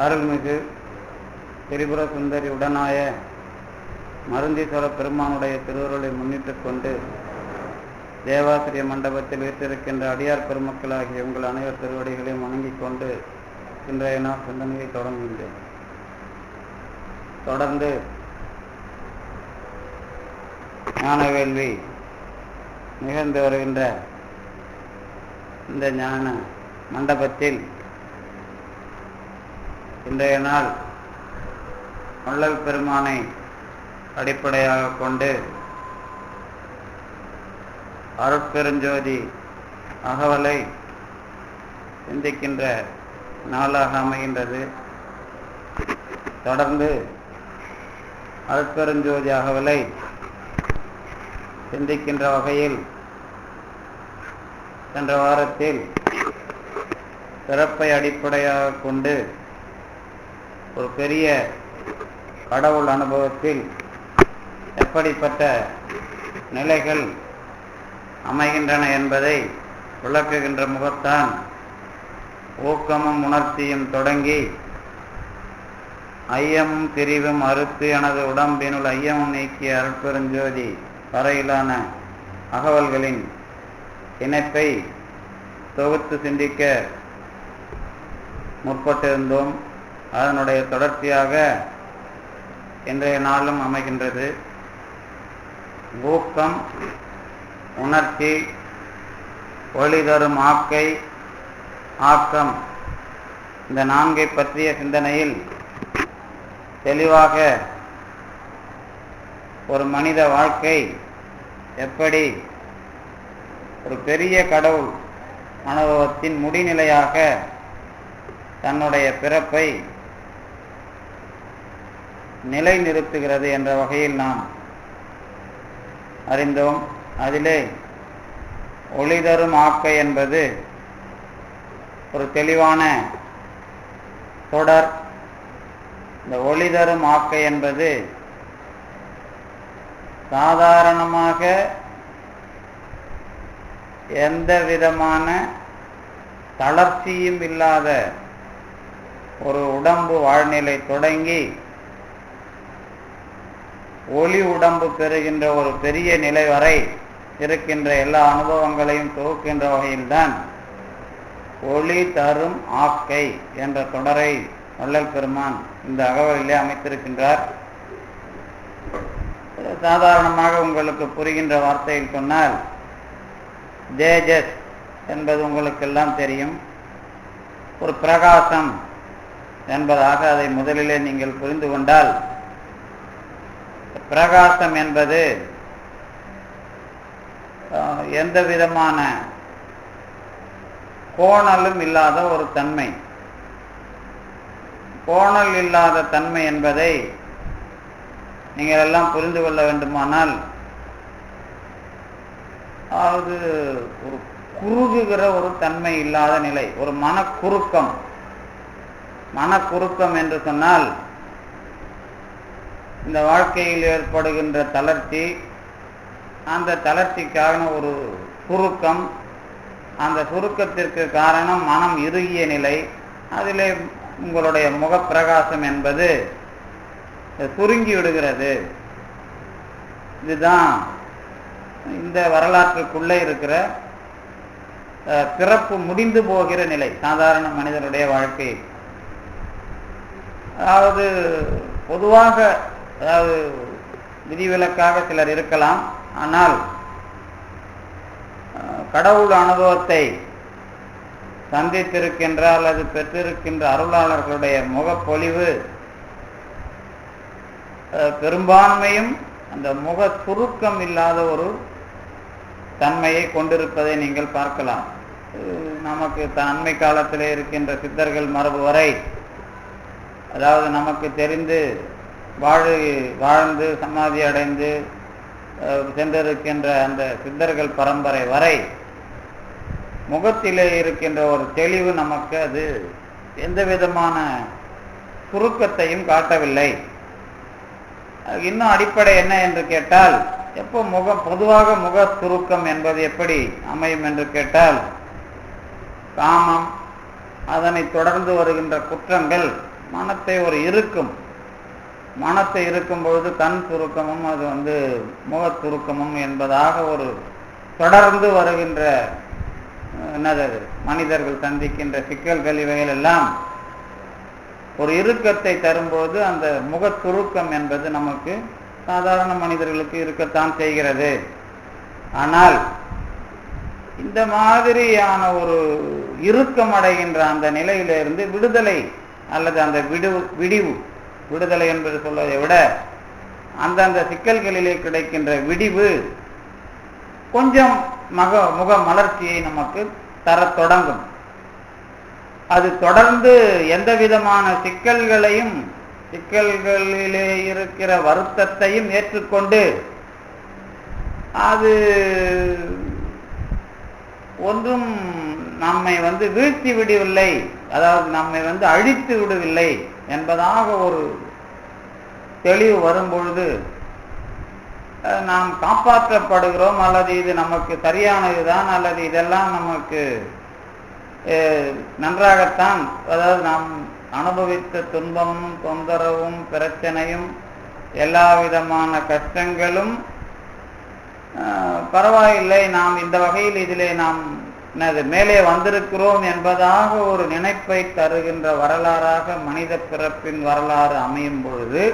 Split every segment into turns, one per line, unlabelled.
அருள்மிகு திரிபுர சுந்தரி உடனாய மருந்தீஸ்வர பெருமானுடைய திருவருளை முன்னிட்டு கொண்டு தேவாசிரிய மண்டபத்தில் வீற்றிருக்கின்ற அடியார் பெருமக்களாகிய உங்கள் அனைவர் திருவடிகளையும் வணங்கிக் கொண்டு இன்றைய நாள் சிந்தனையை தொடங்குகின்றேன். தொடர்ந்து ஞான வேள்வி நிகழ்ந்து வருகின்ற இந்த ஞான மண்டபத்தில் இன்றைய நாள் வள்ளல் பெருமானை அடிப்படையாக கொண்டு அருட்பெருஞ்சோதி அகவலை சிந்திக்கின்ற நாளாக அமைகின்றது. தொடர்ந்து அருட்பெருஞ்சோதி அகவலை சிந்திக்கின்ற வகையில் சென்ற வாரத்தில் பிறப்பை அடிப்படையாக கொண்டு ஒரு பெரிய கடவுள் அனுபவத்தில் எப்படிப்பட்ட நிலைகள் அமைகின்றன என்பதை விளக்குகின்ற முகத்தான் ஊக்கமும் உணர்ச்சியும் தொடங்கி ஐயமும் திரிவும் அறுத்து எனது உடம்பினுள் ஐயமும் நீக்கிய அருட்பெருஞ்சோதி வரையிலான அகவல்களின் இணைப்பை தொகுத்து சிந்திக்க முற்பட்டிருந்தோம். அதனுடைய தொடர்ச்சியாக இன்றைய நாளும் அமைகின்றது. ஊக்கம், உணர்ச்சி, ஒளி தரும் ஆக்கை, ஆக்கம், இந்த நான்கை பற்றிய சிந்தனையில் தெளிவாக ஒரு மனித வாழ்க்கை எப்படி ஒரு பெரிய கடவுள் அனுபவத்தின் முடிநிலையாக தன்னுடைய பிறப்பை நிலைநிறுத்துகிறது என்ற வகையில் நாம் அறிந்தோம். அதிலே ஒளி தரும் ஆக்கை என்பது ஒரு தெளிவான தொடர். இந்த ஒளி தரும் ஆக்கை என்பது சாதாரணமாக எந்த விதமான தளர்ச்சியும் இல்லாத ஒரு உடம்பு வாழ்நிலை தொடங்கி ஒளி உடம்பு பெறுகின்ற ஒரு பெரிய நிலை வரை இருக்கின்ற எல்லா அனுபவங்களையும் தொகுக்கின்ற வகையில்தான் ஒளி தரும் ஆக்கை என்ற தொடரை வள்ளல் பெருமான் இந்த அகவலிலே அமைத்திருக்கின்றார். சாதாரணமாக உங்களுக்கு புரிகின்ற வார்த்தையில் சொன்னால் தேஜஸ் என்பது உங்களுக்கெல்லாம் தெரியும். ஒரு பிரகாசம் என்பதாக அதை முதலிலே நீங்கள் புரிந்து கொண்டால், பிரகாசம் என்பது எந்த விதமான கோணலும் இல்லாத ஒரு தன்மை. கோணல் இல்லாத தன்மை என்பதை நீங்கள் எல்லாம் புரிந்து கொள்ள வேண்டுமானால், அதாவது ஒரு குறுகுகிற ஒரு தன்மை இல்லாத நிலை, ஒரு மனக்குறுக்கம். மனக்குறுக்கம் என்று சொன்னால் இந்த வாழ்க்கையில் ஏற்படுகின்ற தளர்ச்சி, அந்த தளர்ச்சிக்கான ஒரு சுருக்கம், அந்த சுருக்கத்திற்கு காரணம் மனம் இறுகிய நிலை. அதிலே உங்களுடைய முகப்பிரகாசம் என்பது சுருங்கி விடுகிறது. இதுதான் இந்த வரலாற்றுக்குள்ளே இருக்கிற பிறப்பு முடிந்து போகிற நிலை சாதாரண மனிதனுடைய வாழ்க்கை. அதாவது பொதுவாக, அதாவது விதிவிலக்காக சிலர் இருக்கலாம், ஆனால் கடவுள் அனுபவத்தை சந்தித்திருக்கின்ற அல்லது பெற்றிருக்கின்ற அருளாளர்களுடைய முகப்பொலிவு பெரும்பான்மையும் அந்த முக சுருக்கம் இல்லாத ஒரு தன்மையை கொண்டிருப்பதை நீங்கள் பார்க்கலாம். நமக்கு அண்மை காலத்திலே இருக்கின்ற சித்தர்கள் மரபு வரை, அதாவது நமக்கு தெரிந்து வாழ்ந்து சமாதி அடைந்து சென்றிருக்கின்ற அந்த சித்தர்கள் பரம்பரை வரை முகத்திலே இருக்கின்ற ஒரு தெளிவு நமக்கு அது எந்த விதமான சுருக்கத்தையும் காட்டவில்லை. இன்னும் அடிப்படை என்ன என்று கேட்டால், எப்போ பொதுவாக முக சுருக்கம் என்பது எப்படி அமையும் என்று கேட்டால், காமம், அதனை தொடர்ந்து வருகின்ற குற்றங்கள் மனத்தை ஒரு இருக்கும், மனத்தை இருக்கும் பொழுது கண் சுருக்கமும் அது முகச் சுருக்கமும் என்பதாக ஒரு தொடர்ந்து வருகின்ற என்னது மனிதர்கள் சந்திக்கின்ற சிக்கல்கள் இவைகள் எல்லாம் ஒரு இறுக்கத்தை தரும்போது அந்த முகச் சுருக்கம் என்பது நமக்கு சாதாரண மனிதர்களுக்கு இருக்கத்தான் செய்கிறது. ஆனால் இந்த மாதிரியான ஒரு இறுக்கம் அடைகின்ற அந்த நிலையிலிருந்து விடுதலை அல்லது அந்த விடுதலை என்பது சொல்வதை விட அந்தந்த சிக்கல்களிலே கிடைக்கின்ற விடிவு கொஞ்சம் முக மலர்ச்சியை நமக்கு தரத் தொடங்கும். அது தொடர்ந்து எந்த விதமான சிக்கல்களிலே இருக்கிற வருத்தத்தையும் ஏற்றுக்கொண்டு அது ஒன்றும் நம்மை வீழ்த்தி விடவில்லை, அதாவது நம்மை அழித்து விடவில்லை என்பதாக ஒரு தெளிவு வரும்பொழுது நாம் காப்பாற்றப்படுகிறோம், அல்லது இது நமக்கு சரியானதுதான், அல்லது இதெல்லாம் நமக்கு நன்றாகத்தான், அதாவது நாம் அனுபவித்த துன்பமும் தொந்தரவும் பிரச்சனையும் எல்லா விதமான கஷ்டங்களும் பரவாயில்லை, நாம் இந்த வகையில் இதிலே நாம் மேலே வந்திருக்கிறோம் என்பதாக ஒரு நினைப்பை தருகின்ற வரலாறாக மனித பிறப்பின் வரலாறு அமையும் பொழுது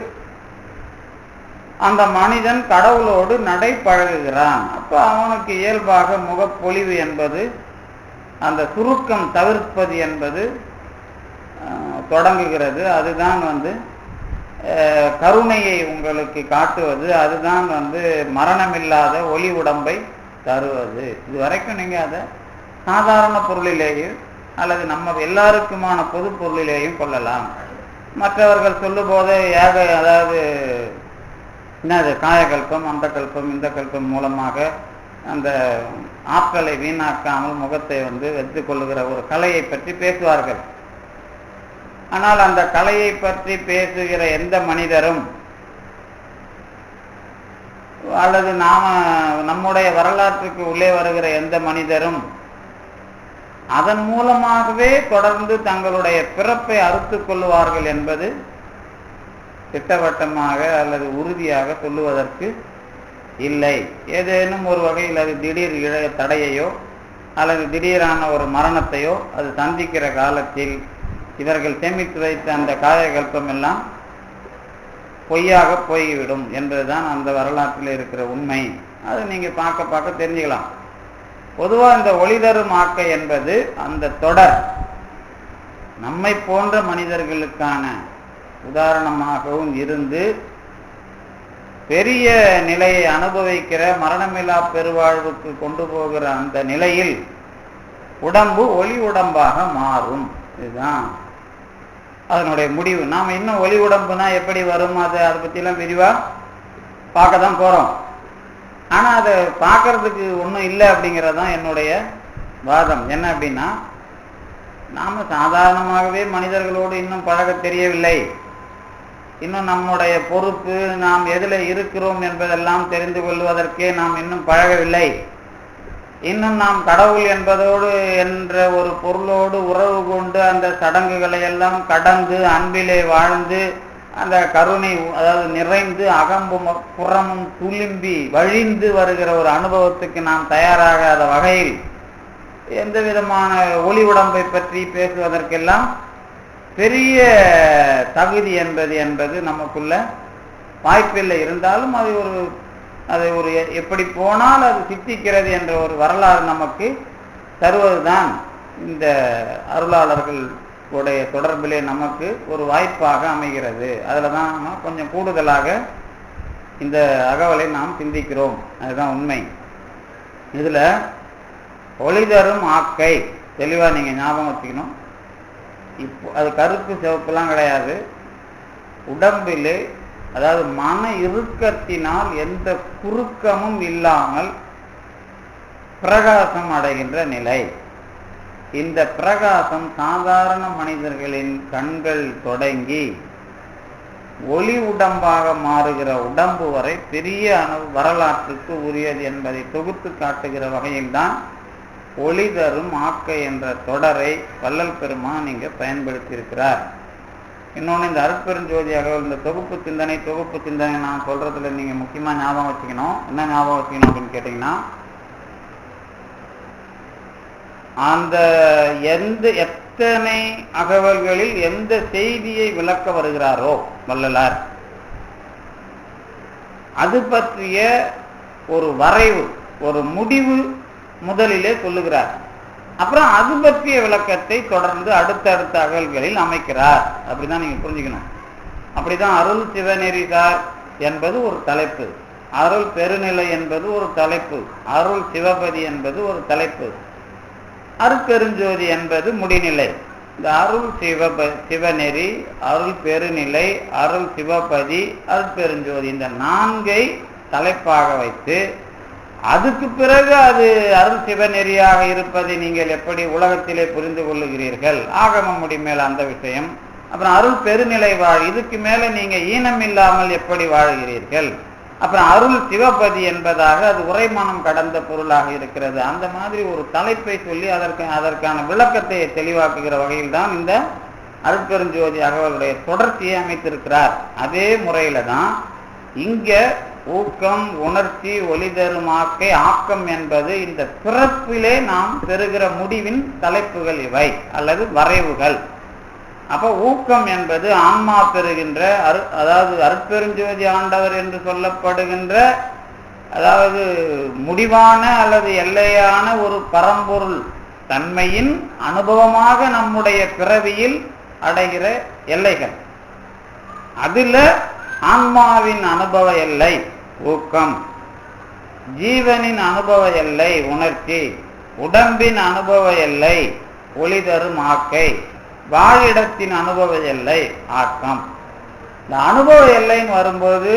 அந்த மனிதன் கடவுளோடு நடைபழகுகிறான். அப்ப அவனுக்கு இயல்பாக முகப்பொலிவு என்பது, அந்த சுருக்கம் தவிர்ப்பது என்பது தொடங்குகிறது. அதுதான் கருணையை உங்களுக்கு காட்டுவது, அதுதான் மரணமில்லாத ஒளி உடம்பை தருவது. இது வரைக்கும் நீங்க அதை சாதாரண பொருளிலேயும் அல்லது நம்ம எல்லாருக்குமான பொது பொருளிலேயும் கொள்ளலாம். மற்றவர்கள் சொல்லும் போது அதாவது என்னது காயகல்பம், அந்த கல்பம், இந்த கல்பம் மூலமாக அந்த ஆற்றலை வீணாக்காமல் முகத்தை வைத்துக் கொள்ளுகிற ஒரு கலையை பற்றி பேசுவார்கள். ஆனால் அந்த கலையை பற்றி பேசுகிற எந்த மனிதரும் அல்லது நம்முடைய வரலாற்றுக்கு உள்ளே வருகிற எந்த மனிதரும் அதன் மூலமாகவே தொடர்ந்து தங்களுடைய பிறப்பை அறுத்துக் கொள்ளுவார்கள் என்பது திட்டவட்டமாக அல்லது உறுதியாக சொல்லுவதற்கு இல்லை. ஏதேனும் ஒரு வகையில் அது திடீர் இழைய தடையையோ அல்லது திடீரான ஒரு மரணத்தையோ அது சந்திக்கிற காலத்தில் இவர்கள் சேமித்து வைத்த அந்த காயகல்பம் எல்லாம் பொய்யாக போய்விடும் என்பதுதான் அந்த வரலாற்றில் இருக்கிற உண்மை. அதை நீங்க பார்க்க தெரிஞ்சுக்கலாம். பொதுவாக இந்த ஒளிதரும் ஆக்கை என்பது அந்த தொடர் நம்மை போன்ற மனிதர்களுக்கான உதாரணமாகவும் இருந்து பெரிய நிலையை அனுபவிக்கிற மரணமில்லா பெருவாழ்வுக்கு கொண்டு போகிற அந்த நிலையில் உடம்பு ஒளி உடம்பாக மாறும். இதுதான் அதனுடைய முடிவு. நாம் இன்னும் ஒளி உடம்புனா எப்படி வரும், அதை பற்றிலாம் விரிவா பார்க்க தான் போறோம். ஆனா அதை பார்க்கறதுக்கு ஒன்றும் இல்லை அப்படிங்கிறதான் என்னுடைய வாதம். என்ன அப்படின்னா, நாம சாதாரணமாகவே மனிதர்களோடு இன்னும் பழக தெரியவில்லை, இன்னும் நம்முடைய பொறுப்பு, நாம் எதில் இருக்கிறோம் என்பதெல்லாம் தெரிந்து கொள்வதற்கே நாம் இன்னும் பழகவில்லை. இன்னும் நாம் கடவுள் என்பதோடு என்ற ஒரு பொருளோடு உறவு கொண்டு அந்த சடங்குகளை எல்லாம் கடந்து அன்பிலே வாழ்ந்து அந்த கருணை அதாவது நிறைந்து அகம்பும் புறமும் துளிம்பி வழிந்து வருகிற ஒரு அனுபவத்துக்கு நாம் தயாராகாத வகையில் எந்த விதமான ஒளி உடம்பை பற்றி பேசுவதற்கெல்லாம் பெரிய தகுதி என்பது நமக்குள்ள வாய்ப்பில்லை. இருந்தாலும் அது ஒரு எப்படி போனால் அது சித்திக்கிறது என்ற ஒரு வரலாறு நமக்கு தருவதுதான் இந்த அருளாளர்களுடைய தொடர்பிலே நமக்கு ஒரு வாய்ப்பாக அமைகிறது. அதில் தான் நம்ம கொஞ்சம் கூடுதலாக இந்த அகவலை நாம் சிந்திக்கிறோம். அதுதான் உண்மை. இதில் ஒளிதரும் ஆக்கை தெளிவாக நீங்கள் ஞாபகம் வச்சுக்கணும். இப்போ அது கருப்பு சிவப்புலாம் கிடையாது. உடம்பிலே அதாவது மன இறுக்கத்தினால் எந்த குறுக்கமும் இல்லாமல் பிரகாசம் அடைகின்ற நிலை. இந்த பிரகாசம் சாதாரண மனிதர்களின் கண்கள் தொடங்கி ஒளி உடம்பாக மாறுகிற உடம்பு வரை பெரிய வரலாற்றுக்கு உரியது என்பதை தொகுத்து காட்டுகிற வகையில்தான் ஒளி தரும் ஆக்கை என்ற தொடரை வள்ளல் பெருமான் இங்க பயன்படுத்தியிருக்கிறார். இன்னொன்று இந்த அருட்பெருஞ்சோதி அகவல் இந்த தொகுப்பு சிந்தனை நான் சொல்றதுல நீங்க முக்கியமா ஞாபகம் வச்சுக்கணும். என்ன ஞாபகம் வச்சுக்கணும் அப்படின்னு கேட்டீங்கன்னா, அந்த எத்தனை அகவல்களில் எந்த செய்தியை விளக்க வருகிறாரோ வள்ளலார், அது பற்றிய ஒரு வரைவு, ஒரு முடிவு முதலிலே சொல்லுகிறார். அப்புறம் அது பற்றிய விளக்கத்தை தொடர்ந்து அடுத்தடுத்த அகல்களில் அமைக்கிறார். அப்படிதான் நீங்க புரிஞ்சுக்கணும். அப்படிதான் அருள் சிவநெறிசார் என்பது ஒரு தலைப்பு, அருள் பெருநிலை என்பது ஒரு தலைப்பு, அருள் சிவபதி என்பது ஒரு தலைப்பு, அருட்பெருஞ்சோதி என்பது முடிநிலை. இந்த அருள் சிவநெறி, அருள் பெருநிலை, அருள் சிவபதி, அருட்பெருஞ்சோதி இந்த 4ஐ தலைப்பாக வைத்து, அதுக்கு பிறகு அது அருள் சிவநெறியாக இருப்பதை நீங்கள் எப்படி உலகத்திலே புரிந்து கொள்ளுகிறீர்கள், ஆகம முடி மேல் அந்த விஷயம். அப்புறம் அருள் பெருநிலை இதுக்கு மேல நீங்க ஈனம் இல்லாமல் எப்படி வாழ்கிறீர்கள். அப்புறம் அருள் சிவபதி என்பதாக அது உரைமனம் கடந்த பொருளாக இருக்கிறது. அந்த மாதிரி ஒரு தலைப்பை சொல்லி அதற்கான விளக்கத்தை தெளிவாக்குகிற வகையில் தான் இந்த அருட்பெருஞ்சோதி அகவலுடைய தொடர்ச்சியை அமைத்திருக்கிறார். அதே முறையில தான் இங்க ஊக்கம், உணர்ச்சி, ஒளிதருமாக்கை, ஆக்கம் என்பது இந்த பிறப்பிலே நாம் பெறுகிற முடிவின் தலைப்புகள் இவை அல்லது வரைவுகள். அப்ப ஊக்கம் என்பது ஆன்மா பெறுகின்ற அதாவது அருட்பெருஞ்சோதி ஆண்டவர் என்று சொல்லப்படுகின்ற, அதாவது முடிவான அல்லது எல்லையான ஒரு பரம்பொருள் தன்மையின் அனுபவமாக நம்முடைய பிறவியில் அடைகிற எல்லைகள். அதுல ஆன்மாவின் அனுபவ எல்லை ஊக்கம், ஜீவனின் அனுபவ எல்லை உணர்ச்சி, உடம்பின் அனுபவ எல்லை ஒளிதரும் ஆக்கை, வாழிடத்தின் அனுபவ எல்லை ஆக்கம். இந்த அனுபவ எல்லைன்னு வரும்போது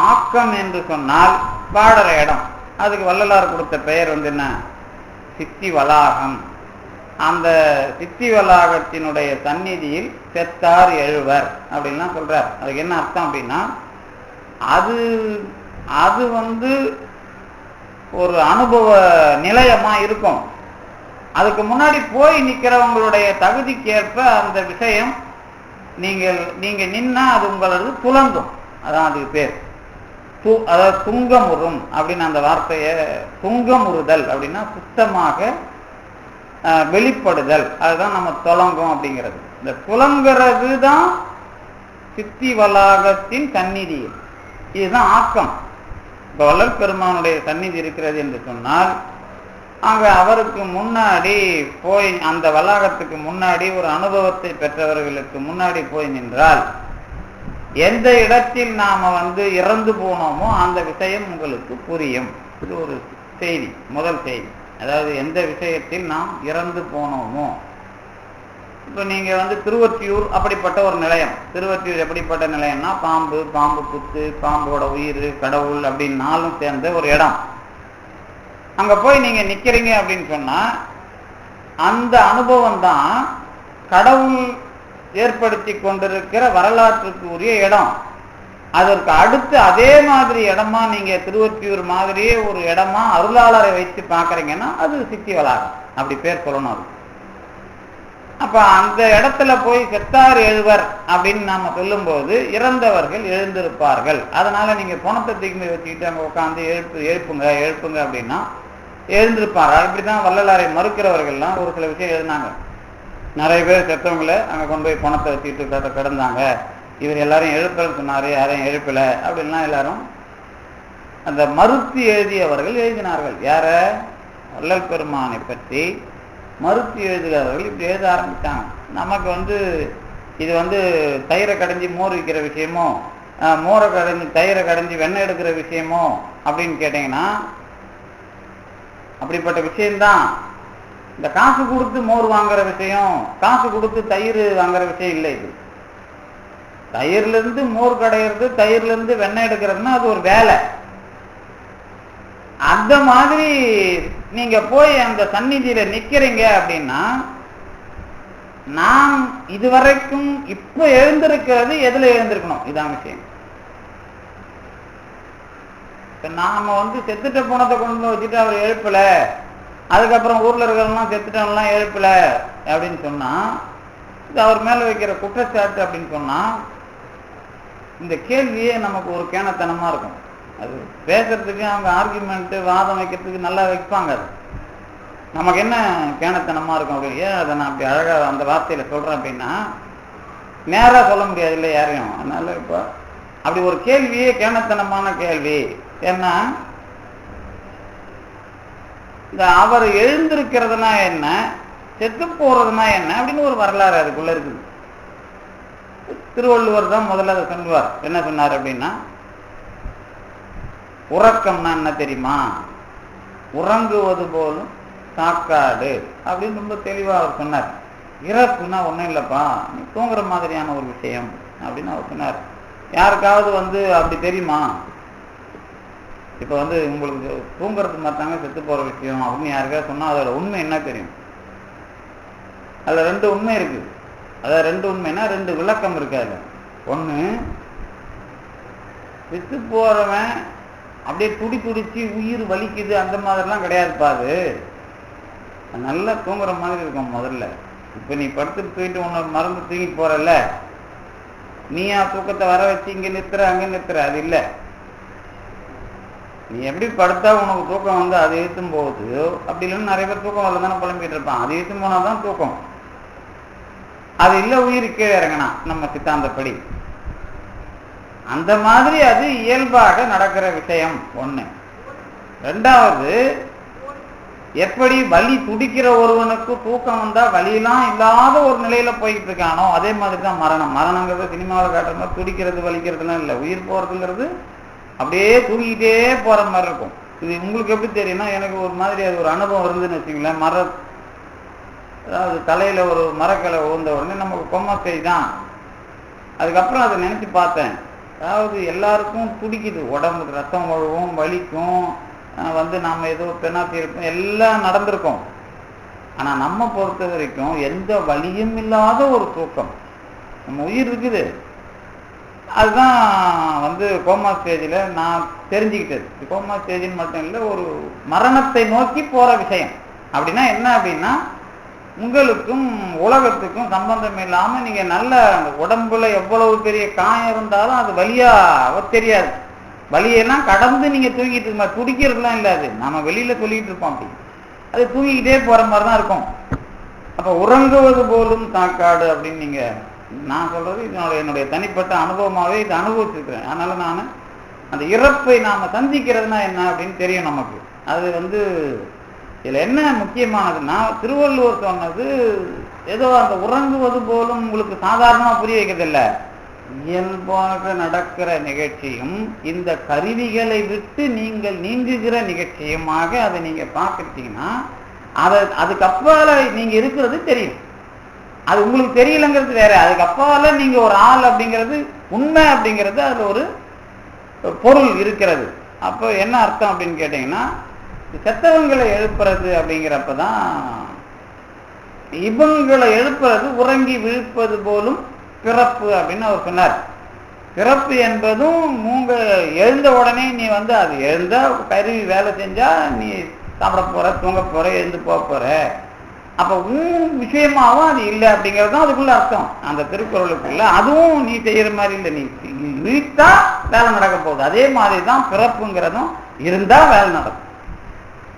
ஆக்கம் என்று சொன்னால் வாழற இடம், அதுக்கு வள்ளலார் கொடுத்த பெயர் என்ன, சித்தி வளாகம். அந்த சித்தி வளாகத்தினுடைய சந்நிதியில் செத்தார் எழுவர் அப்படின்லாம் சொல்றார். அதுக்கு என்ன அர்த்தம் அப்படின்னா, அது ஒரு அனுபவ நிலையமா இருக்கும். அதுக்கு முன்னாடி போய் நிக்கிறவங்களுடைய தகுதிக்கேற்ப அந்த விஷயம் நீங்க நின்னா அது உங்களது துலங்கும். அதான் அதுக்கு பேர். அதாவது துங்கமுறும் அப்படின்னு அந்த வார்த்தையை, துங்கமுறுதல் அப்படின்னா சுத்தமாக வெளிப்படுதல், அதுதான் நம்ம துலங்கும் அப்படிங்கிறது. இந்த துலங்கிறது தான் சித்தி வளாகத்தின் சந்நிதியில். இதுதான் ஆக்கம். இப்ப வள்ளல் பெருமானுடைய சந்நிதி இருக்கிறது என்று சொன்னால், அங்க அவருக்கு முன்னாடி போய் அந்த வளாகத்துக்கு முன்னாடி ஒரு அனுபவத்தை பெற்றவர்களுக்கு முன்னாடி போய் நின்றால், எந்த இடத்தில் நாம இறந்து போனோமோ அந்த விஷயம் உங்களுக்கு புரியும். இது ஒரு செய்தி, முதல் செய்தி. அதாவது எந்த விஷயத்தில் நாம் இறந்து போனோமோ, இப்ப நீங்க திருவொற்றியூர் அப்படிப்பட்ட ஒரு நிலையம். திருவொற்றியூர் எப்படிப்பட்ட நிலையம்னா, பாம்பு, பாம்பு புத்து, பாம்போட உயிர், கடவுள் அப்படின்னு 4ம் சேர்ந்த ஒரு இடம். அங்க போய் நீங்க நிக்கிறீங்க அப்படின்னு சொன்னா, அந்த அனுபவம் தான் கடவுள் ஏற்படுத்தி கொண்டிருக்கிற வரலாற்றுக்கு உரிய இடம். அதற்கு அடுத்து அதே மாதிரி இடமா நீங்க திருவொற்றியூர் மாதிரியே ஒரு இடமா அருளாளரை வைத்து பாக்குறீங்கன்னா அது சித்தி வளாகம், அப்படி பேர் சொல்லணும். அப்ப அந்த இடத்துல போய் செத்தார் எழுவர் அப்படின்னு நாம சொல்லும் போது இறந்தவர்கள் எழுந்திருப்பார்கள். அதனால நீங்க பணத்தை தூக்கி வச்சுக்கிட்டு அங்க உட்காந்து எழுப்புங்க எழுப்புங்க அப்படின்னா எழுந்திருப்பார்கள். இப்படிதான் வள்ளலாரை மறுக்கிறவர்கள்லாம் ஒரு சில விஷயம் எழுதினாங்க. நிறைய பேர் செத்தவங்களை அங்க கொண்டு போய் பணத்தை வச்சுக்கிட்டு கிடந்தாங்க, இவர் எல்லாரையும் எழுப்பல் சொன்னாரு, யாரையும் எழுப்பல அப்படின்லாம் எல்லாரும் அந்த மறுத்து எழுதியவர்கள் எழுதினார்கள். யார? வள்ளல் பெருமானை பற்றி மறுத்து எழுதுகிறவர்கள் இப்படி எழுத ஆரம்பித்தாங்க. நமக்கு இது தயிரை கடைஞ்சி மோர் விற்கிற விஷயமோ, மோரை கடைஞ்சி தயிரை கடைஞ்சி வெண்ணெய் எடுக்கிற விஷயமோ அப்படின்னு கேட்டீங்கன்னா அப்படிப்பட்ட விஷயம்தான். இந்த காசு கொடுத்து மோர் வாங்குற விஷயம், காசு கொடுத்து தயிர் வாங்குற விஷயம் இல்லை. இது தயிர்ல இருந்து மோர் கடையிறது, தயிர்ல இருந்து வெண்ணெய் எடுக்கிறதுனா அது ஒரு வேலை. அந்த மாதிரி நீங்க போய் அந்த சந்நிதியில நிக்கிறீங்க அப்படின்னா, நாம் இதுவரைக்கும் இப்ப எழுந்திருக்கிறது எதுல எழுந்திருக்கணும், இதான் விஷயம். நாம செத்துட்ட போனதை கொண்டு வச்சுட்டு அவர் எழுப்பல, அதுக்கப்புறம் ஊர்ல இருக்கிறவங்களாம் செத்துட்டவங்கலாம் எழுப்பல அப்படின்னு சொன்னா அவர் மேல வைக்கிற குற்றச்சாட்டு அப்படின்னு சொன்னா, இந்த கேள்வியே நமக்கு ஒரு கேணத்தனமா இருக்கும். அது பேசுறதுக்கு அவங்க ஆர்குமெண்ட் வாதம் வைக்கிறதுக்கு நல்லா வைப்பாங்க. அது நமக்கு என்ன கேணத்தனமா இருக்கும் அப்படின்னு. ஏன் அதை நான் அப்படி அழகா அந்த வார்த்தையில சொல்றேன் அப்படின்னா, நேரா சொல்ல முடியாது இல்லை யாரையும். அதனால இப்போ அப்படி ஒரு கேள்வியே கேணத்தனமான கேள்வி. ஏன்னா இந்த அவர் எழுந்திருக்கிறதுனா என்ன, செத்து போறதுனா என்ன அப்படின்னு ஒரு வரலாறு அதுக்குள்ள இருக்குது. திருவள்ளுவர் தான் முதல்ல அதை சொல்லுவார். என்ன சொன்னார் அப்படின்னா, உறக்கம்னா என்ன தெரியுமா, உறங்குவது போலும் சாக்காடு அப்படின்னு ரொம்ப தெளிவா அவர் சொன்னார். இறப்புனா ஒன்றும் இல்லைப்பா, நீ தூங்குற மாதிரியான ஒரு விஷயம் அப்படின்னு அவர் சொன்னார். யாருக்காவது அப்படி தெரியுமா? இப்போ உங்களுக்கு தூங்குறது மாட்டாங்க செத்து போற விஷயம் அப்படின்னு யாருக்காவது சொன்னா அதோட உண்மை என்ன தெரியும்? அதுல ரெண்டு உண்மை இருக்கு. அதாவது ரெண்டு உண்மைன்னா ரெண்டு விளக்கம் இருக்கு. அதுல ஒண்ணு, செத்து போறவன் அப்படியே துடிச்சு உயிர் வலிக்குது அந்த மாதிரிலாம் கிடையாதுப்பா. அது நல்லா தூங்குற மாதிரி இருக்கும். முதல்ல இப்ப நீ படுத்துட்டு தூக்கிட்டு உன்னோட மருந்து தூக்கிட்டு போறல, நீயா தூக்கத்தை வர வச்சு இங்க நிறுத்துற அங்க நிறுத்துற, அது இல்லை. நீ எப்படி படுத்தா உனக்கு தூக்கம் அது இழுத்தும் போகுது, அப்படி இல்லைன்னு நிறைய பேர் தூக்கம் வரல தானே புலம்பிட்டு இருப்பான். அது இழுத்தும் போனாதான் தூக்கம். அது இல்லை உயிர் கீழே இறங்கினா நம்ம சித்தாந்தப்படி. அந்த மாதிரி அது இயல்பாக நடக்கிற விஷயம் ஒண்ணு. ரெண்டாவது, எப்படி வலி துடிக்கிற ஒருவனுக்கு தூக்கம் வந்தா வலியெல்லாம் இல்லாத ஒரு நிலையில போயிட்டு இருக்கானோ அதே மாதிரிதான் மரணம். மரணங்கிறது சினிமாவில் காட்டுற மாதிரி துடிக்கிறது வலிக்கிறதுலாம் இல்லை. உயிர் போறதுங்கிறது அப்படியே தூங்கிக்கிட்டே போற மாதிரி இருக்கும். இது உங்களுக்கு எப்படி தெரியும்னா, எனக்கு ஒரு மாதிரி அது ஒரு அனுபவம் இருந்துன்னு வச்சுங்களேன். அதாவது தலையில ஒரு மரக்கிளை விழுந்த உடனே நமக்கு கொம்மத்தை தான். அதுக்கப்புறம் அதை நினைச்சு பார்த்தேன். அதாவது எல்லாருக்கும் துடிக்குது, உடம்புக்கு ரத்தம் ஒழுவும், வலிக்கும், நாம ஏதோ பெண்ணாத்தி இருப்போம், எல்லாம் நடந்திருக்கும். ஆனா நம்ம பொறுத்த வரைக்கும் எந்த வலியும் இல்லாத ஒரு தூக்கம், நம்ம உயிர் இருக்குது. அதுதான் கோமா ஸ்டேஜில் நான் தெரிஞ்சுக்கிட்டது. கோமா ஸ்டேஜின்னு மட்டும் இல்லை, ஒரு மரணத்தை நோக்கி போற விஷயம். அப்படின்னா என்ன அப்படின்னா, உங்களுக்கும் உலகத்துக்கும் சம்பந்தம் இல்லாம நீங்க நல்ல உடம்புல எவ்வளவு பெரிய காயம் இருந்தாலும் அது வலியா தெரியாது. வலியெல்லாம் கடந்து நீங்க தூங்கிட்டு இருக்க மாதிரி, துடிக்கிறதுலாம் இல்லை. அது நம்ம வெளியில சொல்லிட்டு இருப்போம், அப்படி அது தூங்கிக்கிட்டே போற மாதிரி தான் இருக்கும். அப்ப உறங்குவது போலும் சாக்காடு அப்படின்னு நீங்க, நான் சொல்றது என்னுடைய தனிப்பட்ட அனுபவமாவே இதை அனுபவிச்சிருக்கிறேன். அதனால நான் அந்த இறப்பை நாம சந்திக்கிறதுனா என்ன அப்படின்னு தெரியும் நமக்கு. அது இதுல என்ன முக்கியமானதுன்னா, திருவள்ளுவர் சொன்னது ஏதோ அந்த உறங்குவது போலும் உங்களுக்கு சாதாரணமா புரிய வைக்கிறதில்ல. இயல்பாக நடக்கிற நிகழ்ச்சியும் இந்த கருவிகளை விட்டு நீங்கள் நீங்குகிற நிகழ்ச்சியுமாக அதை நீங்க பார்த்துட்டீங்கன்னா, அதுக்கப்பால நீங்க இருக்கிறது தெரியும். அது உங்களுக்கு தெரியலங்கிறது வேற. அதுக்கப்பால நீங்க ஒரு ஆள் அப்படிங்கிறது உண்மை அப்படிங்கிறது அதுல ஒரு பொருள் இருக்கிறது. அப்போ என்ன அர்த்தம் அப்படின்னு கேட்டீங்கன்னா, செத்தவங்களை எழுப்புறது அப்படிங்கிறப்பதான் இவங்களை எழுப்புறது உறங்கி விழிப்பது போலும் பிறப்பு அப்படின்னு அவர் சொன்னார். பிறப்பு என்பதும் எழுந்த உடனே நீ அது எழுந்தா கருவி வேலை செஞ்சா நீ சாப்பிட போற, தூங்க போற, எழுந்து போற, அப்ப விஷயமாவும் அது இல்லை அப்படிங்கிறது தான் அதுக்குள்ள அர்த்தம் அந்த திருக்குறளுக்குள்ள. அதுவும் நீ செய்யற மாதிரி இல்லை, நீ விழித்தா வேலை நடக்க போகுது. அதே மாதிரிதான் பிறப்புங்கிறதும் இருந்தா வேலை நடக்கும்.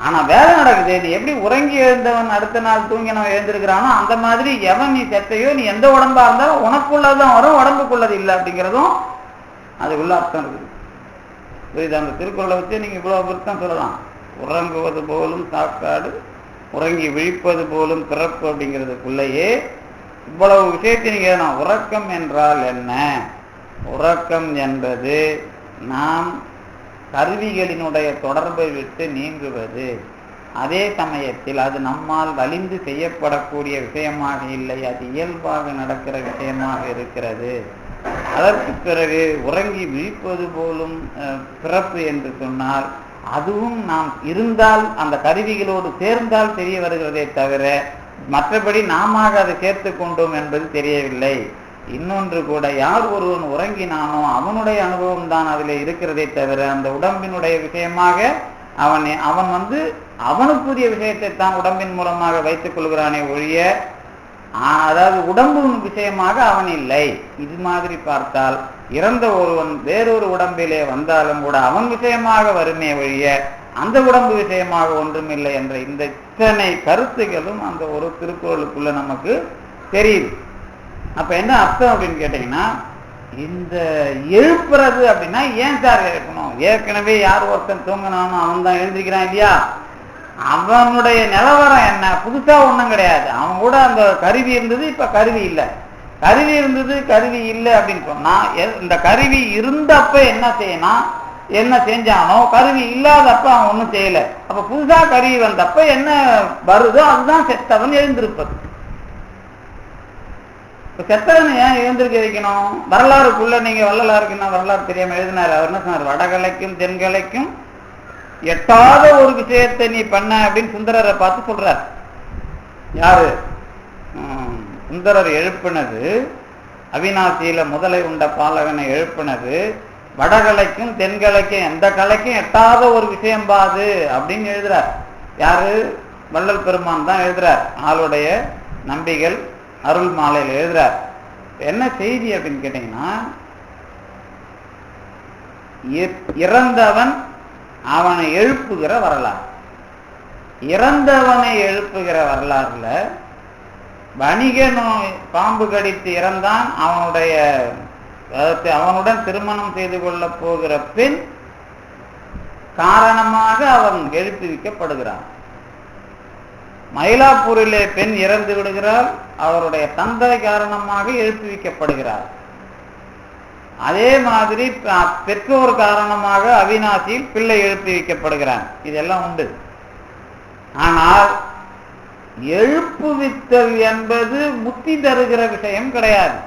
ஆனா வேலை நடக்குது. நீ எப்படி உறங்கி எழுந்தவன் அடுத்த நாள் தூங்கினவன் எழுந்திருக்கிறானோ அந்த மாதிரி எவன் நீ செத்தையோ, நீ எந்த உடம்பா இருந்தாலும் உனக்குள்ளதான் வரும், உடம்புக்குள்ளது இல்லை அப்படிங்கிறதும் அதுக்குள்ள அர்த்தம் இருக்குது. புரியுது? அந்த திருக்குறளை வச்சு நீங்க இவ்வளவு அர்த்தம் சொல்லலாம். உறங்குவது போலும் சாக்காடு, உறங்கி விழிப்பது போலும் பிறப்பு அப்படிங்கிறதுக்குள்ளேயே இவ்வளவு விஷயத்தை நீங்க நான் உறக்கம் என்றால் என்ன? உறக்கம் என்பது நாம் கருவிகளினுடைய தொடர்பை விட்டு நீங்குவது. அதே சமயத்தில் அது நம்மால் வலிந்து செய்யப்படக்கூடிய விஷயமாக இல்லை, அது இயல்பாக நடக்கிற விஷயமாக இருக்கிறது. அதற்கு பிறகு உறங்கி விழிப்பது போலும் பிறப்பு என்று சொன்னால் அதுவும் நாம் இருந்தால் அந்த கருவிகளோடு சேர்ந்தால் தெரிய வருகிறதே தவிர மற்றபடி நாம அதை சேர்த்து கொண்டோம் என்பது தெரியவில்லை. இன்னொன்று கூட, யார் ஒருவன் உறங்கினானோ அவனுடைய அனுபவம் தான் அதில் இருக்கிறதே தவிர அந்த உடம்பினுடைய விஷயமாக அவன் அவனுக்குரிய விஷயத்தை தான் உடம்பின் மூலமாக வைத்துக் கொள்கிறானே ஒழிய அதாவது உடம்பு விஷயமாக அவன் இல்லை. இது மாதிரி பார்த்தால் இறந்த ஒருவன் வேறொரு உடம்பிலே வந்தாலும் கூட அவன் விஷயமாக வருமே ஒழிய அந்த உடம்பு விஷயமாக ஒன்றுமில்லை என்ற இந்த இத்தனை கருத்துகளும் அந்த ஒரு திருக்குறளுக்குள்ள நமக்கு தெரியுது. அப்ப என்ன அர்த்தம் அப்படின்னு கேட்டீங்கன்னா, இந்த எழுப்புறது அப்படின்னா ஏன் சார் எழுப்பணும்? ஏற்கனவே யார் ஒருத்தன் தூங்கினானோ அவன் தான் எழுந்திருக்கிறான் இல்லையா? அவனுடைய நிலவரம் என்ன? புதுசா ஒண்ணும் கிடையாது. அவன் கூட அந்த கருவி இருந்தது, இப்ப கருவி இல்லை. கருவி இருந்தது, கருவி இல்லை அப்படின்னு சொன்னா, இந்த கருவி இருந்தப்ப என்ன செய்யணும், என்ன செஞ்சானோ கருவி இல்லாதப்ப அவன் ஒன்றும் செய்யல. அப்ப புதுசா கருவி வந்தப்ப என்ன வருதோ அதுதான் செத்தவன் எழுந்திருப்பது. செத்தவன் ஏன் எழுந்திருக்க வைக்கணும்? வரலாறுக்குள்ள நீங்க வள்ளலாருக்குன்னா வரலாறு தெரியாம எழுதினாரு. அவர் என்ன சொன்னார்? வடகலைக்கும் தென்கலைக்கும் எட்டாத ஒரு விஷயத்தை நீ பண்ண அப்படின்னு சுந்தரரை பார்த்து சொல்றார். யாரு? சுந்தரர் எழுப்பினது, அவிநாசியில முதலை உண்ட பாலகனை எழுப்பினது வடகலைக்கும் தென்கலைக்கும் எந்த கலைக்கும் எட்டாத ஒரு விஷயம் பாது அப்படின்னு எழுதுறார். யாரு? வள்ளல் பெருமான் தான் எழுதுறார். ஆளுடைய நம்பிகள் அருள் மாலையில் எழுதுறார். என்ன செய்தி அப்படின்னு கேட்டீங்கன்னா, இறந்தவன் அவனை எழுப்புகிற வரலாறு. இறந்தவனை எழுப்புகிற வரலாறுல வணிக நோய் பாம்பு கடித்து இறந்தான், அவனுடன் திருமணம் செய்து கொள்ள போகிற பெண் காரணமாக அவன் எழுப்புவிக்கப்படுகிறான். மயிலாப்பூரிலே பெண் இறந்து விடுகிறாள், அவருடைய தந்தை காரணமாக எழுப்புவிக்கப்படுகிறார். அதே மாதிரி பெற்றோர் காரணமாக அவிநாசியில் பிள்ளை எழுப்புவிக்கப்படுகிறான். இதெல்லாம் உண்டு. ஆனால் எழுப்புவித்தல் என்பது முத்தி தருகிற விஷயம் கிடையாது.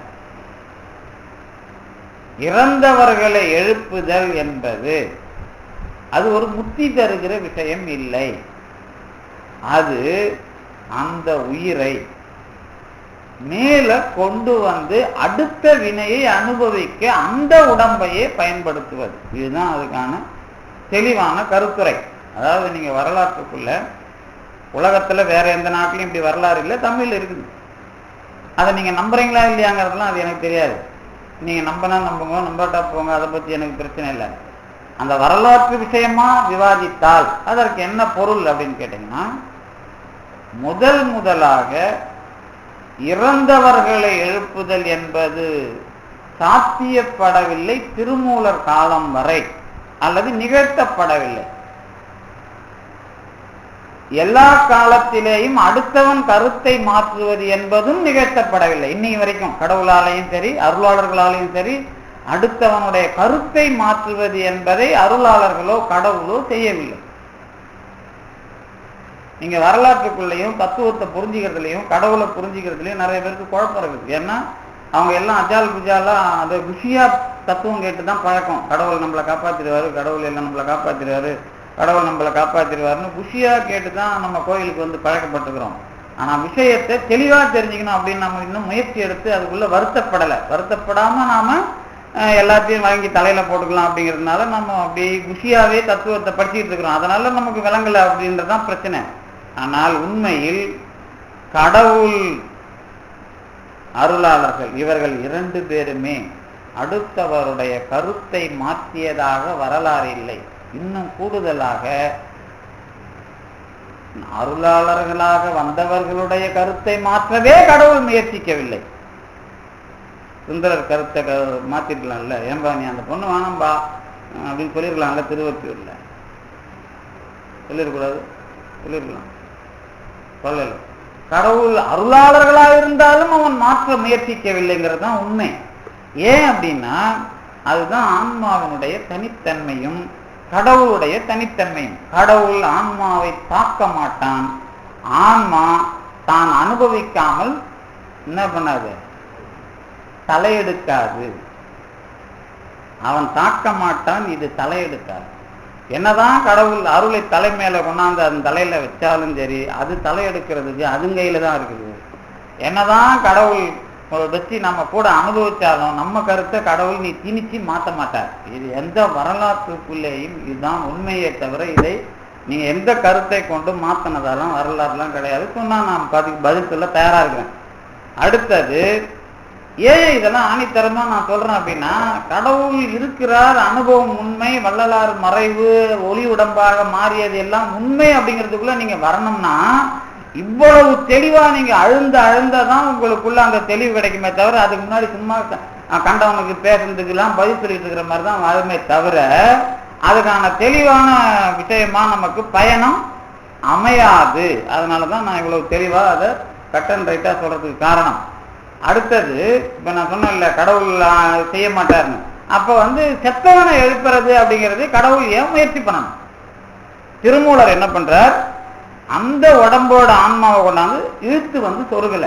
இறந்தவர்களை எழுப்புதல் என்பது அது ஒரு முத்தி தருகிற விஷயம் இல்லை. அது அந்த உயிரை மேல கொண்டு வந்து அடுத்த வினையை அனுபவிக்க அந்த உடம்பையே பயன்படுத்துவது. இதுதான் அதுக்கான தெளிவான கருத்துரை. அதாவது நீங்க வரலாற்றுக்குள்ள உலகத்துல வேற எந்த நாட்டிலையும் இப்படி வரலாறு இல்லை, தமிழ் இருக்குது. அதை நீங்க நம்புறீங்களா இல்லையாங்கிறதுலாம் அது எனக்கு தெரியாது. நீங்க நம்பினா நம்புங்க, நம்பாட்டா போங்க, அதை பத்தி எனக்கு பிரச்சனை இல்லை. அந்த வரலாற்று விஷயமா விவாதித்தால் அதற்கு என்ன பொருள் அப்படின்னு கேட்டீங்கன்னா, முதலாக இறந்தவர்களை எழுப்புதல் என்பது சாத்தியப்படவில்லை திருமூலர் காலம் வரை, அல்லது நிகழ்த்தப்படவில்லை. எல்லா காலத்திலேயும் அடுத்தவன் கருத்தை மாற்றுவது என்பதும் நிகழ்த்தப்படவில்லை. இன்னைக்கு வரைக்கும் கடவுளாலையும் சரி அருளாளர்களாலையும் சரி அடுத்தவனுடைய கருத்தை மாற்றுவது என்பதை அருளாளர்களோ கடவுளோ செய்யவில்லை. நீங்க வரலாற்றுக்குள்ளேயும் தத்துவத்தை புரிஞ்சுக்கிறதுலையும் கடவுளை புரிஞ்சுக்கிறதுலையும் நிறைய பேருக்கு குழப்பம் இருக்குது. ஏன்னா அவங்க எல்லாம் அஜால் குஜாலா அந்த குஷியா தத்துவம் கேட்டுதான் பழக்கம். கடவுள் நம்மளை காப்பாத்திடுவாரு, கடவுள் எல்லாம் நம்மளை காப்பாத்திடுவாரு, கடவுள் நம்மளை காப்பாத்திடுவாருன்னு குஷியா கேட்டுதான் நம்ம கோயிலுக்கு வந்து பழக்கப்பட்டிருக்கிறோம். ஆனா விஷயத்தை தெளிவா தெரிஞ்சுக்கணும் அப்படின்னு நம்ம இன்னும் முயற்சி எடுத்து அதுக்குள்ள வருத்தப்படாம நாம எல்லாத்தையும் வாங்கி தலையில போட்டுக்கலாம் அப்படிங்கிறதுனால நம்ம அப்படி குஷியாவே தத்துவத்தை படிச்சுட்டு இருக்கிறோம். அதனால நமக்கு விளங்கல அப்படின்றதுதான் பிரச்சனை. ஆனால் உண்மையில் கடவுள் அருளாளர்கள் இவர்கள் இரண்டு பேருமே அடுத்தவருடைய கருத்தை மாற்றியதாக வரலாறு இல்லை. இன்னும் கூடுதலாக அருளாளர்களாக வந்தவர்களுடைய கருத்தை மாற்றவே கடவுள் முயற்சிக்கவில்லை. சுந்தரர் கருத்தை மாத்திருக்கலாம்ல, ஏன்பா நீ அந்த பொண்ணு வேணாம்பா அப்படின்னு சொல்லிருக்கலாம்ல, திருவொற்றியூர்ல சொல்லிருக்கூடாது, சொல்லிருக்கலாம், சொல்லல. கடவுள் அருளாளர்களாக இருந்தாலும் அவன் மாற்ற முயற்சிக்கவில்லைங்கிறது தான் உண்மை. ஏன் அப்படின்னா அதுதான் ஆன்மாவினுடைய தனித்தன்மையும் கடவுளுடைய தனித்தன்மையும். கடவுள் ஆன்மாவை தாக்க மாட்டான், ஆன்மா தான் அனுபவிக்காமல் என்ன பண்ணாது, தலையெடுக்காது. அவன் தாக்க மாட்டான், இது தலையெடுக்காது. என்னதான் கடவுள் அருளை தலை மேல கொண்டாந்து அந்த தலையில வச்சாலும் சரி, அது தலையெடுக்கிறதுக்கு அதுங்கையில தான் இருக்குது. என்னதான் கடவுள் வச்சு நம்ம கூட அனுபவிச்சாலும் நம்ம கருத்தை கடவுள் நீ திணிச்சு மாற்ற மாட்டார். இது எந்த வரலாற்றுக்குள்ளேயும் இதுதான் உண்மையே தவிர இதை நீங்க எந்த கருத்தை கொண்டு மாத்தினதாலும் வரலாறுலாம் கிடையாது. சொன்னா நான் அதுக்கு பதில் சொல்ல தயாரா இருக்கிறேன். அடுத்தது ஏன் இதெல்லாம் ஆணித்தரமா நான் சொல்றேன் அப்படின்னா, கடவுள் இருக்கிறார், அனுபவம் உண்மை, வள்ளலார் மறைவு, ஒளி உடம்பாக மாறியது எல்லாம் உண்மை அப்படிங்கிறதுக்குள்ள நீங்க வரணும்னா இவ்வளவு தெளிவா நீங்க அழுந்ததான் உங்களுக்குள்ள அந்த தெளிவு கிடைக்குமே தவிர, அதுக்கு முன்னாடி சும்மா கண்டவனுக்கு பேசுறதுக்கு எல்லாம் பதில் சொல்லிட்டு இருக்கிற மாதிரி தான் வருமே தவிர, அதுக்கான தெளிவான விஷயமா நமக்கு பயணம் அமையாது. அதனாலதான் நான் இவ்வளவு தெளிவா அதை கட் அண்ட் ரைட்டா சொல்றதுக்கு காரணம். அடுத்தது இப்ப நான் சொன்னேன்ல கடவுள் செய்ய மாட்டாருன்னு, அப்ப செத்தவனை எழுப்புறது அப்படிங்கிறது கடவுள் ஏன் முயற்சி பண்ணணும்? திருமூலர் என்ன பண்றார், அந்த உடம்போட ஆன்மாவை கொண்டாந்து இழுத்து சொருகல.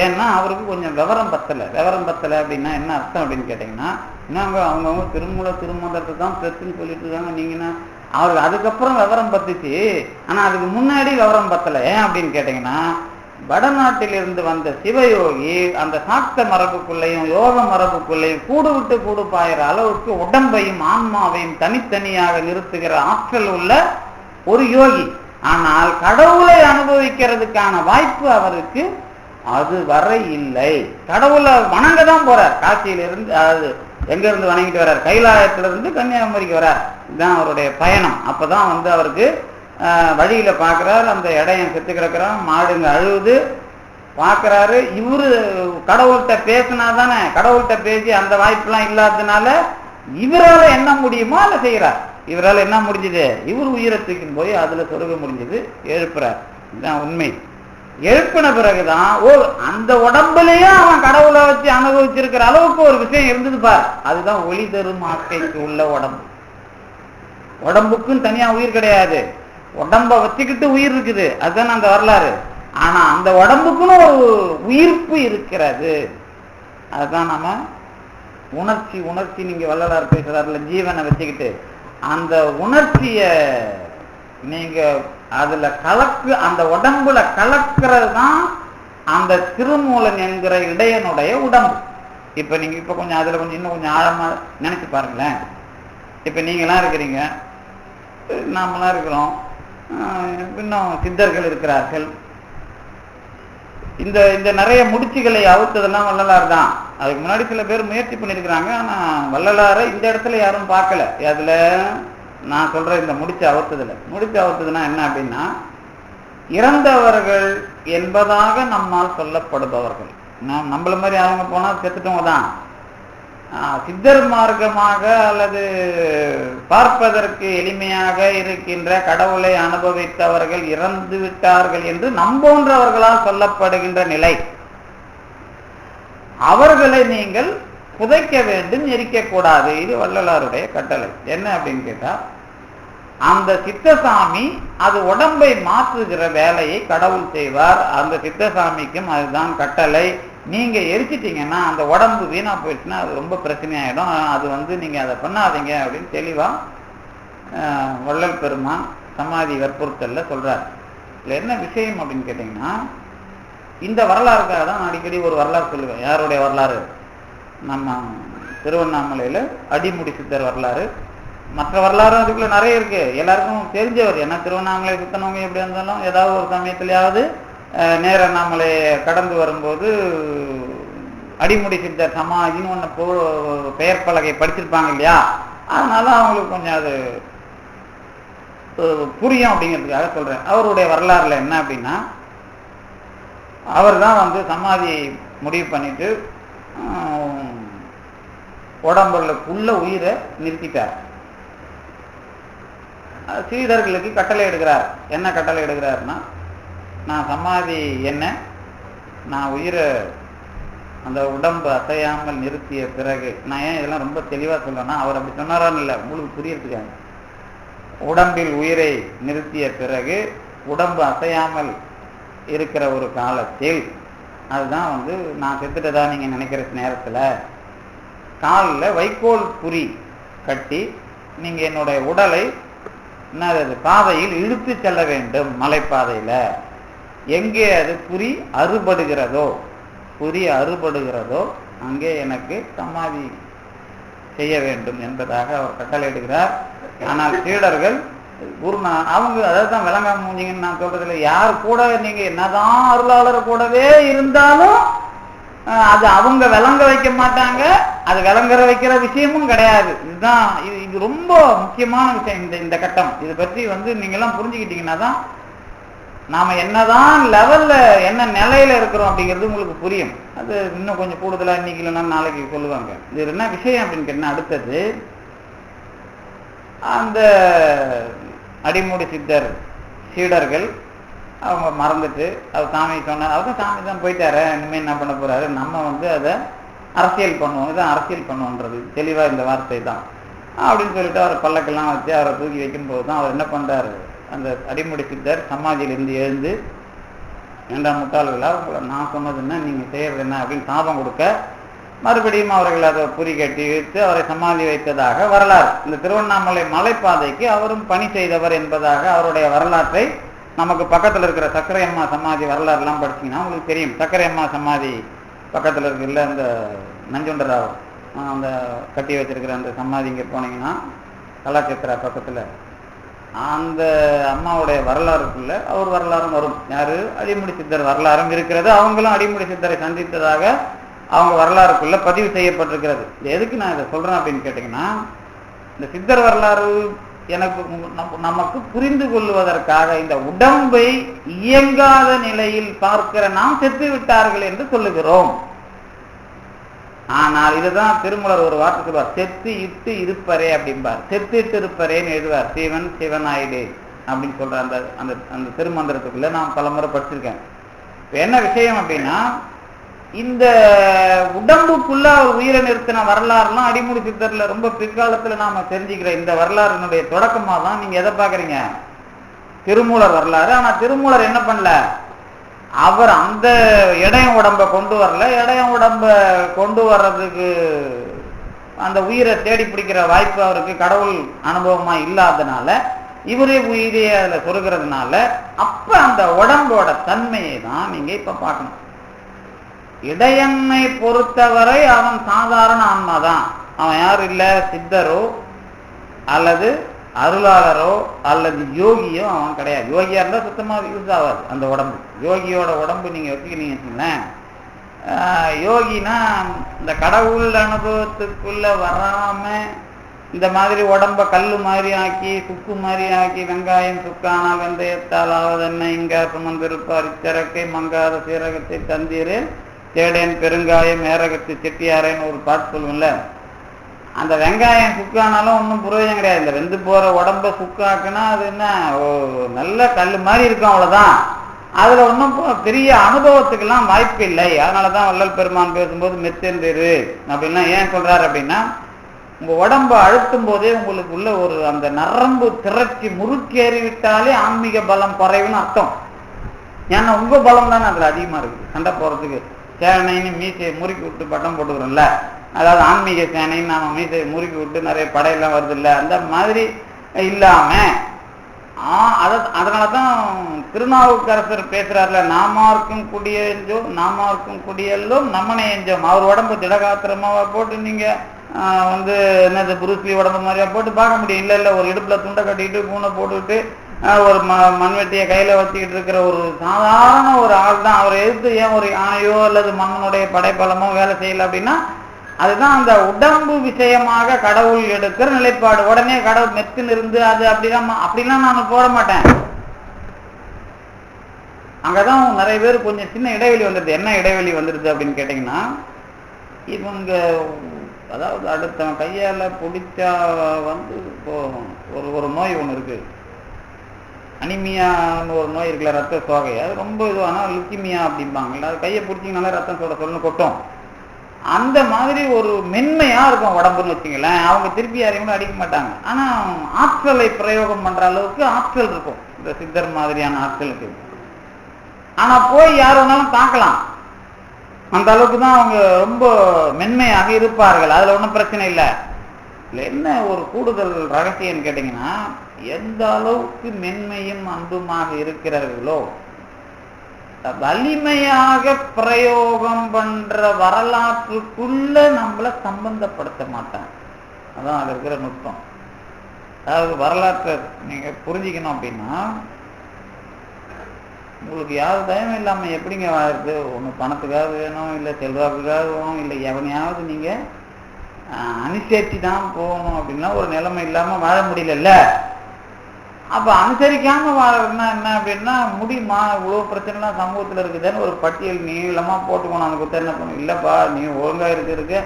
ஏன்னா அவருக்கு கொஞ்சம் விவரம் பத்தலை அப்படின்னா என்ன அர்த்தம் அப்படின்னு கேட்டீங்கன்னா, என்னங்க அவங்கவுங்க திருமூலத்தை தான் பெருசுன்னு சொல்லிட்டு இருக்காங்க, நீங்கன்னா அவருக்கு அதுக்கப்புறம் விவரம் பத்துச்சு, ஆனா அதுக்கு முன்னாடி விவரம் பத்தலை. ஏன் அப்படின்னு கேட்டீங்கன்னா, வடநாட்டிலிருந்து வந்த சிவயோகி அந்த சாக்த மரபுக்குள்ளையும் யோக மரபுக்குள்ளையும் கூடு விட்டு கூடு பாயிற அளவுக்கு உடம்பையும் ஆன்மாவையும் தனித்தனியாக நிறுத்துகிற ஆற்றல் உள்ள ஒரு யோகி. ஆனால் கடவுளை அனுபவிக்கிறதுக்கான வாய்ப்பு அவருக்கு அது வரை இல்லை. கடவுளை வணங்க தான் போறார். காசியிலிருந்து, அதாவது எங்க இருந்து வணங்கிட்டு வர்றார், கைலாயத்திலிருந்து கன்னியாகுமரிக்கு வர்றார். இதுதான் அவருடைய பயணம். அப்பதான் அவருக்கு வழியில பாக்குறாரு, அந்த இடையம் செத்து கிடக்கிறான், மாடுங்க அழுவுது பாக்குறாரு. இவரு கடவுள்கிட்ட பேசினாதானே, கடவுள்கிட்ட பேசி அந்த வாய்ப்பெல்லாம் இல்லாததுனால இவரால என்ன முடியுமோ அதை செய்யறார். இவரால் என்ன முடிஞ்சது, இவர் உயிரை தூக்கின்னு போய் அதுல சொருக முடிஞ்சது, எழுப்புறார். இதுதான் உண்மை. எழுப்பின பிறகுதான் அந்த உடம்புலயே அவன் கடவுளை வச்சு அனுபவிச்சிருக்கிற அளவுக்கு ஒரு விஷயம் இருந்தது பார். அதுதான் ஒளி தரும் ஆக்கைக்கு உள்ள உடம்பு. உடம்புக்கும் தனியா உயிர் கிடையாது, உடம்ப வச்சுக்கிட்டு உயிர் இருக்குது, அதுதான் அந்த வரலாறு. ஆனா அந்த உடம்புக்குன்னு ஒரு உயிர்ப்பு இருக்கிறது. அதுதான் நம்ம உணர்ச்சி நீங்க வள்ளலார் பேசுறாருல, ஜீவனை வச்சுக்கிட்டு அந்த உணர்ச்சிய நீங்க அதுல அந்த உடம்புல கலக்கிறது தான் அந்த திருமூலன் என்கிற இடையனுடைய உடம்பு. இப்ப நீங்க கொஞ்சம் அதுல இன்னும் கொஞ்சம் ஆழமா நினைச்சு பாருங்களேன். இப்ப நீங்களாம் இருக்கிறீங்க, நாமெல்லாம் இருக்கிறோம், இன்னும் சித்தர்கள் இருக்கிறார்கள். இந்த நிறைய முடிச்சுகளை அவுத்ததெல்லாம் வள்ளலார் தான். அதுக்கு முன்னாடி சில பேர் முயற்சி பண்ணியிருக்கிறாங்க, ஆனா வள்ளலாரை இந்த இடத்துல யாரும் பார்க்கல. அதுல நான் சொல்ற இந்த முடிச்சு அவுத்ததுன்னா என்ன அப்படின்னா, இறந்தவர்கள் என்பதாக நம்மால் சொல்லப்படுபவர்கள், நம்மள மாதிரி அவங்க போனா செத்துட்டவங்க தான். சித்தர் மார்க்கமாக அல்லது பார்ப்பதற்கு எளிமையாக இருக்கின்ற கடவுளை அனுபவித்தவர்கள் இறந்து விட்டார்கள் என்று நம்போன்றவர்களால் சொல்லப்படுகின்ற நிலை, அவர்களை நீங்கள் புதைக்க வேண்டும், எரிக்க கூடாது. இது வள்ளலாருடைய கட்டளை. என்ன அப்படின்னு கேட்டா, அந்த சித்தசாமி அது உடம்பை மாற்றுகிற வேலையை கடவுள் செய்வார். அந்த சித்தசாமிக்கும் அதுதான் கட்டளை. நீங்க எரிச்சிட்டீங்கன்னா அந்த உடம்பு வீணா போயிடுச்சுன்னா அது ரொம்ப பிரச்சனையாயிடும். அது நீங்க அதை பண்ணாதீங்க அப்படின்னு தெளிவா வள்ளல் பெருமான் சமாதி வற்புறுத்தல்ல சொல்றார். இதுல என்ன விஷயம் அப்படின்னு கேட்டீங்கன்னா, இந்த வரலாறுக்காக தான் அடிக்கடி ஒரு வரலாறு சொல்லுவேன். யாருடைய வரலாறு? நம்ம திருவண்ணாமலையில அடிமுடி சித்தர் வரலாறு. மற்ற வரலாறும் அதுக்குள்ள நிறைய இருக்கு, எல்லாருக்கும் தெரிஞ்சவர். ஏன்னா திருவண்ணாமலை சுத்தனவங்க எப்படி இருந்தாலும் ஏதாவது ஒரு சமயத்திலேயாவது நேர அண்ணாமலை கடந்து வரும்போது அடிமுடி சித்தர் சமாதின்னு ஒன்று பெயர் பலகை படிச்சிருப்பாங்க இல்லையா, அதனால அவங்களுக்கு கொஞ்சம் அது புரியும் அப்படிங்கிறதுக்காக சொல்றேன். அவருடைய வரலாறுல என்ன அப்படின்னா, அவர் தான் சமாதி முடிவு பண்ணிட்டு உடம்புக்குள்ள உயிரை நிறுத்திட்டார். சீடர்களுக்கு கட்டளை எடுக்கிறார். என்ன கட்டளை எடுக்கிறாருன்னா, நான் சமாதி நான் உயிரை அந்த உடம்பு அசையாமல் நிறுத்திய பிறகு, நான் ஏன் இதெல்லாம் ரொம்ப தெளிவா சொல்றேன்னா, அவர் அப்படி சொன்னாரான்னு இல்லை, உங்களுக்கு புரியறதுக்காக. உடம்பில் உயிரை நிறுத்திய பிறகு உடம்பு அசையாமல் இருக்கிற ஒரு காலத்தில், அதுதான் நான் செத்துட்டதா நீங்க நினைக்கிற நேரத்துல காலில் வைக்கோல் புரி கட்டி நீங்க என்னுடைய உடலை பாதையில் இழுத்து செல்ல வேண்டும். மலைப்பாதையில எங்கே அது புரி அறுபடுகிறதோ அங்கே எனக்கு சமாதி செய்ய வேண்டும் என்பதாக அவர் கட்டளை இடுகிறார். ஆனால் சீடர்கள் அவங்க அதான் விளங்காம மூஞ்சிங்கன்னு நான் சொல்றதுல, யார் கூட நீங்க என்னதான் அருளாளர் கூடவே இருந்தாலும் அது அவங்க விளங்க வைக்க மாட்டாங்க, அது விளங்குற வைக்கிற விஷயமும் கிடையாது. இதுதான் இது ரொம்ப முக்கியமான விஷயம். இந்த கட்டம் இதை பற்றி நீங்க எல்லாம் புரிஞ்சுக்கிட்டீங்கன்னா தான் நாம என்னதான் லெவல்ல என்ன நிலையில இருக்கிறோம் அப்படிங்கிறது உங்களுக்கு புரியும். அது இன்னும் கொஞ்சம் கூடுதலா இன்னைக்கு இல்லைன்னா நாளைக்கு சொல்லுவாங்க. இது என்ன விஷயம் அப்படின்னு கேட்டா, அடுத்தது அந்த அடிமூடி சித்தர் சீடர்கள் அவங்க மறந்துட்டு அவர் சாமி சொன்னார், அவரும் சாமி தான் போயிட்டாரு, இனிமேல் என்ன பண்ண போறாரு, நம்ம அதை அரசியல் பண்ணுவோம், இதான் அரசியல் பண்ணுவோன்றது தெளிவா இந்த வார்த்தை தான் அப்படின்னு சொல்லிட்டு அவர் பல்லக்கெல்லாம் வச்சு அவரை தூக்கி வைக்கும்போது தான் அவர் என்ன பண்றாரு, அந்த அடிமுடி சித்தர் சமாதியிலிருந்து எழுந்து, ஏண்டா முட்டாள்களா, உங்களை நான் சொன்னதுன்னா நீங்க செய்யறது என்ன அப்படின்னு சாபம் கொடுக்க, மறுபடியும் அவர்கள் அதை புரி கட்டி வைத்து அவரை சமாதி வைத்ததாக வரலாறு. இந்த திருவண்ணாமலை மலைப்பாதைக்கு அவரும் பணி செய்தவர் என்பதாக அவருடைய வரலாற்றை நமக்கு பக்கத்தில் இருக்கிற சக்கரை அம்மா சமாதி வரலாறு எல்லாம் படிச்சீங்கன்னா உங்களுக்கு தெரியும். சக்கரை அம்மா சமாதி பக்கத்தில் இருக்குல்ல, இந்த நஞ்சுண்டராவ் அந்த கட்டி வச்சிருக்கிற அந்த சமாதி இங்கே போனீங்கன்னா கலாச்சத்திரா பக்கத்தில் அந்த அம்மாவுடைய வரலாறுக்குள்ள அவர் வரலாறும் வரும். யாரு, அடிமுடி சித்தர் வரலாறும் இருக்கிறது. அவங்களும் அடிமுடி சித்தரை சந்தித்ததாக அவங்க வரலாறுக்குள்ள பதிவு செய்யப்பட்டிருக்கிறது. எதுக்கு நான் இதை சொல்றேன் அப்படின்னு கேட்டீங்கன்னா, இந்த சித்தர் வரலாறு எனக்கு நமக்கு புரிந்து கொள்வதற்காக இந்த உடம்பை இயங்காத நிலையில் பார்க்கிற நாம் செத்து விட்டார்கள் என்று சொல்லுகிறோம். ஆனால் இதுதான் திருமூலர் ஒரு வார்த்தை சொல்வார், செத்து இட்டு இருப்பரே அப்படிம்பார். செத்து இட்டு இருப்பரேன்னு எழுதுவார், சிவன் சிவனாயிடே அப்படின்னு சொல்ற அந்த அந்த அந்த திருமந்திரத்துக்குள்ள நான் பலமுறை படிச்சிருக்கேன். என்ன விஷயம் அப்படின்னா, இந்த உடம்புக்குள்ள அவர் உயிரை நிறுத்தின வரலாறுலாம் அடிமுடி சித்தர்ல ரொம்ப பிற்காலத்துல நாம தெரிஞ்சுக்கிற இந்த வரலாறுனுடைய தொடக்கமா தான் நீங்க எதை பாக்குறீங்க, திருமூலர் வரலாறு. ஆனா திருமூலர் என்ன பண்ணல, அவர் அந்த இடையம் உடம்ப கொண்டு வரல. இடையம் உடம்ப கொண்டு வர்றதுக்கு அந்த உயிரை தேடி பிடிக்கிற வாய்ப்பு அவருக்கு கடவுள் அனுபவமா இல்லாதனால இவரே உயிரையே அதுல சொருகிறதுனால அப்ப அந்த உடம்போட தன்மையை தான் நீங்க இப்ப பார்க்கணும். இடையன்னை பொறுத்தவரை அவன் சாதாரண ஆன்மாதான். அவன் யாரும் இல்ல, சித்தரோ அல்லது அருளாளரோ அல்லது யோகியோ அவன் கிடையாது. யோகியா இருந்தா சுத்தமா யூஸ் ஆகாது அந்த உடம்பு. யோகியோட உடம்பு நீங்க வச்சுக்கிட்டீங்க வச்சுங்களேன், யோகினா இந்த கடவுள் அனுபவத்துக்குள்ள வராம இந்த மாதிரி உடம்ப கல்லு மாதிரி ஆக்கி சுக்கு மாதிரி ஆக்கி, வெங்காயம் சுக்கானால் வெந்தயத்தால் ஆவதென்ன இங்க சுமந்திருப்பார் இச்சரக்கை மங்காத சீரகத்தை தந்தீரே தேடேன் பெருங்காயம் ஏரகத்து செட்டியாரேன்னு ஒரு பாட்டு சொல்லுவோம்ல. அந்த வெங்காயம் சுக்கானாலும் ஒன்றும் புரோஜனம் கிடையாது. இந்த வெந்து போற உடம்ப சுக்காக்குன்னா அது என்ன நல்ல கல் மாதிரி இருக்கும், அவ்வளவுதான். அதுல ஒன்றும் பெரிய அனுபவத்துக்கெல்லாம் வாய்ப்பு இல்லை. அதனாலதான் வள்ளல் பெருமான் பேசும்போது மெத்தெந்திரு அப்படின்னா ஏன் சொல்றாரு அப்படின்னா, உங்க உடம்ப அழுத்தும் போதே உங்களுக்கு உள்ள ஒரு அந்த நரம்பு திரட்சி முறுக்கேறிவிட்டாலே ஆன்மீக பலம் குறைவுன்னு அர்த்தம். ஏன்னா உங்க பலம் தானே அதுல அதிகமா இருக்கு. சண்டை போறதுக்கு சேனைன்னு மீசையை முறுக்கி விட்டு பட்டம் போட்டுக்கிறோம்ல, அதாவது ஆன்மீக சேனைன்னு நாம மீசையை முறுக்கி விட்டு நிறைய படையெல்லாம் வருது இல்லை, அந்த மாதிரி இல்லாம அதனாலதான் திருநாவுக்கரசர் பேசுறாருல, நாமார்க்கும் குடியெஞ்சோ நாமார்க்கும் குடியெல்லோம் நம்மனை எஞ்சோம். அவர் உடம்பு திடகாத்திரமாவா போட்டு நீங்க என்னது புருஸ்லி உடம்பு மாதிரியா போட்டு பார்க்க முடியும். இல்ல இல்ல, ஒரு இடுப்புல துண்டை கட்டிட்டு பூனை போட்டுக்கிட்டு ஒரு மண்வெட்டியை கையில வச்சுக்கிட்டு இருக்கிற ஒரு சாதாரண ஒரு ஆள் தான். அவரை எதிர்த்து ஏன் ஒரு யானையோ அல்லது மன்னனுடைய படைப்பலமோ வேலை செய்யல அப்படின்னா, அதுதான் அந்த உடம்பு விஷயமாக கடவுள் எடுக்கிற நிலைப்பாடு. உடனே கடவுள் மெத்தின் இருந்து அது அப்படிலாம் நான் போட மாட்டேன். அங்கதான் நிறைய பேர் கொஞ்சம் சின்ன இடைவெளி வந்துடுது. என்ன இடைவெளி வந்துடுது அப்படின்னு கேட்டீங்கன்னா, இவங்க அதாவது அடுத்தவன் கையால பிடிச்சா இப்போ ஒரு நோய் ஒண்ணு இருக்கு, அனிமியான்னு ஒரு நோய் இருக்குல்ல, ரத்த சோகை. அது ரொம்ப இதுவானா லுக்கிமியா அப்படிம்பாங்கல்ல, அது கையை பிடிச்சிங்கனால ரத்தம் சொல்லு கொட்டும். அந்த மாதிரி ஒரு மென்மையா இருக்கும் உடம்புன்னு வச்சுங்களேன். அவங்க திருப்பி யாரையும் கூட அடிக்க மாட்டாங்க. ஆனா ஆற்றலை பிரயோகம் பண்ற அளவுக்கு ஆற்றல் இருக்கும் இந்த சித்தர் மாதிரியான ஆட்களுக்கு. ஆனா போய் யார் வேணாலும் தாக்கலாம், அந்த அளவுக்கு தான் அவங்க ரொம்ப மென்மையாக இருப்பார்கள். அதுல ஒன்றும் பிரச்சனை இல்லை. இல்லை என்ன ஒரு கூடுதல் ரகசியம் கேட்டீங்கன்னா, எந்த அளவுக்கு மென்மையும் அன்புமாக இருக்கிறார்களோ வலிமையாக பிரயோகம் பண்ற வரலாற்றுக்குள்ள நம்மள சம்பந்தப்படுத்த மாட்டாங்க. அதான் அது இருக்கிற நுட்பம். அதாவது வரலாற்றை நீங்க புரிஞ்சுக்கணும் அப்படின்னா, உங்களுக்கு யாரும் தயவும் இல்லாமல் எப்படிங்க வாழறது? ஒன்று பணத்துக்காக வேணும், இல்லை செல்வாக்குக்காக வேணும், இல்லை எவனையாவது நீங்கள் அனுசரித்து தான் போகணும் அப்படின்னா ஒரு நிலைமை இல்லாமல் வாழ முடியலல்ல. அப்போ அனுசரிக்காமல் வாழறதுன்னா என்ன அப்படின்னா, முடியுமா? இவ்வளோ பிரச்சனைலாம் சமூகத்தில் இருக்குதுன்னு ஒரு பட்டியல் நீளமாக போட்டுக்கணும். அந்த குத்த என்ன பண்ணும்? இல்லைப்பா, நீ ஒழுங்காக இருக்க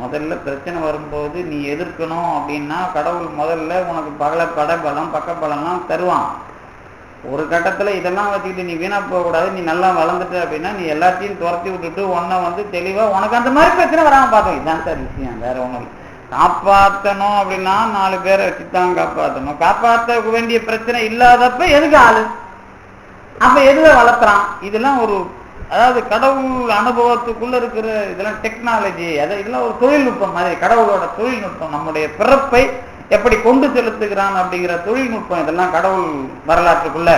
முதல்ல பிரச்சனை வரும்போது நீ எதிர்க்கணும் அப்படின்னா கடவுள் முதல்ல உனக்கு படபலம் பக்கப்பலம்லாம் தருவான். ஒரு கட்டத்தில் இதெல்லாம் வச்சுக்கிட்டு நீ வீணா போகக்கூடாது, நீ நல்லா வளர்ந்துட்ட அப்படின்னா நீ எல்லாத்தையும் துரத்தி விட்டுட்டு ஒன்றை தெளிவாக உனக்கு அந்த மாதிரி பிரச்சனை வராமல் பார்த்தோம். இதுதான் சார் விஷயம், வேற ஒன்றும் இல்லை. காப்பாற்றணும் அப்படின்னா 4 பேரை வச்சுதான் காப்பாற்றணும். காப்பாற்ற வேண்டிய பிரச்சனை இல்லாதப்ப எதுக்கு ஆளு? அப்ப எதுல வளர்த்துறான்? இதெல்லாம் ஒரு, அதாவது கடவுள் அனுபவத்துக்குள்ள இருக்கிற இதெல்லாம் டெக்னாலஜி, இதெல்லாம் ஒரு தொழில்நுட்பம் மாதிரி. கடவுளோட தொழில்நுட்பம் நம்முடைய பிறப்பை எப்படி கொண்டு செலுத்துகிறான் அப்படிங்கிற தொழில்நுட்பம் இதெல்லாம் கடவுள் வரலாற்றுக்குள்ள.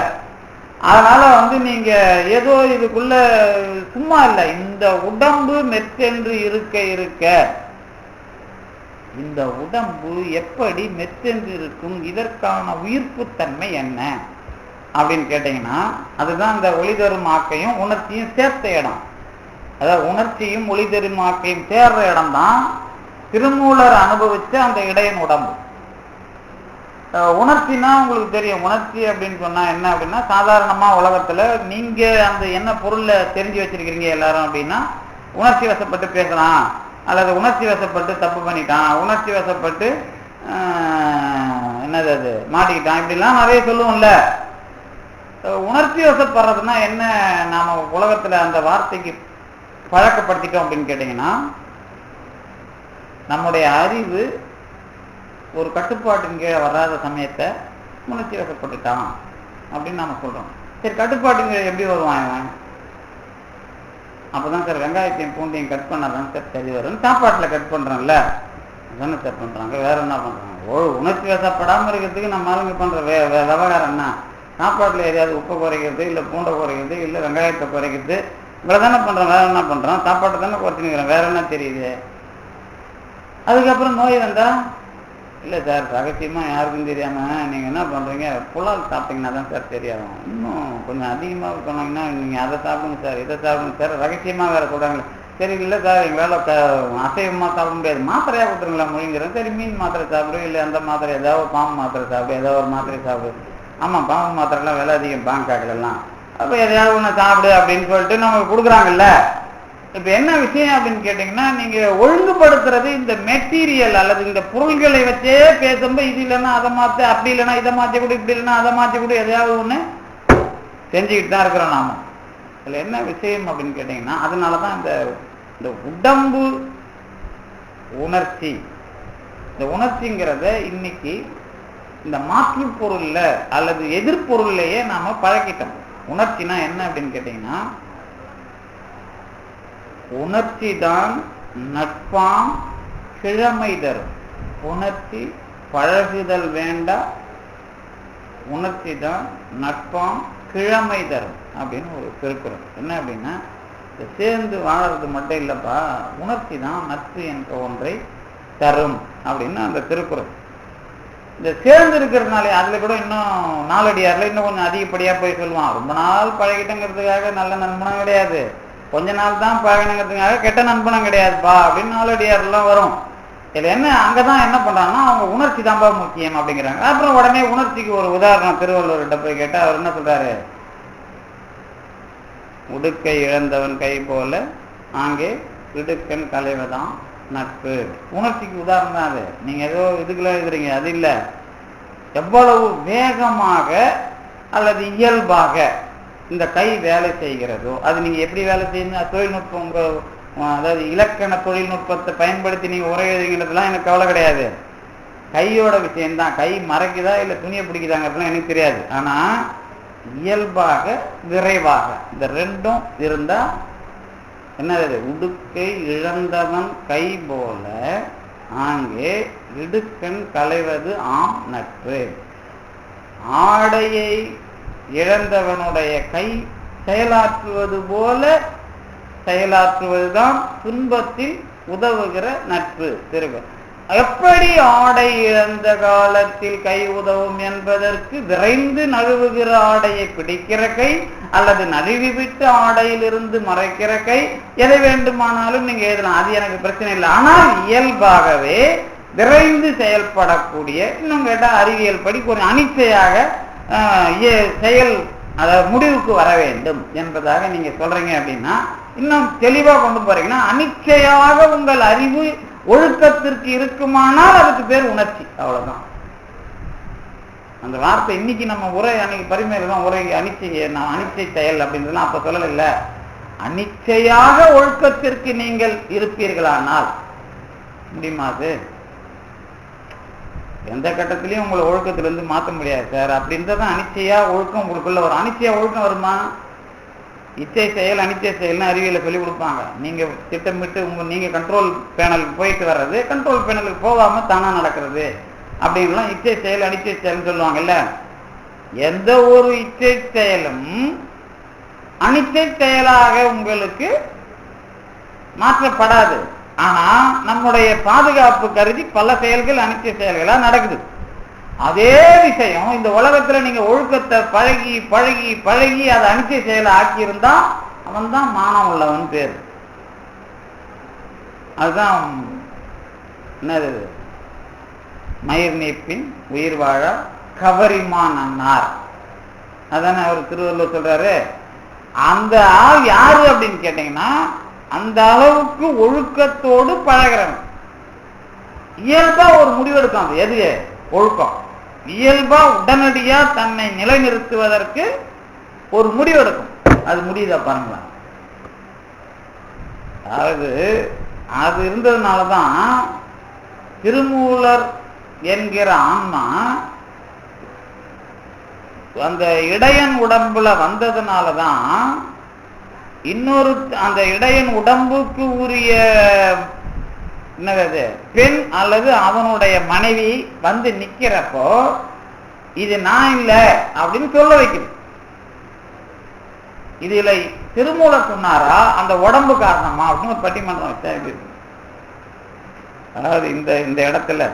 அதனால நீங்க ஏதோ இதுக்குள்ள சும்மா இல்லை. இந்த உடம்பு மெத்தென்று இருக்க இந்த உடம்பு எப்படி மெத்தென்று இருக்கும், இதற்கான உயிர்ப்பு தன்மை என்ன அப்படின்னு கேட்டீங்கன்னா, அதுதான் இந்த ஒளி தரும் ஆக்கையும் உணர்ச்சியும் சேர்த்த இடம். அதாவது உணர்ச்சியும் ஒளி தரும் ஆக்கையும் சேர்ற இடம் தான் திருமூலர் அனுபவிச்ச அந்த இடையன் உடம்பு. உணர்ச்சினா உங்களுக்கு தெரியும். உணர்ச்சி அப்படின்னு சொன்னா என்ன அப்படின்னா, சாதாரணமா உலகத்துல நீங்க அந்த என்ன பொருளை தெரிஞ்சு வச்சிருக்கிறீங்க எல்லாரும் அப்படின்னா, உணர்ச்சி வசப்பட்டு பேசலாம், அல்லது உணர்ச்சி வசப்பட்டு தப்பு பண்ணிட்டான், உணர்ச்சி வசப்பட்டு என்னது அது மாட்டிக்கிட்டான், இப்படிலாம் நிறைய சொல்லுவோம்ல. உணர்ச்சி வசப்படுறதுன்னா என்ன? நாம உலகத்துல அந்த வார்த்தைக்கு பழக்கப்படுத்திட்டோம் அப்படின்னு கேட்டீங்கன்னா, நம்முடைய அறிவு ஒரு கட்டுப்பாட்டின் கீழே வராத சமயத்தை உணர்ச்சி வசப்பட்டுட்டான் அப்படின்னு நாம சொல்றோம். சரி, கட்டுப்பாட்டின் கீழே எப்படி வருவான் இவன்? அப்பதான் சார் வெங்காயத்தையும் பூண்டையும் கட் பண்ணாதான் சார் சரி வரும். சாப்பாட்டுல கட் பண்றோம்ல, அதானே சார் பண்றாங்க. வேற என்ன பண்றாங்க? உணர்ச்சி வசப்படாம இருக்கிறதுக்கு நம்ம ஆளுங்க பண்ற விவகாரம்னா, சாப்பாட்டுல எதையாவது உப்பை குறைக்கிறது, இல்லை பூண்டை குறைக்கிறது, இல்லை வெங்காயத்தை குறைக்கிறது, இவ்வளவுதானே பண்றோம். வேற என்ன பண்றோம்? சாப்பாட்டை தானே குறைச்சுக்கிறோம். வேற என்ன தெரியுது? அதுக்கப்புறம் நோய் வந்தா, இல்லை சார் ரகசியமா யாருக்கும் தெரியாம நீங்க என்ன பண்றீங்க, புலால் சாப்பிட்டீங்கன்னா தான் சார் தெரியாதும், இன்னும் கொஞ்சம் அதிகமாக சொன்னீங்கன்னா நீங்க அதை சாப்பிடுங்க சார், இதை சாப்பிடுங்க சார், ரகசியமா வேற சொல்றாங்களே. சரி, இல்லை சார் எங்க வேலை அசைவமா சாப்பிட முடியாது, மாத்திரையா கொடுத்துருங்களா மொழிங்கிறேன். சரி, மீன் மாத்திரை சாப்பிடு, இல்லை அந்த மாத்திரை ஏதாவது பாம்பு மாத்திரை சாப்பிடு, ஏதாவது ஒரு மாத்திரை சாப்பிடு. ஆமா, பாம்பு மாத்திரைலாம் விலை அதிகம் பேங்காக்லாம். அப்ப எதையாவது ஒன்று சாப்பிடு அப்படின்னு சொல்லிட்டு நமக்கு கொடுக்குறாங்கல்ல. இப்ப என்ன விஷயம் அப்படின்னு கேட்டீங்கன்னா, நீங்க ஒழுங்குபடுத்துறது இந்த மெட்டீரியல் அல்லது இந்த பொருள்களை வச்சே பேசும்போது, இது இல்லைன்னா அதை மாற்ற, அப்படி இல்லைன்னா இதை மாற்றி கொடு, இப்படி இல்லைன்னா அதை மாற்றி கொடு, எதையாவது ஒண்ணு செஞ்சுக்கிட்டு தான் இருக்கிறோம் நாம. இதுல என்ன விஷயம் அப்படின்னு கேட்டீங்கன்னா, அதனாலதான் இந்த உடம்பு உணர்ச்சி, இந்த உணர்ச்சிங்கிறத இன்னைக்கு இந்த மாற்று பொருள்ல அல்லது எதிர்பொருள்லயே நாம பழக்கிட்டோம். உணர்ச்சினா என்ன அப்படின்னு கேட்டீங்கன்னா, உணர்ச்சி தான் நட்பாம் கிழமை தரும். உணர்ச்சி பழகுதல் வேண்டாம், உணர்ச்சி தான் நட்பாம் கிழமை தரும் அப்படின்னு ஒரு திருக்குறள். என்ன அப்படின்னா, சேர்ந்து வாழறது மட்டும் இல்லப்பா, உணர்ச்சி தான் நட்பு என்ற ஒன்றை தரும் அப்படின்னு அந்த திருக்குறள். இந்த சேர்ந்து இருக்கிறதுனாலே அதுல கூட இன்னும் நாலடியார்ல இன்னும் கொஞ்சம் அதிகப்படியா போய் சொல்லுவான். ரொம்ப நாள் பழகிட்டங்கிறதுக்காக நல்ல நண்பனம் கிடையாது, கொஞ்ச நாள் தான் பழகினங்கிறதுக்காக கெட்ட நண்பனம் கிடையாதுப்பா அப்படின்னு நாலடியார்லாம் வரும். இதுல என்ன, அங்கதான் என்ன பண்றாங்கன்னா, அவங்க உணர்ச்சி தான்ப்பா முக்கியம் அப்படிங்கிறாங்க. அப்புறம் உடனே உணர்ச்சிக்கு ஒரு உதாரணம் திருவள்ளுவர்கிட்ட போய் கேட்டா அவர் என்ன சொல்றாரு, உடுக்கை இழந்தவன் கை போல ஆங்கே இடுக்கன் களைவதான் நட்பு. உணர்ச்சிக்கு உதாரணம் தான் அது. நீங்க ஏதோ இதுக்குள்ள எழுதுறீங்க, அது இல்ல. எவ்வளவு வேகமாக அல்லது இயல்பாக இந்த கை வேலை செய்கிறதோ, அது நீங்க எப்படி வேலை செய்யணும், தொழில்நுட்பம், அதாவது இலக்கண தொழில்நுட்பத்தை பயன்படுத்தி நீங்க உரை எழுதுங்கிறதுலாம் எனக்கு கவலை கிடையாது. கையோட விஷயம்தான். கை மறைக்குதா இல்லை துணியை பிடிக்குதாங்கிறதுலாம் எனக்கு தெரியாது. ஆனா இயல்பாக விரைவாக இந்த ரெண்டும் இருந்தா என்னது, உடுக்கை இழந்தவன் கை போல ஆங்கே இடுக்கண் களைவது ஆம் நட்பு. ஆடையை இழந்தவனுடைய கை செயலாற்றுவது போல செயலாற்றுவதுதான் துன்பத்தில் உதவுகிற நட்பு. திரும்ப எப்படி ஆடை இழந்த காலத்தில் கை உதவும் என்பதற்கு விரைந்து நழுவுகிற ஆடையை பிடிக்கிற கை அல்லது நழுவிவிட்டு ஆடையிலிருந்து மறைக்கிற கை, எதை வேண்டுமானாலும் நீங்க எழுதலாம், அது எனக்கு பிரச்சனை இல்லை. ஆனால் இயல்பாகவே விரைந்து செயல்படக்கூடிய, இன்னும் கேட்டா அறிவியல் படி கொஞ்சம் அனிச்சையாக செயல் அதாவது முடிவுக்கு வர வேண்டும் என்பதாக நீங்க சொல்றீங்க. அப்படின்னா இன்னும் தெளிவா கொண்டு போறீங்கன்னா, அனிச்சையாக உங்கள் அறிவு ஒழுக்கத்திற்கு இருக்குமானால் அதுக்கு பேர் உணர்ச்சி, அவ்வளவுதான். அந்த வார்த்தை இன்னைக்கு நம்ம உரை அன்னைக்கு பரிமையில தான் உரை அனிச்சை செயல் அப்படின்றதுலாம் அப்ப சொல்லல. அனிச்சையாக ஒழுக்கத்திற்கு நீங்கள் இருப்பீர்களானால் முடியுமா? அது எந்த கட்டத்திலையும் உங்களை ஒழுக்கத்திலிருந்து மாற்ற முடியாது சார். அப்படின்றதான் அனிச்சையா ஒழுக்கம் உங்களுக்குள்ள வரும். அனிச்சையா ஒழுக்கம் வருமா? இச்சை செயல் அனிச்சை செயல்னு அறிவியல சொல்லி கொடுப்பாங்க. நீங்க திட்டமிட்டு நீங்க கண்ட்ரோல் பேனலுக்கு போயிட்டு வர்றது, கண்ட்ரோல் பேனலுக்கு போகாம தானா நடக்கிறது அப்படின்லாம் இச்சை செயல் அனிச்சை செயல்னு சொல்லுவாங்கல்ல. எந்த ஒரு இச்சை செயலும் அனிச்சை செயலாக உங்களுக்கு மாற்றப்படாது. ஆனா நம்முடைய பாதுகாப்பு கருதி பல செயல்கள் அனிச்சை செயல்களா நடக்குது. அதே விஷயம் இந்த உலகத்துல நீங்க ஒழுக்கத்தை பழகி பழகி பழகி அதை அனிச்சை செயலை ஆக்கியிருந்தா அவன் தான் மானம் உள்ளவன் பேர். அதுதான் என்னது, மயிர் நீப்பின் உயிர் வாழ கவரிமான் அன்னார். அதானே அவர் திருவள்ளுவர் சொல்றாரு. அந்த ஆள் யாரு அப்படின்னு கேட்டீங்கன்னா, அந்த அளவுக்கு ஒழுக்கத்தோடு பழகிறவன். இயல்பா ஒரு முடிவெடுக்காது. எது ஒழுக்கம்? இயல்பா உடனடியா தன்னை நிலைநிறுத்துவதற்கு ஒரு முடிவெடுக்கும். அது முடியுதா பாருங்களா? அதாவது அது இருந்ததுனாலதான் திருமூலர் என்கிற ஆன்மா அந்த இடையன் உடம்புல வந்ததுனாலதான் இன்னொரு அந்த இடையன் உடம்புக்கு உரிய என்னது பெண் அல்லது அவனுடைய மனைவி வந்து நிக்கிறப்போ இது நான் இல்லை அப்படின்னு சொல்ல வைக்குது. இதுல திருமூலர் சொன்னாரா அந்த உடம்பு காரணமா அப்படின்னு ஒரு பட்டிமன்றம் வச்சா எப்படி இருக்கு? அதாவது இந்த இடத்துல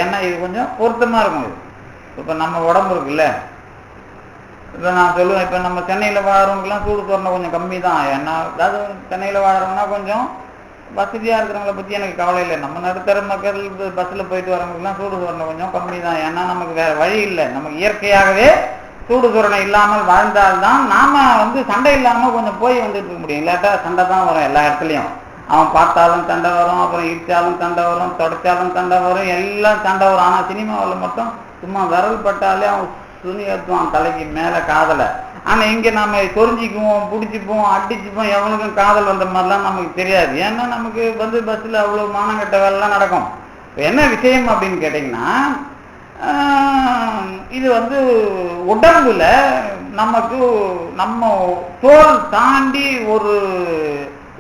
ஏன்னா இது கொஞ்சம் பொருத்தமா இருக்கும். இது இப்ப நம்ம உடம்பு இருக்குல்ல, இப்ப நான் சொல்லுவேன், இப்ப நம்ம சென்னையில வாழறவங்கலாம் சூடு சொரணை கொஞ்சம் கம்மி தான். ஏன்னா அதாவது சென்னையில வாழறவங்கன்னா கொஞ்சம் வசதியா இருக்கிறவங்களை பத்தி எனக்கு கவலை இல்லை. நம்ம நடுத்தர மக்கள் பஸ்ல போயிட்டு வரவங்களுக்குலாம் சூடு சொரணை கொஞ்சம் கம்மி தான். ஏன்னா நமக்கு வேற வழி இல்லை. நமக்கு இயற்கையாகவே சூடு சொரணை இல்லாமல் வாழ்ந்தால்தான் நாம சண்டை இல்லாம கொஞ்சம் போய் வந்துட்டு இருக்க முடியும். இல்லாட்டா சண்டை தான் வரும் எல்லா இடத்துலயும். அவன் பார்த்தாலும் சண்டை வரும், அப்புறம் இடிச்சாலும் சண்டை வரும், தொடச்சாலும் சண்டை வரும், எல்லாம் சண்டை வரும். ஆனா சினிமாவில் மட்டும் சும்மா விரல் பட்டாலே அவன் துணி ஏற்றுவான் தலைக்கு மேல காதலை. ஆனா இங்க நாம தெரிஞ்சுக்குவோம், பிடிச்சிப்போம், அடிச்சுப்போம். எவனுக்கும் காதல் வந்த மாதிரிலாம் நமக்கு தெரியாது. ஏன்னா நமக்கு பஸ்ல அவ்வளவு மானங்கட்ட வேலைலாம் நடக்கும். என்ன விஷயம் அப்படின்னு கேட்டீங்கன்னா, இது உடம்புல நமக்கு நம்ம தோல் தாண்டி ஒரு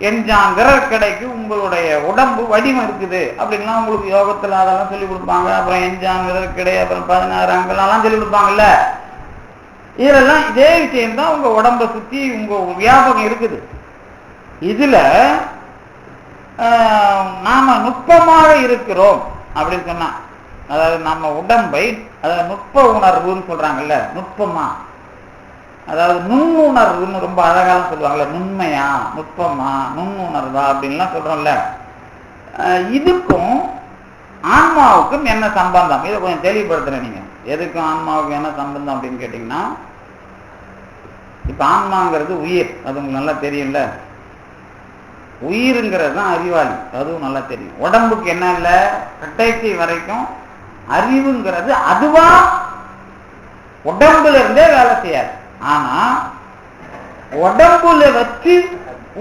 எஞ்சான் விரற்கடைக்கு உங்களுடைய உடம்பு வடிவம் இருக்குது அப்படின்லாம் உங்களுக்கு யோகத்துல அதெல்லாம் சொல்லி கொடுப்பாங்க. அப்புறம் எஞ்சான் விரற்கடை, அப்புறம் 16 அங்கெல்லாம் சொல்லி கொடுப்பாங்கல்ல. இதெல்லாம் இதே விஷயம்தான் உங்க உடம்பை சுத்தி உங்க வியாபகம் இருக்குது. இதுல நாம நுட்பமாக இருக்கிறோம் அப்படின்னு சொன்னா, அதாவது நம்ம உடம்பை அதாவது நுட்ப உணர்வுன்னு சொல்றாங்கல்ல, நுட்பமா அதாவது நுண்ணுணர்வுன்னு ரொம்ப அழகாலாம் சொல்லுவாங்கல்ல, நுண்மையா நுட்பமா நுண்ணுணர்வா அப்படின்லாம் சொல்றோம்ல. இதுக்கும் ஆன்மாவுக்கும் என்ன சம்பந்தம்? இதை கொஞ்சம் தெளிவுபடுத்துறேன். நீங்க எதுக்கும் ஆன்மாவுக்கும் என்ன சம்பந்தம் அப்படின்னு கேட்டீங்கன்னா, இப்ப ஆன்மாங்கிறது உயிர், அது உங்களுக்கு நல்லா தெரியும்ல. உயிருங்கிறது தான் அறிவாளி, அதுவும் நல்லா தெரியும். உடம்புக்கு என்ன இல்லை, கடைசி வரைக்கும் அறிவுங்கிறது அதுவா உடம்புல இருந்தே வேலை செய்யாது. ஆனா உடம்புல வச்சு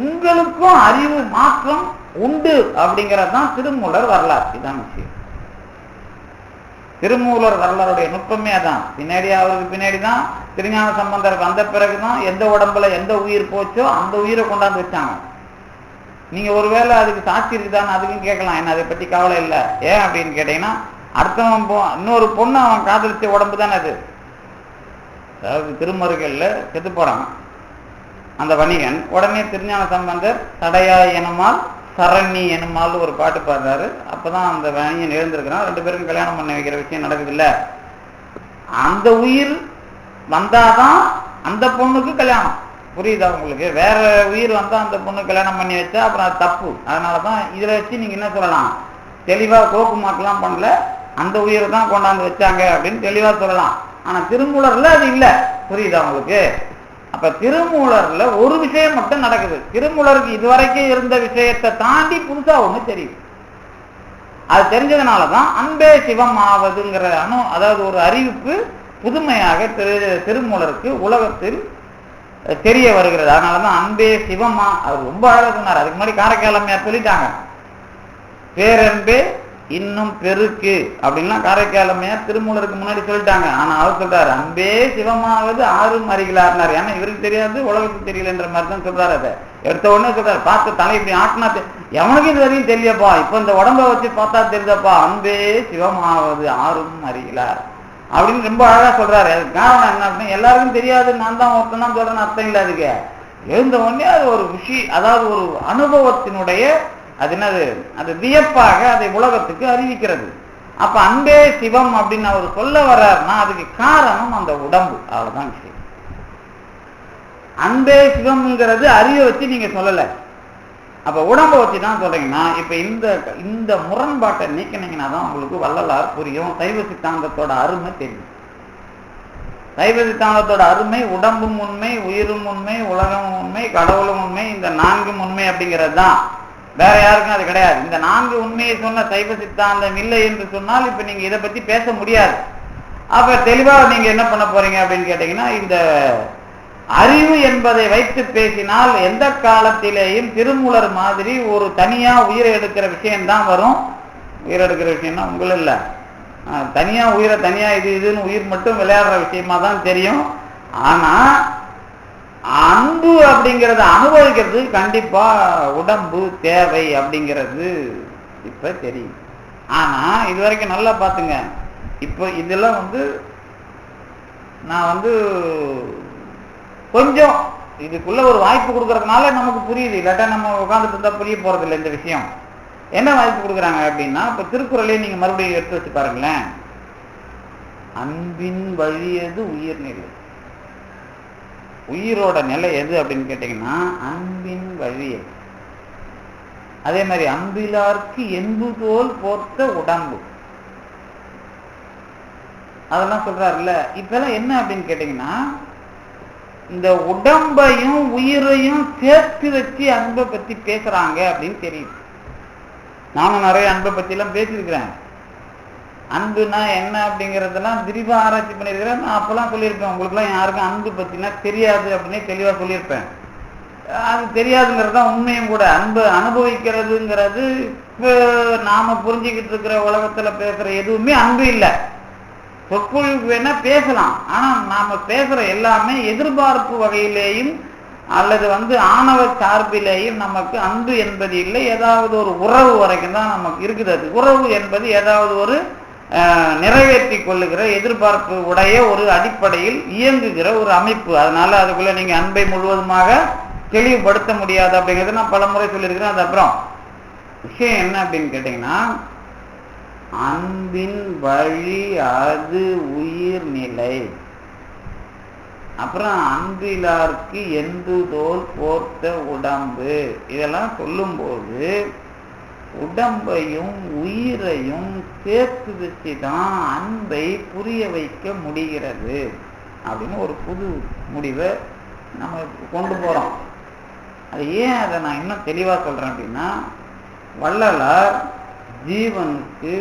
உங்களுக்கும் அறிவு மாற்றம் உண்டு அப்படிங்கறதுதான் திருமூலர் வரலாறு. இதுதான் விஷயம். திருமூலர் வரலாறுடைய நுட்பமே அதான். பின்னாடி அவருக்கு பின்னாடிதான் திருஞான சம்பந்தர் வந்த பிறகுதான் எந்த உடம்புல எந்த உயிர் போச்சோ அந்த உயிரை கொண்டாந்து வச்சாங்க. நீங்க ஒருவேளை அதுக்கு சாட்சி இருக்குதான்னு அதுக்கும் கேட்கலாம். என்ன அதை பத்தி கவலை இல்லை. ஏன் அப்படின்னு கேட்டீங்கன்னா, அடுத்தவன் இன்னொரு பொண்ணு அவன் காதலிச்ச உடம்பு தானே அது. அதாவது திருமருகல்ல செத்து போறான் அந்த வணிகன். உடனே திருஞான சம்பந்தர் தடையா எனமால் சரணி என்னுமாலும் ஒரு பாட்டு பாடுறாரு. அப்பதான் அந்த வணிகன் எழுந்திருக்கிறான். 2 பேரும் கல்யாணம் பண்ண வைக்கிற விஷயம் நடக்குது இல்ல. அந்த உயிர் வந்தாதான் அந்த பொண்ணுக்கு கல்யாணம். புரியுதா உங்களுக்கு? வேற உயிர் வந்தா அந்த பொண்ணு கல்யாணம் பண்ணி வச்சா அப்புறம் அது தப்பு. அதனாலதான் இதுல வச்சு நீங்க என்ன சொல்லலாம், தெளிவா கோக்குமாக்கெல்லாம் பண்ணல, அந்த உயிரை தான் கொண்டாந்து வச்சாங்க அப்படின்னு தெளிவா சொல்லலாம். ஆனா திருமூலர்ல அது இல்ல. புரியுதா உங்களுக்கு? அப்ப திருமூலர்ல ஒரு விஷயம் மட்டும் நடக்குது. திருமூலருக்கு இதுவரைக்கும் இருந்த விஷயத்தை தாண்டி புதுசா ஒண்ணு தெரியும். அது தெரிஞ்சதுனாலதான் அன்பே சிவம் ஆவதுங்கிற அதாவது ஒரு அறிவிப்பு புதுமையாக திருமூலருக்கு உலகத்தில் தெரிய வருகிறது. அதனாலதான் அன்பே சிவமா, அவர் ரொம்ப அழகா சொன்னார். அதுக்கு முன்னாடி காரைக்காலமையார் சொல்லிட்டாங்க, பேரன்பே இன்னும் பெருக்கு அப்படின்லாம் காரைக்காலமையார் திருமூலருக்கு முன்னாடி சொல்லிட்டாங்க. ஆனா அவர் சொல்றாரு அன்பே சிவமாவது ஆறும் அறிகளார்னார். ஏன்னா இவருக்கு தெரியாது, உலகத்துக்கு தெரியலன்ற மாதிரி தான் சொல்றாரு. அதை எடுத்த உடனே சொல்றாரு, பார்த்து தலை இப்படி ஆட்டினா எவனுக்கு இது வரையும் தெரியப்பா, இப்ப இந்த உடம்ப வச்சு பார்த்தா தெரியுதப்பா, அன்பே சிவமாவது ஆறும் அறிகளார் அப்படின்னு ரொம்ப அழகா சொல்றாரு. அதுக்கு காரணம் என்ன அப்படின்னா, எல்லாருக்கும் தெரியாது, நான் தான் ஒருத்தன் தான் சொல்றேன்னு அர்த்தம் இல்லை. அதுக்கு எழுந்த உடனே அது ஒரு விஷயம், அதாவது ஒரு அனுபவத்தினுடைய அது என்னது, அது வியப்பாக அதை உலகத்துக்கு அறிவிக்கிறது. அப்ப அன்பே சிவம் அப்படின்னு அவர் சொல்ல வர்றாருன்னா அதுக்கு காரணம் அந்த உடம்பு. அவ்வளவுதான் விஷயம். அன்பே சிவம்ங்கிறது அறிவை வச்சு நீங்க சொல்லல, அப்ப உடம்பை வச்சு தான் சொல்றீங்கன்னா, இப்ப இந்த முரண்பாட்டை நீக்கினீங்கன்னா தான் உங்களுக்கு வள்ளலார் புரியும், சைவ சித்தாந்தத்தோட அருமை தெரியும். சைவ சித்தாந்தத்தோட அருமை உடம்பும் உண்மை, உயிரும் உண்மை, உலகமும் உண்மை, கடவுளும் உண்மை, இந்த 4 உண்மை அப்படிங்கிறது தான். வேற யாருக்கும் அது கிடையாது. இந்த 4 உண்மையை சொன்ன சைவ சித்தாந்தம் இல்லை என்று சொன்னால் இப்ப நீங்க இதை பத்தி பேச முடியாது. அப்ப தெளிவா நீங்க என்ன பண்ண போறீங்க அப்படின்னு கேட்டீங்கன்னா, இந்த அறிவு என்பதை வைத்து பேசினால் எந்த காலத்திலேயும் திருமூலர் மாதிரி ஒரு தனியா உயிரை எடுக்கிற விஷயம்தான் வரும். உயிரை எடுக்கிற விஷயம்னா உங்களும் இல்ல, தனியா உயிரை தனியா இதுன்னு உயிர் மட்டும் விளையாடுற விஷயமா தான் தெரியும். ஆனா அன்பு அப்படிங்கிறத அனுபவிக்கிறது கண்டிப்பா உடம்பு தேவை அப்படிங்கிறது இப்ப தெரியும். ஆனா இது வரைக்கும் நல்லா பாத்துங்க, இப்ப இதெல்லாம் நான் கொஞ்சம் இதுக்குள்ள ஒரு வாய்ப்பு கொடுக்கறதுனால நமக்கு புரியுது. இல்லாட்டா நம்ம உட்காந்துட்டு இருந்தா புரிய போறது இல்லை இந்த விஷயம். என்ன வாய்ப்பு கொடுக்குறாங்க அப்படின்னா, இப்ப திருக்குறளே நீங்க மறுபடியும் எடுத்து வச்சு பாருங்களேன். அன்பின் வழியது உயிர்நிலை. உயிரோட நிலை எது அப்படின்னு கேட்டீங்கன்னா அன்பின் வழியை. அதே மாதிரி அன்பிலார்க்கு என்பு தோல் போர்த்த உடம்பு, அதெல்லாம் சொல்றாருல்ல. இப்பெல்லாம் என்ன அப்படின்னு கேட்டீங்கன்னா, இந்த உடம்பையும் உயிரையும் சேர்த்து வச்சு அன்பை பத்தி பேசுறாங்க அப்படின்னு தெரியுது. நானும் நிறைய அன்பை பத்தி எல்லாம் பேசியிருக்கிறேன். அன்புனா என்ன அப்படிங்கறதெல்லாம் விரிவா ஆராய்ச்சி பண்ணியிருக்கிறேன். நான் அப்பெல்லாம் சொல்லியிருப்பேன், உங்களுக்குலாம் யாருக்கும் அன்பு பத்தினா தெரியாது அப்படின்னே தெளிவா சொல்லியிருப்பேன். அது தெரியாதுங்கிறது தான் உண்மையும் கூட. அன்பு அனுபவிக்கிறதுங்கிறது இப்ப நாம புரிஞ்சுக்கிட்டு இருக்கிற உலகத்துல பேசுற எதுவுமே அன்பு இல்லை. சொற்பொழிவு வேணா பேசலாம், ஆனா நாம பேசுற எல்லாமே எதிர்பார்ப்பு வகையிலேயும் அல்லது ஆணவ சார்பிலேயும் நமக்கு அன்பு என்பது இல்லை. ஏதாவது ஒரு உறவு வரைக்கும் தான் நமக்கு இருக்குது. அது உறவு என்பது ஏதாவது ஒரு நிறைவேற்றி கொள்ளுகிற எதிர்பார்ப்பு உடைய ஒரு அடிப்படையில் இயங்குகிற ஒரு அமைப்பு. அதனால அதுக்குள்ள நீங்க அன்பை முழுவதுமாக தெளிவுபடுத்த முடியாது அப்படிங்கிறது நான் பல முறை சொல்லியிருக்கிறேன். அது அப்புறம் விஷயம் என்ன அப்படின்னு கேட்டீங்கன்னா, அன்பின் வழி அது உயிர் நிலை. அப்புறம் அன்பிலார்க்கு என்பு தோல் போர்த்த உடம்பு. இதெல்லாம் சொல்லும் போது உடம்பையும் உயிரையும் சேர்த்து வச்சுதான் அன்பை புரிய வைக்க முடிகிறது அப்படின்னு ஒரு புது முடிவை நம்ம கொண்டு போறோம். அது ஏன் அதை நான் இன்னும் தெளிவா சொல்றேன் அப்படின்னா, வள்ளலார் ஜீவனுக்கு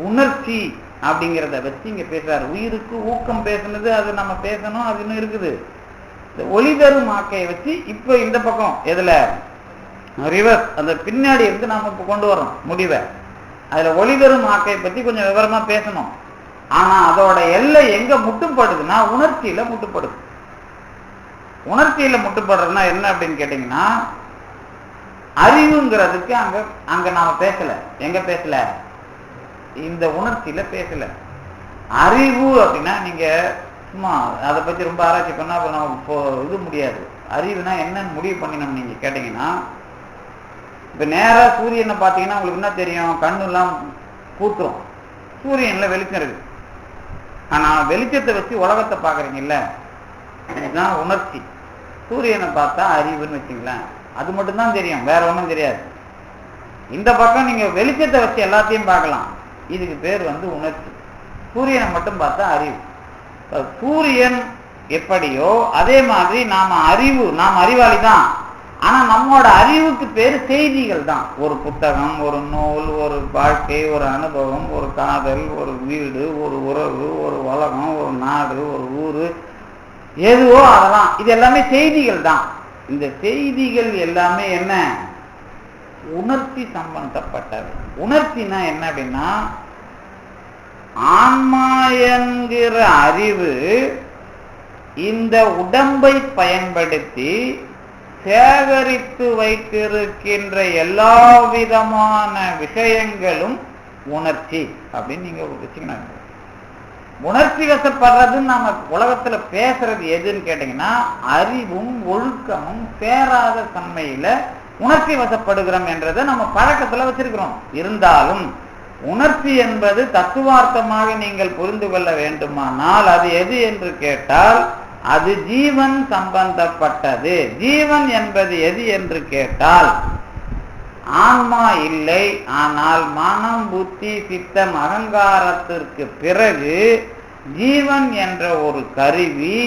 உணர்ச்சி அப்படிங்கிறத வச்சு இங்க பேசுறாரு. உயிருக்கு ஊக்கம் பேசுனது அது நம்ம பேசணும், அது இன்னும் இருக்குது. இந்த ஒளிதரும் ஆக்கையை வச்சு இப்ப இந்த பக்கம் எதுல ரிவர்ஸ் அந்த பின்னாடி இருந்து நாம இப்ப கொண்டு வரோம் முடிவை. அதுல ஒளிதரும் ஆக்கையை பத்தி கொஞ்சம் விவரமா பேசணும். ஆனா அதோட எல்லை எங்க முட்டுப்படுதுன்னா உணர்ச்சியில முட்டுப்படுது. உணர்ச்சியில முட்டுப்படுறதுன்னா என்ன அப்படின்னு கேட்டீங்கன்னா, அறிவுங்கிறதுக்கு அங்க நாம பேசல. எங்க பேசல? இந்த உணர்ச்சியில பேசல. அறிவு அப்படின்னா நீங்க சும்மா அதை பத்தி ரொம்ப ஆராய்ச்சி பண்ணா நமக்கு இது முடியாது. அறிவுனா என்னன்னு முடிவு பண்ணினோம் நீங்க கேட்டீங்கன்னா, இப்ப நேரா சூரியனை பார்த்தீங்கன்னா உங்களுக்கு என்ன தெரியும்? கண்ணெல்லாம் கூத்துரும். சூரியன்ல வெளிச்சம் இருக்கு. ஆனா வெளிச்சத்தை வச்சு உலகத்தை பாக்குறீங்கல்ல, இதுதான் உணர்ச்சி. சூரியனை பார்த்தா அறிவுன்னு வச்சுங்களேன், அது மட்டும்தான் தெரியும், வேற ஒன்றும் தெரியாது. இந்த பக்கம் நீங்க வெளிச்சத்தை வச்சு எல்லாத்தையும் பார்க்கலாம், இதுக்கு பேர் உணர்ச்சி. சூரியனை மட்டும் பார்த்தா அறிவு. சூரியன் எப்படியோ அதே மாதிரி நாம் அறிவாளி தான். ஆனா நம்மோட அறிவுக்கு பேர் செய்திகள் தான். ஒரு புத்தகம், ஒரு நூல், ஒரு வாழ்க்கை, ஒரு அனுபவம், ஒரு காதல், ஒரு வீடு, ஒரு உறவு, ஒரு உலகம், ஒரு நாடு, ஒரு ஊரு, எதுவோ அதெல்லாம், இது எல்லாமே செய்திகள் தான். இந்த செய்திகள் எல்லாமே என்ன? உணர்ச்சி சம்பந்தப்பட்டவை. உணர்ச்சினா என்ன அப்படின்னா, ஆன்மா என்கிற அறிவு இந்த உடம்பை பயன்படுத்தி சேகரித்து வைத்திருக்கின்ற எல்லா விதமான விஷயங்களும் உணர்ச்சி அப்படின்னு நீங்க வச்சுக்கணும். உணர்ச்சி வசப்படுறதுன்னு நம்ம உலகத்துல பேசுறது எதுன்னு கேட்டீங்கன்னா, அறிவும் ஒழுக்கமும் சேராத தன்மையில உணர்ச்சி வசப்படுகிறோம் என்றதை நம்ம பழக்கத்துல வச்சிருக்கிறோம். இருந்தாலும் உணர்ச்சி என்பது தத்துவார்த்தமாக நீங்கள் புரிந்து கொள்ள வேண்டுமானால் அது எது என்று கேட்டால், அது ஜீவன் சம்பந்தப்பட்டது. ஜீவன் என்பது எது என்று கேட்டால், ஆன்மா இல்லை, ஆனால் மனம், புத்தி, சித்தம், அகங்காரத்திற்கு பிறகு ஜீவன் என்ற ஒரு கருவி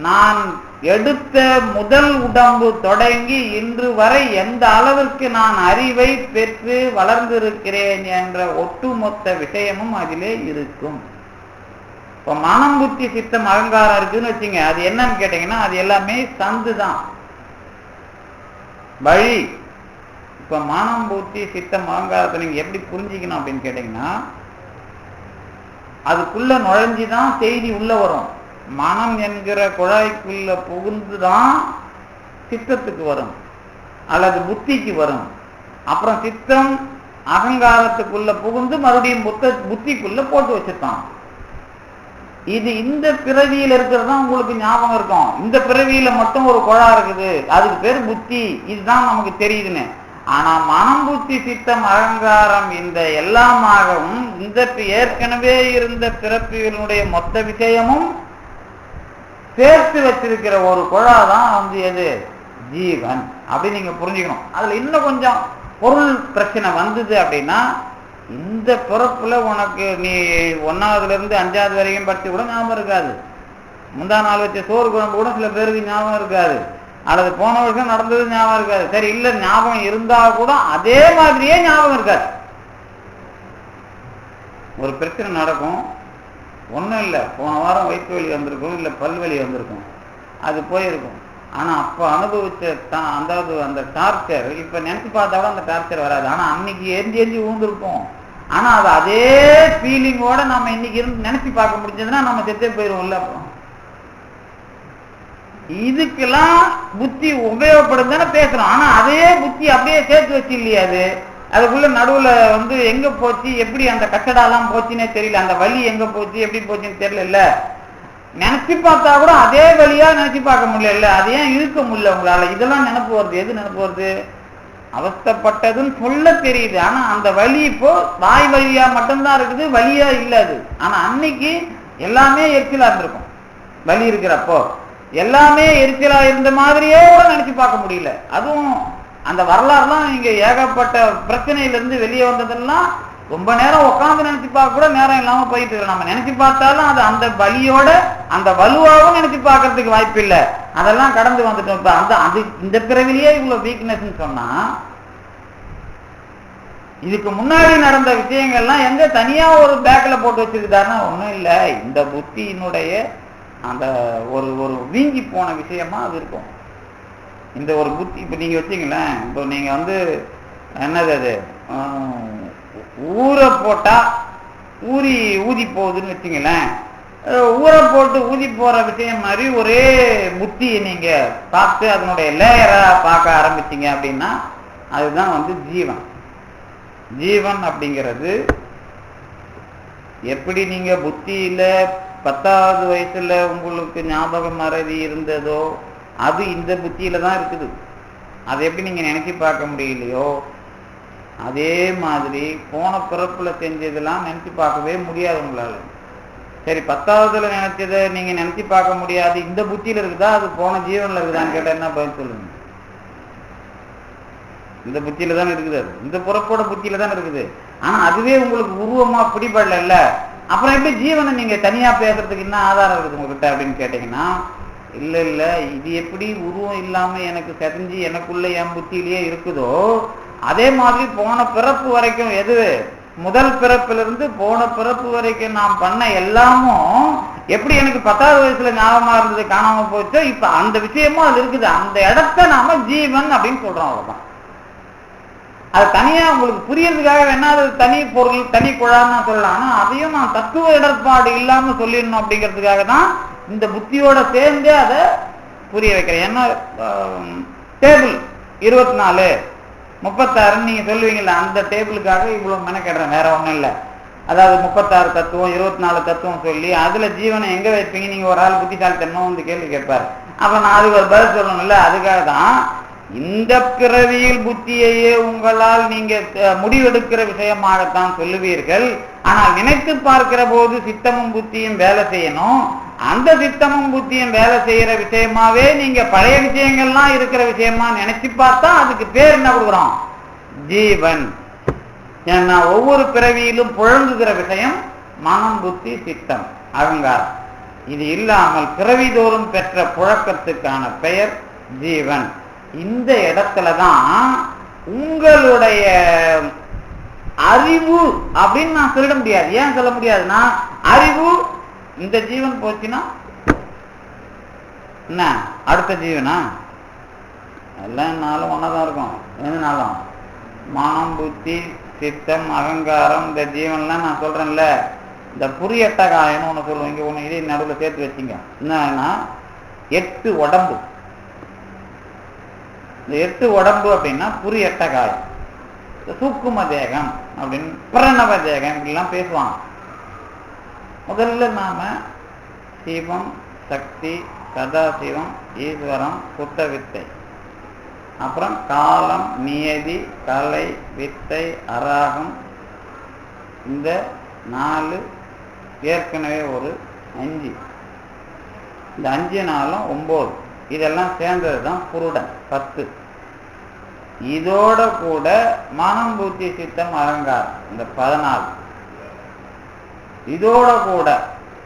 நான் எடுத்த முதல் உடம்பு தொடங்கி இன்று வரை எந்த அளவிற்கு நான் அறிவை பெற்று வளர்ந்திருக்கிறேன் என்ற ஒட்டுமொத்த விஷயமும் அதிலே இருக்கும். இப்ப மனம், புத்தி, சித்தம், அகங்காரம் இருக்குன்னு வச்சுங்க, அது என்னன்னு கேட்டீங்கன்னா அது எல்லாமே சந்து தான், வழி. இப்ப மனம், புத்தி, சித்தம், அகங்காரத்தை நீங்க எப்படி புரிஞ்சுக்கணும் அப்படின்னு கேட்டீங்கன்னா, அதுக்குள்ள நுழைஞ்சுதான் செய்தி உள்ள வரும். மனம் என்கிற குழாய்க்குள்ள புகுந்துதான் சித்தத்துக்கு வரும் அல்லது புத்திக்கு வரும். அப்புறம் சித்தம் அகங்காரத்துக்குள்ள புகுந்து மறுபடியும் புத்திக்குள்ள போட்டு வச்சிருக்கான். இது இந்த பிறவியில இருக்கிறதா உங்களுக்கு ஞாபகம் இருக்கும். இந்த பிறவியில மட்டும் ஒரு குழா இருக்குது, அதுக்கு பேர் புத்தி, இதுதான் நமக்கு தெரியுதுன்னு. ஆனா மனம், புத்தி, சித்தம், அகங்காரம் இந்த எல்லாமாகவும் இந்த ஏற்கனவே இருந்த பிறப்பிகளுடைய மொத்த விஷயமும் சேர்த்து வச்சிருக்கிற ஒரு குழாதான் எது? ஜீவன். அப்படி நீங்க புரிஞ்சுக்கணும். அதுல இன்னும் கொஞ்சம் பொருள் பிரச்சனை வந்தது அப்படின்னா, இந்த பிறப்புல உனக்கு நீ 1ஆவதுல இருந்து 5ஆவது வரைக்கும் படிச்சு கூட ஞாபகம் இருக்காது. முந்தா நாள் வச்ச சோறு குழம்பு கூட சில பேருக்கு ஞாபகம் இருக்காது, அல்லது போன வருஷம் நடந்தது ஞாபகம் இருக்காது. சரி, இல்ல ஞாபகம் இருந்தா கூட அதே மாதிரியே ஞாபகம் இருக்காது. ஒரு பிரச்சனை நடக்கும், ஒன்றும் இல்லை, போன வாரம் வயிற்று வலி வந்திருக்கும், இல்லை பல்வலி வந்திருக்கும், அது போயிருக்கும். ஆனால் அப்போ அனுபவிச்ச அந்த டார்ச்சர் இப்போ நினைச்சு பார்த்தா கூட அந்த டார்ச்சர் வராது. ஆனால் அன்னைக்கு எரிஞ்சு ஊந்திருக்கும். ஆனால் அது அதே ஃபீலிங்கோட நம்ம இன்னைக்கு இருந்து நினைச்சு பார்க்க முடிஞ்சதுன்னா நம்ம செத்தே போயிடுவோம்ல. அப்புறம் இதுக்கெல்லாம் புத்தி உபயோகப்படுதுன்னு பேசுறோம். ஆனா அதே புத்தி அப்படியே சேர்த்து வச்சு இல்லையா, அதுக்குள்ள நடுவுல எங்க போச்சு, எப்படி அந்த கட்டடாலாம் போச்சுன்னே தெரியல, அந்த வலி எங்க போச்சு எப்படி போச்சுன்னு தெரியல. நினைச்சு பார்த்தா கூட அதே வழியா நினைச்சு பார்க்க முடியல, அது ஏன் இருக்க முடியல உங்களால? இதெல்லாம் நினைப்பு வருது. எது நினைப்பு வருது? அவஸ்தைப்பட்டதுன்னு சொல்ல தெரியுது, ஆனா அந்த வலி இப்போ வாய் வழியா மட்டும்தான் இருக்குது, வலியா இல்ல அது. ஆனா அன்னைக்கு எல்லாமே எரிச்சலா இருந்திருக்கும். வலி இருக்கிறப்போ எல்லாமே எரிச்சலா இருந்த மாதிரியே கூட நினைச்சு பார்க்க முடியல. அதுவும் அந்த வரலாறுலாம் இங்க ஏகப்பட்ட பிரச்சனையிலிருந்து வெளியே வந்ததெல்லாம் ரொம்ப நேரம் உட்காந்து நினைச்சு பார்க்க கூட நேரம் இல்லாம போயிட்டு இருக்கு. நம்ம நினைச்சு பார்த்தாலும் அது அந்த வலியோட அந்த வலுவாகவும் நினைச்சு பார்க்கறதுக்கு வாய்ப்பு இல்லை. அதெல்லாம் கடந்து வந்துட்டோம். இப்ப அது இந்த பிறவிலேயே இவ்வளவு வீக்னஸ் சொன்னா, இதுக்கு முன்னாடி நடந்த விஷயங்கள்லாம் எங்க தனியா ஒரு பேக்ல போட்டு வச்சிருக்காருன்னா ஒண்ணும் இல்லை, இந்த புத்தியினுடைய அந்த ஒரு வீங்கி போன விஷயமா அது இருக்கும். இந்த ஒரு புத்தி இப்ப நீங்க வச்சீங்களேன், இப்போ நீங்க என்னது அது ஊரை போட்டா ஊதி போகுதுன்னு வச்சுங்களேன், ஊரை போட்டு ஊதி போற விஷயம் மாதிரி ஒரே புத்தியை நீங்க பார்த்து அதனுடைய லேயரா பார்க்க ஆரம்பிச்சீங்க அப்படின்னா அதுதான் ஜீவன். ஜீவன் அப்படிங்கிறது எப்படி நீங்க புத்தியில 10வது வயசுல உங்களுக்கு ஞாபகம் மறதி இருந்ததோ அது இந்த புத்தியில தான் இருக்குது. அதை எப்படி நீங்க நினைச்சு பார்க்க முடியலையோ அதே மாதிரி போன பிறப்புல செஞ்சதெல்லாம் நினைச்சு பார்க்கவே முடியாது உங்களால. சரி, 10வதுல நினைச்சதை நீங்க நினைச்சு பார்க்க முடியாது, இந்த புத்தியில இருக்குதா அது போன ஜீவன்ல இருக்குதான்னு கேட்டா என்ன பதில் சொல்லுங்க? இந்த புத்தியில தான் இருக்குது, அது இந்த பிறப்போட புத்தியில தான் இருக்குது. ஆனா அதுவே உங்களுக்கு உருவமா பிடிபடல, அப்புறம் எப்படி ஜீவனை நீங்க தனியா பேசுறதுக்கு என்ன ஆதாரம் இருக்குது உங்ககிட்ட அப்படின்னு கேட்டீங்கன்னா, இல்ல இல்ல, இது எப்படி உருவம் இல்லாம எனக்கு தெரிஞ்சு எனக்குள்ள என் புத்தியிலேயே இருக்குதோ அதே மாதிரி போன பிறப்பு வரைக்கும், எது முதல் பிறப்பிலிருந்து போன பிறப்பு வரைக்கும் நாம் பண்ண எல்லாமும் எப்படி எனக்கு 10வது வயசுல ஞாபகமா இருந்தது காணாம போச்சோ, இப்ப அந்த விஷயமும் அது இருக்குது. அந்த இடத்த நாம ஜீவன் அப்படின்னு சொல்றோம். அவ்வளவுதான். அது தனியா உங்களுக்கு புரியறதுக்காக வேணா அது தனி பொருள் தனி குழான்னு சொல்லலாம். ஆனா அதையும் நான் தத்துவ இடர்பாடு இல்லாம சொல்லிடணும் அப்படிங்கிறதுக்காக தான் இந்த புத்தியோட சேர்ந்து அதை புரிய வைக்கிறேன். ஏன்னா டேபிள் 24 36 நீங்க சொல்லுவீங்கல்ல, அந்த டேபிளுக்காக இவ்வளவு மெனக்கெடுறேன், வேற ஒண்ணும் இல்லை. அதாவது 36 தத்துவம் 24 தத்துவம் சொல்லி அதுல ஜீவனை எங்க வைப்பீங்க? நீங்க ஒரு ஆள் புத்திசாலித்தனம் வந்து கேள்வி கேட்பாரு, அப்ப நான் அதுக்கு ஒரு பதில் சொல்லணும்ல. அதுக்காக தான் இந்த பிறவியில் புத்தியையே உங்களால் நீங்க முடிவெடுக்கிற விஷயமாகத்தான் சொல்லுவீர்கள். ஆனால் நினைத்து பார்க்கிற போது சித்தமும் புத்தியும் வேலை செய்யணும். அந்த சித்தமும் புத்தியும் வேலை செய்யற விஷயமாவே நீங்க பழைய விஷயங்கள்லாம் இருக்கிற விஷயமா நினைச்சு பார்த்தா அதுக்கு பேர் என்ன கொடுக்குறோம்? ஜீவன். ஏன்னா ஒவ்வொரு பிறவியிலும் புழங்குகிற விஷயம் மனம், புத்தி, சித்தம், அகங்காரம். இது இல்லாமல் பிறவிதோறும் பெற்ற புழக்கத்துக்கான பெயர் ஜீவன். இந்த இடத்துலதான் உங்களுடைய அறிவு அப்படின்னு நான் சொல்லிட முடியாது. ஏன் சொல்ல முடியாதுன்னா, அறிவு இந்த ஜீவன் போச்சுன்னா என்ன அடுத்த ஜீவனா? எல்லாம் நாளும் ஒன்னாதான் இருக்கும். எந்த நாளும் மனம், புத்தி, சித்தம், அகங்காரம், இந்த ஜீவன்லாம் நான் சொல்றேன்ல, இந்த புரியட்டகாயன்னு ஒண்ணு சொல்லுவோம். இங்க ஒண்ணு இதே நடுவில் சேர்த்து வச்சுங்க. என்னன்னா 8 உடம்பு. இந்த 8 உடம்பு அப்படின்னா புரியட்டகாயம், சூக்கும தேகம் அப்படின்னு பிரணவ தேகம் இப்படிலாம் பேசுவாங்க. முதல்ல நாம சிவம், சக்தி, சதாசிவம், ஈஸ்வரம், சுத்த வித்தை, அப்புறம் காலம், நியதி, கலை, வித்தை, அராகம், இந்த 4 ஏற்கனவே ஒரு 5, இந்த 5 நாளும் 9, இதெல்லாம் சேர்ந்தது தான் புருடன் 10. இதோட கூட மனம், புத்தி, சித்தம், அகங்காரம் இந்த 14. இதோட கூட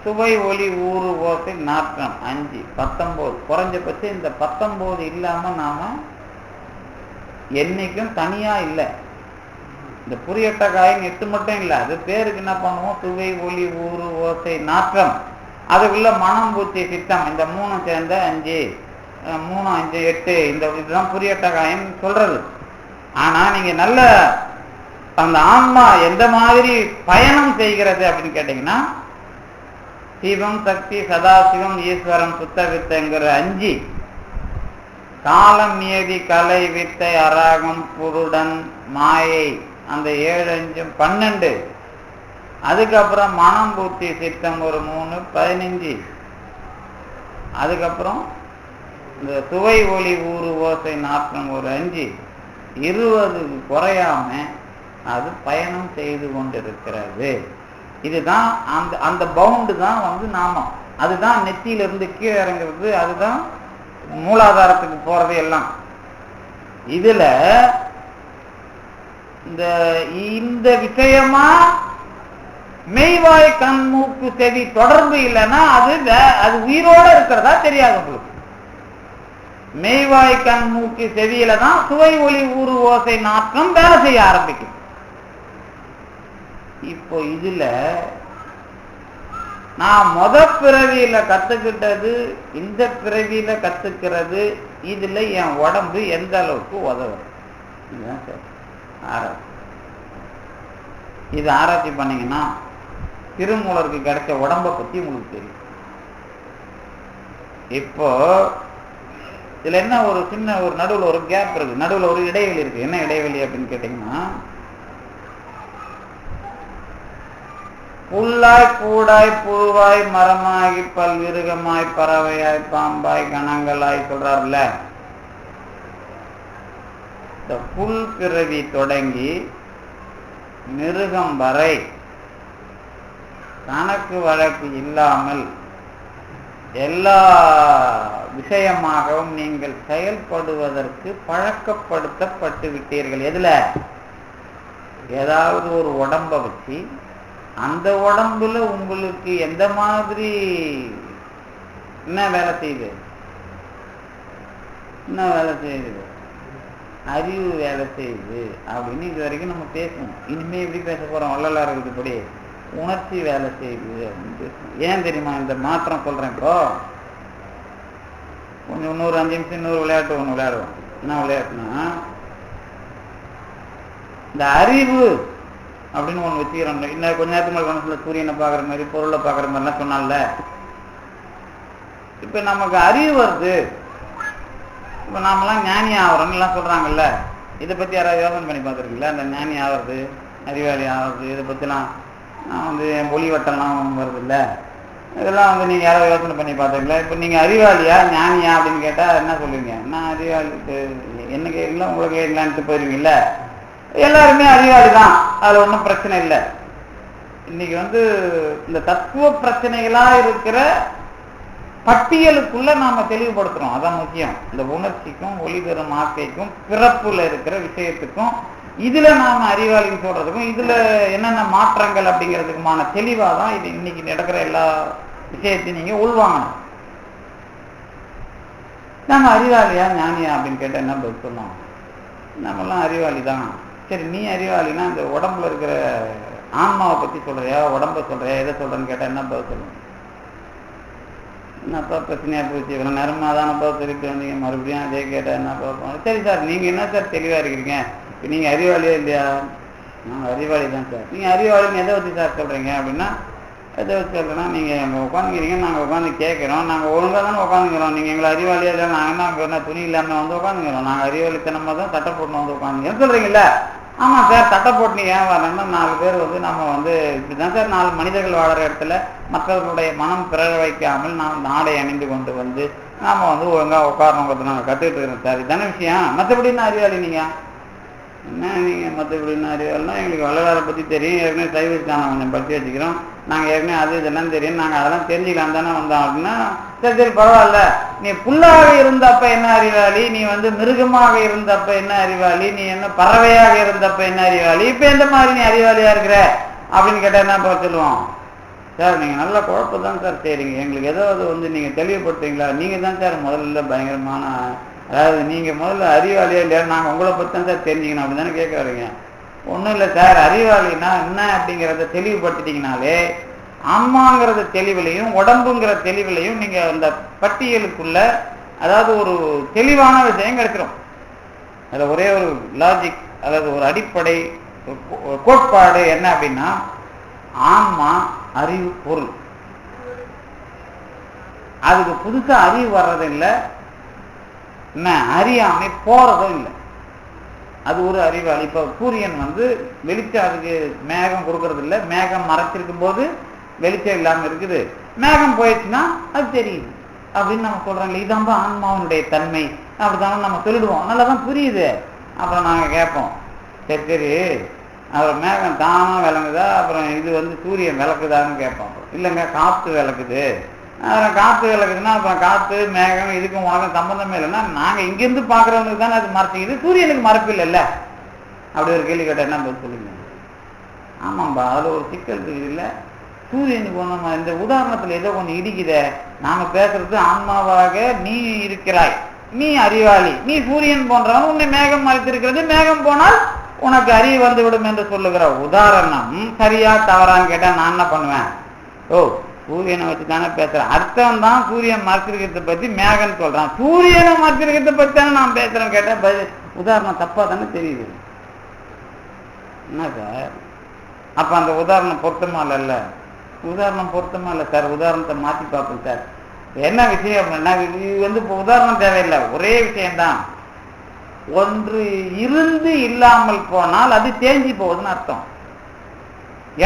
சுவை, ஒளி, ஊறு, ஓசை, நாற்றம் 5, 19. குறைஞ்சபட்சம் இந்த 19 இல்லாம நாம என்னைக்கும் தனியா இல்லை. இந்த புரியட்ட காயம் 8 மட்டும் இல்லை, அது பேருக்கு என்ன பண்ணுவோம்? சுவை, ஒளி, ஊறு, ஓசை, நாற்றம். அதுக்குள்ள மனம், புத்தி, சித்தம் இந்த 3 சேர்ந்த 5, 3, 5, 8. இந்த இதுதான் புரியட்ட காயம் சொல்றது. ஆனா நீங்க நல்ல அந்த ஆன்மா எந்த மாதிரி பயணம் செய்கிறது அப்படின்னு கேட்டீங்கன்னா, சிவம், சக்தி, சதாசிவம், ஈஸ்வரம், சுத்த வித்தைங்கிற 5, காலம், நியதி, கலை, வித்தை, அராகம், புருடன், மாயை அந்த 7, 5, 12. அதுக்கப்புறம் மனம், புத்தி, சித்தம் ஒரு 3, 15. அதுக்கப்புறம் இந்த சுவை, ஒளி, ஊறு, ஓசை, நாற்றம் ஒரு 5, 20 குறையாம அது பயணம் செய்து கொண்டிருக்கிறது. இதுதான் அந்த அந்த பவுண்டு தான் நாமம். அதுதான் நெத்தியிலிருந்து கீழே இறங்குறது, அதுதான் மூலாதாரத்துக்கு போறது எல்லாம். இதுல இந்த விஷயமா மெய்வாய், கண், மூக்கு, செவி தொடர்பு இல்லைன்னா அது உயிரோட இருக்கிறதா தெரியாது உங்களுக்கு. மெய்வாய், கண், மூக்கு, செவியில தான் சுவை, ஒளி, ஊறு, ஓசை, நாற்றம் வேலை செய்ய ஆரம்பிக்கும். இப்போ இதுல நான் பிறவியில கத்துக்கிட்டது, இந்த பிறவியில கத்துக்கிறது, இதுல என் உடம்பு எந்த அளவுக்கு உதவும்? இதுதான் சார் ஆராய்ச்சி. இது ஆராய்ச்சி பண்ணீங்கன்னா திருமூலருக்கு கிடைச்ச உடம்பை பத்தி உங்களுக்கு தெரியும். இப்போ இதுல என்ன ஒரு சின்ன ஒரு நடுவில் ஒரு கேப் இருக்கு, நடுவில் ஒரு இடைவெளி இருக்கு. என்ன இடைவெளி அப்படின்னு கேட்டீங்கன்னா, புல்லாய், பூடாய், புழுவாய், மரமாகி, பல்விருகமாய், பறவையாய், பாம்பாய், கணங்களாய் சொல்றாருல்ல. இந்த புல் பிறவி தொடங்கி மிருகம் வரை கணக்கு வழக்கு இல்லாமல் எல்லா விஷயமாகவும் நீங்கள் செயல்படுவதற்கு பழக்கப்படுத்தப்பட்டு விட்டீர்கள். எதுல? ஏதாவது ஒரு உடம்ப வச்சு அந்த உடம்புல உங்களுக்கு எந்த மாதிரி என்ன வேலை செய்யுது? என்ன வேலை செய்யுது? அறிவு வேலை செய்யுது அப்படின்னு இது வரைக்கும் நம்ம பேசணும். இனிமே எப்படி பேச போறோம்? வள்ளலார் இருக்குபடி உணர்ச்சி வேலை செய்யுது அப்படின்னு பேசணும். ஏன் தெரியுமா இந்த மாற்றம் சொல்றேன்? இப்போ கொஞ்சம் இன்னொரு 5 நிமிஷம் இன்னொரு விளையாட்டு ஒன்று விளையாடுவோம். என்ன விளையாட்டுனா, இந்த அறிவு அப்படின்னு ஒன்று வச்சுக்கிறோம். இன்னும் கொஞ்ச நேரத்துக்கு மேலே மனசுல சூரியனை பார்க்குற மாதிரி பொருளை பார்க்குற மாதிரிலாம் சொன்னால, இப்போ நமக்கு அறிவு வருது. இப்போ நாமெல்லாம் ஞானி ஆகிறோம்னு எல்லாம் சொல்றாங்கல்ல, இதை பற்றி யாராவது யோசனை பண்ணி பார்த்துருக்கீங்களா? அந்த ஞானி ஆகிறது, அறிவாளி ஆகிறது, இதை பற்றிலாம் வந்து ஒளிவட்டம்லாம் வருது இல்லை, இதெல்லாம் வந்து நீங்கள் யாராவது யோசனை பண்ணி பார்த்துருக்கீங்களா? இப்போ நீங்கள் அறிவாளியா ஞானியா அப்படின்னு கேட்டால் என்ன சொல்லுவீங்க? நான் அறிவாளி என்ன கேட்கலாம், உங்களை கேட்கலான்ட்டு போயிருவீங்கல்ல. எல்லாருமே அறிவாளி தான், அதில் ஒன்றும் பிரச்சனை இல்லை. இன்னைக்கு வந்து இந்த தத்துவ பிரச்சனைகளா இருக்கிற பட்டியலுக்குள்ள நாம தெளிவுபடுத்துறோம். அதான் முக்கியம். இந்த உணர்ச்சிக்கும் ஒளி தரும் ஆக்கைக்கும் பிறப்புல இருக்கிற விஷயத்துக்கும் இதுல நாம அறிவாளின்னு சொல்றதுக்கும் இதுல என்னென்ன மாற்றங்கள் அப்படிங்கிறதுக்குமான தெளிவா தான் இது இன்னைக்கு நடக்கிற எல்லா விஷயத்தையும் நீங்க உள்வாங்கணும். நம்ம அறிவாளியா ஞானியா அப்படின்னு கேட்டா என்ன பதில் சொல்லலாம்? நம்மெல்லாம் அறிவாளி தான். சரி, நீ அறிவாளினா இந்த உடம்புல இருக்கிற ஆன்மாவை பத்தி சொல்றியா, உடம்ப சொல்றியா, எதை சொல்றேன்னு கேட்டா என்ன பதில் சொல்லணும்? என்னப்பா பிரச்சனையா போச்சு, இவ்வளோ நேரமாக தானப்பா சொல்லிட்டு வந்தீங்க, மறுபடியும் அதே கேட்டால் என்னப்பா? சரி சார், நீங்கள் என்ன சார் தெளிவாக இருக்கிறீங்க? இப்போ நீங்கள் அறிவாளியா இல்லையா? நான் அறிவாளி தான் சார். நீங்கள் அறிவாளின்னு எதை வச்சு சார் சொல்கிறீங்க அப்படின்னா, எதை வச்சு சொல்கிறேன்னா, நீங்கள் அங்கே உட்காந்துக்கிறீங்க, நாங்கள் உட்காந்து கேட்குறோம், நாங்கள் ஒழுங்காக தானே உட்காந்துக்கிறோம். நீங்கள் எங்களை அறிவாளியா இல்லை, நாங்கள் என்ன அங்கே என்ன துணி இல்லாமல் வந்து உட்காந்துக்கிறோம், நாங்கள் அறிவாளித்தனமாக தான் சட்டை போட்டு வந்து உட்காந்துக்கிறோம் சொல்கிறீங்களா? ஆமாம் சார், சட்டை போட்டு ஏன் வரணும்னா 4 பேர் வந்து நம்ம வந்து இப்படி தான் சார் 4 மனிதர்கள் வாழற இடத்துல மற்றவர்களுடைய மனம் பிறழ வைக்காமல் நாம் நாடை அணிந்து கொண்டு வந்து நாம் வந்து ஒழுங்காக உட்காரணுங்கிறது நாங்கள் கற்றுக்கிட்டு இருக்கிறோம் சார். இதுதானே விஷயம். மற்றபடினா அறிவாளி நீங்கள் என்ன? நீங்கள் மற்றபடினா அறிவாளினா எங்களுக்கு வள்ளலாரை பற்றி தெரியும், ஏற்கனவே சைவ சித்தாந்தம் கொஞ்சம் பற்றி வச்சுக்கிறோம், நாங்கள் ஏற்கனவே அது இதெல்லாம் தெரியும், நாங்கள் அதெல்லாம் தெரிஞ்சுக்கலாம் தானே வந்தோம் அப்படின்னா, சரி சரி பரவாயில்ல. நீ புல்லாக இருந்தப்ப என்ன அறிவாளி, நீ வந்து மிருகமாக இருந்தப்ப என்ன அறிவாளி, நீ என்ன பறவையாக இருந்தப்ப என்ன அறிவாளி, இப்போ எந்த மாதிரி நீ அறிவாளியா இருக்கிற அப்படின்னு கேட்டால் என்ன பார்த்து சொல்லுவோம்? சார் நீங்கள் நல்ல குழப்பம் தான் சார் செய்றீங்க, எங்களுக்கு ஏதாவது வந்து நீங்கள் தெளிவுபடுத்துறீங்களா? நீங்கள் தான் சார் முதல்ல பயங்கரமான, அதாவது நீங்கள் முதல்ல அறிவாளியா இல்லையா, நாங்கள் உங்களை பற்றி தான் சார் தெரிஞ்சுக்கணும் அப்படின்னு தானே கேட்க வரீங்க. ஒன்றும் இல்லை சார், அறிவாளினா என்ன அப்படிங்கிறத தெளிவுபடுத்திட்டீங்கனாலே ஆன்மாங்கிறத தெளிவிலையும் உடம்புங்கிற தெளிவிலையும் நீங்க அந்த பட்டியலுக்குள்ள அதாவது ஒரு தெளிவான விஷயம் கிடைச்சிடும். அதில் ஒரே ஒரு லாஜிக், அதாவது ஒரு அடிப்படை கோட்பாடு என்ன அப்படின்னா, ஆன்மா அறிவு பொருள். அதுக்கு புதுசா அறிவு வர்றதும் இல்லை, என்ன அறியாமை போறதும் இல்லை. அது ஒரு அறிவாளி. இப்போ சூரியன் வந்து வெளிச்சம் அதுக்கு மேகம் கொடுக்கறது இல்லை, மேகம் மறைச்சிருக்கும் போது வெளிச்சம் இல்லாமல் இருக்குது, மேகம் போயிடுச்சுன்னா அது தெரியுது அப்படின்னு நம்ம சொல்றாங்க. இதான்பா ஆன்மாவனுடைய தன்மை அப்படித்தானே நம்ம சொல்லிடுவோம். நல்லா தான் புரியுது. அப்புறம் நாங்கள் கேட்போம், சரி சரி அப்புறம் மேகம் தானா விளங்குதா, அப்புறம் இது வந்து சூரியன் விளக்குதான்னு கேட்போம். இல்லைங்க காற்று விளக்குது. அப்புறம் காற்று விளக்குதுன்னா அப்புறம் காற்று மேகம் இதுக்கும் உனக்கும் சம்பந்தமே இல்லைன்னா நாங்கள் இங்கேருந்து பார்க்குறவங்களுக்கு தானே அது மறைச்சிக்குது, சூரியனுக்கு மறைப்பு இல்லைல்ல. அப்படி ஒரு கேள்வி கேட்டால் என்ன பதில் சொல்லுங்க? ஆமாம்பா, அதில் ஒரு சிக்கல் இருக்குது. இல்லை சூரியனுக்கு ஒன்று இந்த உதாரணத்தில் ஏதோ கொஞ்சம் இடிக்குத, நாங்கள் பேசுறது ஆன்மாவாக நீ இருக்கிறாய், நீ அறிவாளி, நீ சூரியன் போன்றவன், உன்னை மேகம் மறைத்திருக்கிறது, மேகம் போனால் உனக்கு அறிவு வந்து விடும் என்று சொல்லுகிற உதாரணம் சரியா தவறான்னு கேட்டால் நான் என்ன பண்ணுவேன்? ஓ சூரியனை வச்சு தானே பேசுறேன், அர்த்தம் தான் சூரியன் மறைச்சிருக்கிறத பற்றி மேகன்னு சொல்றான், சூரியனை மறைச்சிருக்கிறத பற்றி தானே நான் பேசுறேன்னு கேட்டால் உதாரணம் தப்பா தானே தெரியுது. என்ன சார் அப்ப அந்த உதாரணம் பொருத்தமா இல்லைல்ல? உதாரணம் பொருத்தமா இல்லை சார், உதாரணத்தை மாற்றி பார்ப்போம் சார். என்ன விஷயம் அப்படின்னா, இது வந்து இப்போ உதாரணம் தேவையில்லை, ஒரே விஷயம்தான். ஒன்று இருந்து இல்லாமல் போனால் அது தேஞ்சி போகுதுன்னு அர்த்தம்,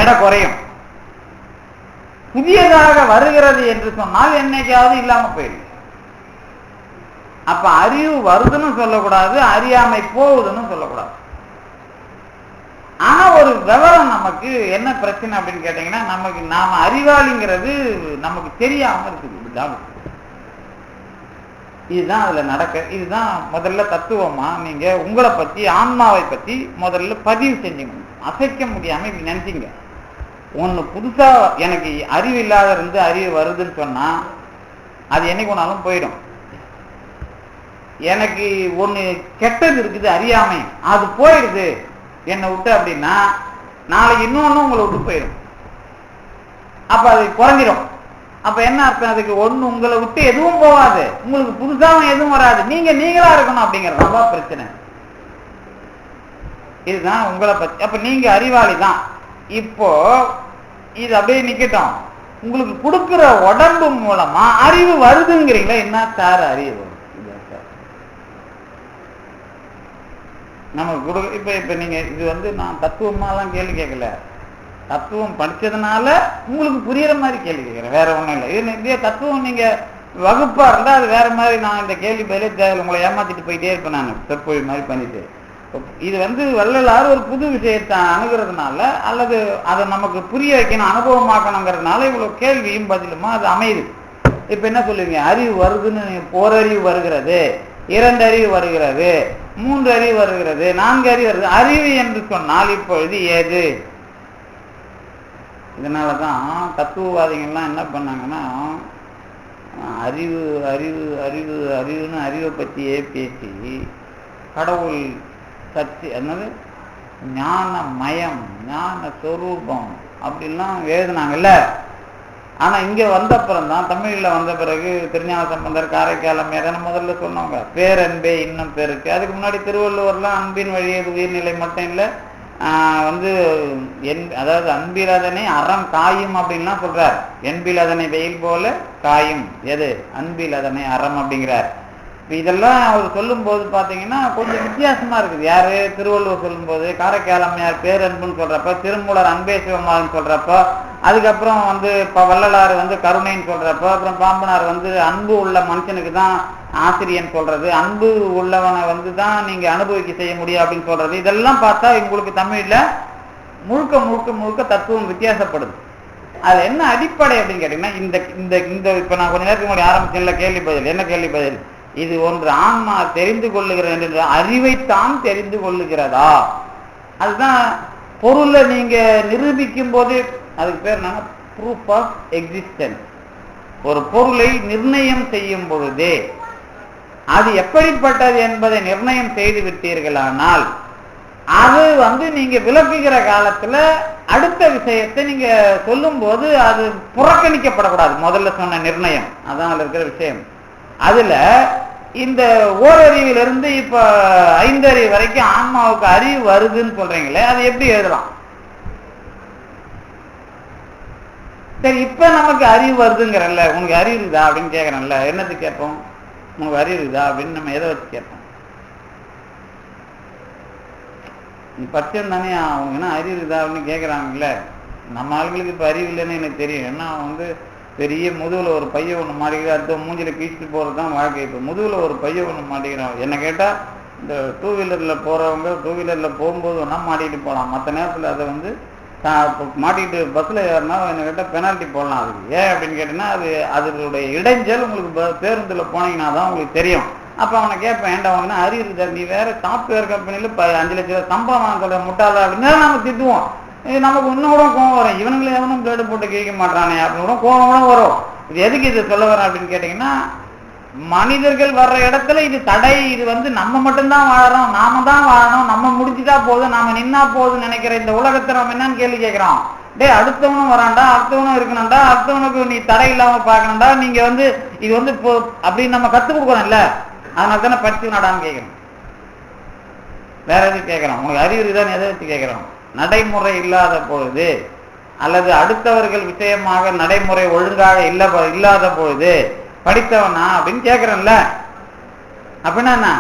எடை குறையும். புதியதாக வருகிறது என்று சொன்னால் என்னைக்காவது இல்லாம போயிடும். அப்ப அறிவு வருதுன்னு சொல்லக்கூடாது, அறியாமை போகுதுன்னு சொல்லக்கூடாது. ஆனா ஒரு விவரம் நமக்கு என்ன பிரச்சனை அப்படின்னு கேட்டீங்கன்னா, நமக்கு நாம அறிவாளிங்கிறது நமக்கு தெரியாம இருக்குது. இதுதான் அதுல நடக்க. இதுதான் முதல்ல தத்துவமா நீங்க உங்களை பத்தி, ஆன்மாவை பத்தி முதல்ல பதிவு செஞ்சுங்க. அசைக்க முடியாம இப்படி நினைச்சீங்க. ஒண்ணு புதுசா எனக்கு அறிவு இல்லாத இருந்து அறிவு வருதுன்னு சொன்னா அது என்னைக்கு ஒன்னாலும் போயிடும். எனக்கு ஒண்ணு கெட்டது இருக்குது அறியாமை, அது போயிடுது என்னை விட்டு அப்படின்னா நாளைக்கு இன்னொன்னு உங்களை விட்டு போயிடும். அப்ப அது குறைஞ்சிடும். அப்ப என்ன அர்த்தம்? அதுக்கு ஒண்ணு உங்களை விட்டு எதுவும் போகாது, உங்களுக்கு புதுசாவும் எதுவும் வராது, நீங்களா இருக்கணும் அப்படிங்கிறது ரொம்ப பிரச்சனை. இதுதான் உங்களை பத்தி. அப்ப நீங்க அறிவாளி தான். இப்போ இது அப்படியே நிக்கட்டும். உங்களுக்கு கொடுக்கிற உடம்பு மூலமா அறிவு வருதுங்கிறீங்களா? என்ன சார் அறிவு நமக்கு இப்ப இப்ப நீங்க இது நான் தத்துவமாலாம் கேள்வி கேட்கல, தத்துவம் படிச்சதுனால உங்களுக்கு புரியுற மாதிரி கேள்வி கேட்கிறேன், வேற ஒண்ணும் இல்லை. இதே தத்துவம் நீங்க வகுப்பா இருந்தா அது வேற மாதிரி. நான் இந்த கேள்வி பதிலே தேவை, உங்களை ஏமாத்திட்டு போயிட்டே இருப்பேன் நான் சொற்பொழி மாதிரி பண்ணிட்டு. இது வள்ளலார் ஒரு புது விஷயத்தை அணுகிறதுனால அல்லது அதை நமக்கு புரிய வைக்கணும், அனுபவமாக்கணுங்கிறதுனால இவ்வளவு கேள்வியும் பதிலுமா அது அமையுது. இப்ப என்ன சொல்லுவீங்க? அறிவு வருதுன்னு, ஓரறிவு வருகிறது, 2 அறிவு வருகிறது, 3 அறிவு வருகிறது, 4 அறிவு வருது. அறிவு என்று சொன்னால் இப்பொழுது ஏது? இதனாலதான் தத்துவவாதிகள்லாம் என்ன பண்ணாங்கன்னா, அறிவு அறிவு அறிவு அறிவுன்னு அறிவை பற்றியே பேசி கடவுள் சக்தி, என்னது ஞான மயம், ஞான சொரூபம் அப்படின்லாம் எழுதுனாங்கல்ல. ஆனா இங்க வந்த அப்புறம் தான், தமிழ்ல வந்த பிறகு திருஞான சம்பந்தர், காரைக்காலமேதன முதல்ல சொன்னவங்க பேரன்பே இன்னும் பெருக்கு. அதுக்கு முன்னாடி திருவள்ளுவர்லாம் அன்பின் வழியே உயிர்நிலை மட்டும் இல்லை, அதாவது அன்பில் அதனை அறம் காயும் அப்படின்லாம் சொல்றார். என்பில் அதனை வெயில் போல காயும் எது? அன்பில் அதனை அறம் அப்படிங்கிறார். இதெல்லாம் அவர் சொல்லும் போது பாத்தீங்கன்னா கொஞ்சம் வித்தியாசமா இருக்குது. யாரு? திருவள்ளுவர் சொல்லும் போது காரைக்காலமையார் பேரன்புன்னு சொல்றப்ப, திருமூலர் அன்பே சிவமான்னு சொல்றப்ப, அதுக்கப்புறம் வள்ளலார் கருணைன்னு சொல்றப்ப, அப்புறம் பாம்பனார் அன்பு உள்ள மனுஷனுக்கு தான் ஆசிரியன் சொல்றது, அன்பு உள்ளவனை தான் நீங்க அனுபவிக்க செய்ய முடியும் அப்படின்னு சொல்றது. இதெல்லாம் பார்த்தா உங்களுக்கு தமிழ்ல முழுக்க முழுக்க முழுக்க தத்துவம் வித்தியாசப்படுது. அது என்ன அடிப்படை அப்படின்னு கேட்டீங்கன்னா, இந்த இப்ப நான் கொஞ்ச நேரத்துக்கு முன்னாடி ஆரம்பிச்சேன்ல கேள்வி பதில். என்ன கேள்வி பதில்? இது ஒன்று ஆன்மா தெரிந்து கொள்ளுகிறது என்ற அறிவைத்தான் தெரிந்து கொள்ளுகிறதா? அதுதான் பொருளை நீங்க நிரூபிக்கும் போது அதுக்கு பேர் என்னன்னா ப்ரூஃப் ஆஃப் எக்ஸிஸ்டன்ஸ். ஒரு பொருளை நிர்ணயம் செய்யும் பொழுதே அது எப்படிப்பட்டது என்பதை நிர்ணயம் செய்து விட்டீர்களானால் அது நீங்க விளக்குகிற காலத்துல அடுத்த விஷயத்தை நீங்க சொல்லும் போது அது புறக்கணிக்கப்படக்கூடாது. முதல்ல சொன்ன நிர்ணயம் அதான் இருக்கிற விஷயம். அதுல இந்த ஓரறிவிலிருந்து இப்ப 5 அறிவு வரைக்கும் ஆன்மாவுக்கு அறிவு வருதுன்னு சொல்றீங்களே, அது எப்படி எழுதலாம்? சரி, இப்ப நமக்கு அறிவு வருதுங்கிறல்ல, உனக்கு அறிவு இருக்குதா அப்படின்னு கேட்கறேன்ல, என்னத்துக்கு கேட்போம்? உனக்கு அறிவு இருக்குதா அப்படின்னு நம்ம எதை வச்சு கேட்போம்? நீ பச்சம் தானே, அவங்க என்ன அறிவு இருக்குதா அப்படின்னு கேட்கறாங்கல்ல. நம்ம ஆளுங்களுக்கு இப்ப அறிவு இல்லைன்னு எனக்கு தெரியும். ஏன்னா பெரிய முதுகுல ஒரு பைய ஒண்ணு மாட்டிக்கிற, அடுத்த மூஞ்சில கீழ்ச்சி போறதுதான் வாழ்க்கை. இப்ப முதுகுல ஒரு பைய ஒண்ணு மாட்டிக்கிறான். என்ன கேட்டா இந்த 2 வீலர்ல போறவங்க 2 வீலர்ல போகும்போது ஒன்னா மாட்டிட்டு போகலாம், மற்ற நேரத்துல அதை மாட்டிக்கிட்டு பஸ்ல ஏறினா என்ன கேட்டா பெனால்ட்டி போடலாம். அதுக்கு ஏன் அப்படின்னு கேட்டீங்கன்னா, அதனுடைய இடைஞ்சல் உங்களுக்கு பேருந்துல போனீங்கன்னா தான் உங்களுக்கு தெரியும். அப்ப அவனை கேட்பேன், ஏன்டா அவங்கன்னா அறிவு இருக்குதா, நீ வேற சாப்ட்வேர் கம்பெனில 5 லட்சம் ரூபாய் சம்பளம் சொல்ற முட்டாளா அப்படின்னா நம்ம திட்டுவோம். நமக்கு இன்னும் கூட கோவம் வரும், இவனுங்களை எவனும் பிளேடு போட்டு கேட்க மாட்டானே அப்படின்னு கூட கோவம் கூட வரும். இது எதுக்கு இது சொல்ல வரேன் அப்படின்னு கேட்டீங்கன்னா, மனிதர்கள் வர்ற இடத்துல இது தடை. இது நம்ம மட்டும்தான் வாழறோம், நாம தான் வாழணும், நம்ம முடிச்சுட்டா போதும், நாம நின்னா போதும் நினைக்கிற இந்த உலகத்தை நம்ம என்னன்னு கேள்வி கேட்கிறோம். அடுத்தவனும் வரான்டா, அடுத்தவனும் இருக்கணும்டா, அடுத்தவனுக்கு நீ தடை இல்லாம பாக்கணும்டா. நீங்க இது அப்படின்னு நம்ம கத்துக் கொடுக்கணும்ல. அதனால தானே படிச்சு நடான்னு கேட்கிறோம். வேற எதுவும் கேட்கிறோம்? உங்களுக்கு அறிவு இருக்குதான்னு எதை வச்சு கேட்கிறோம்? நடைமுறை இல்லாத பொழுது அல்லது அடுத்தவர்கள் விஷயமாக நடைமுறை ஒழுங்காக இல்லாத பொழுது படித்தவனா அப்படின்னு கேட்கிறேன்ல. அப்படின்னா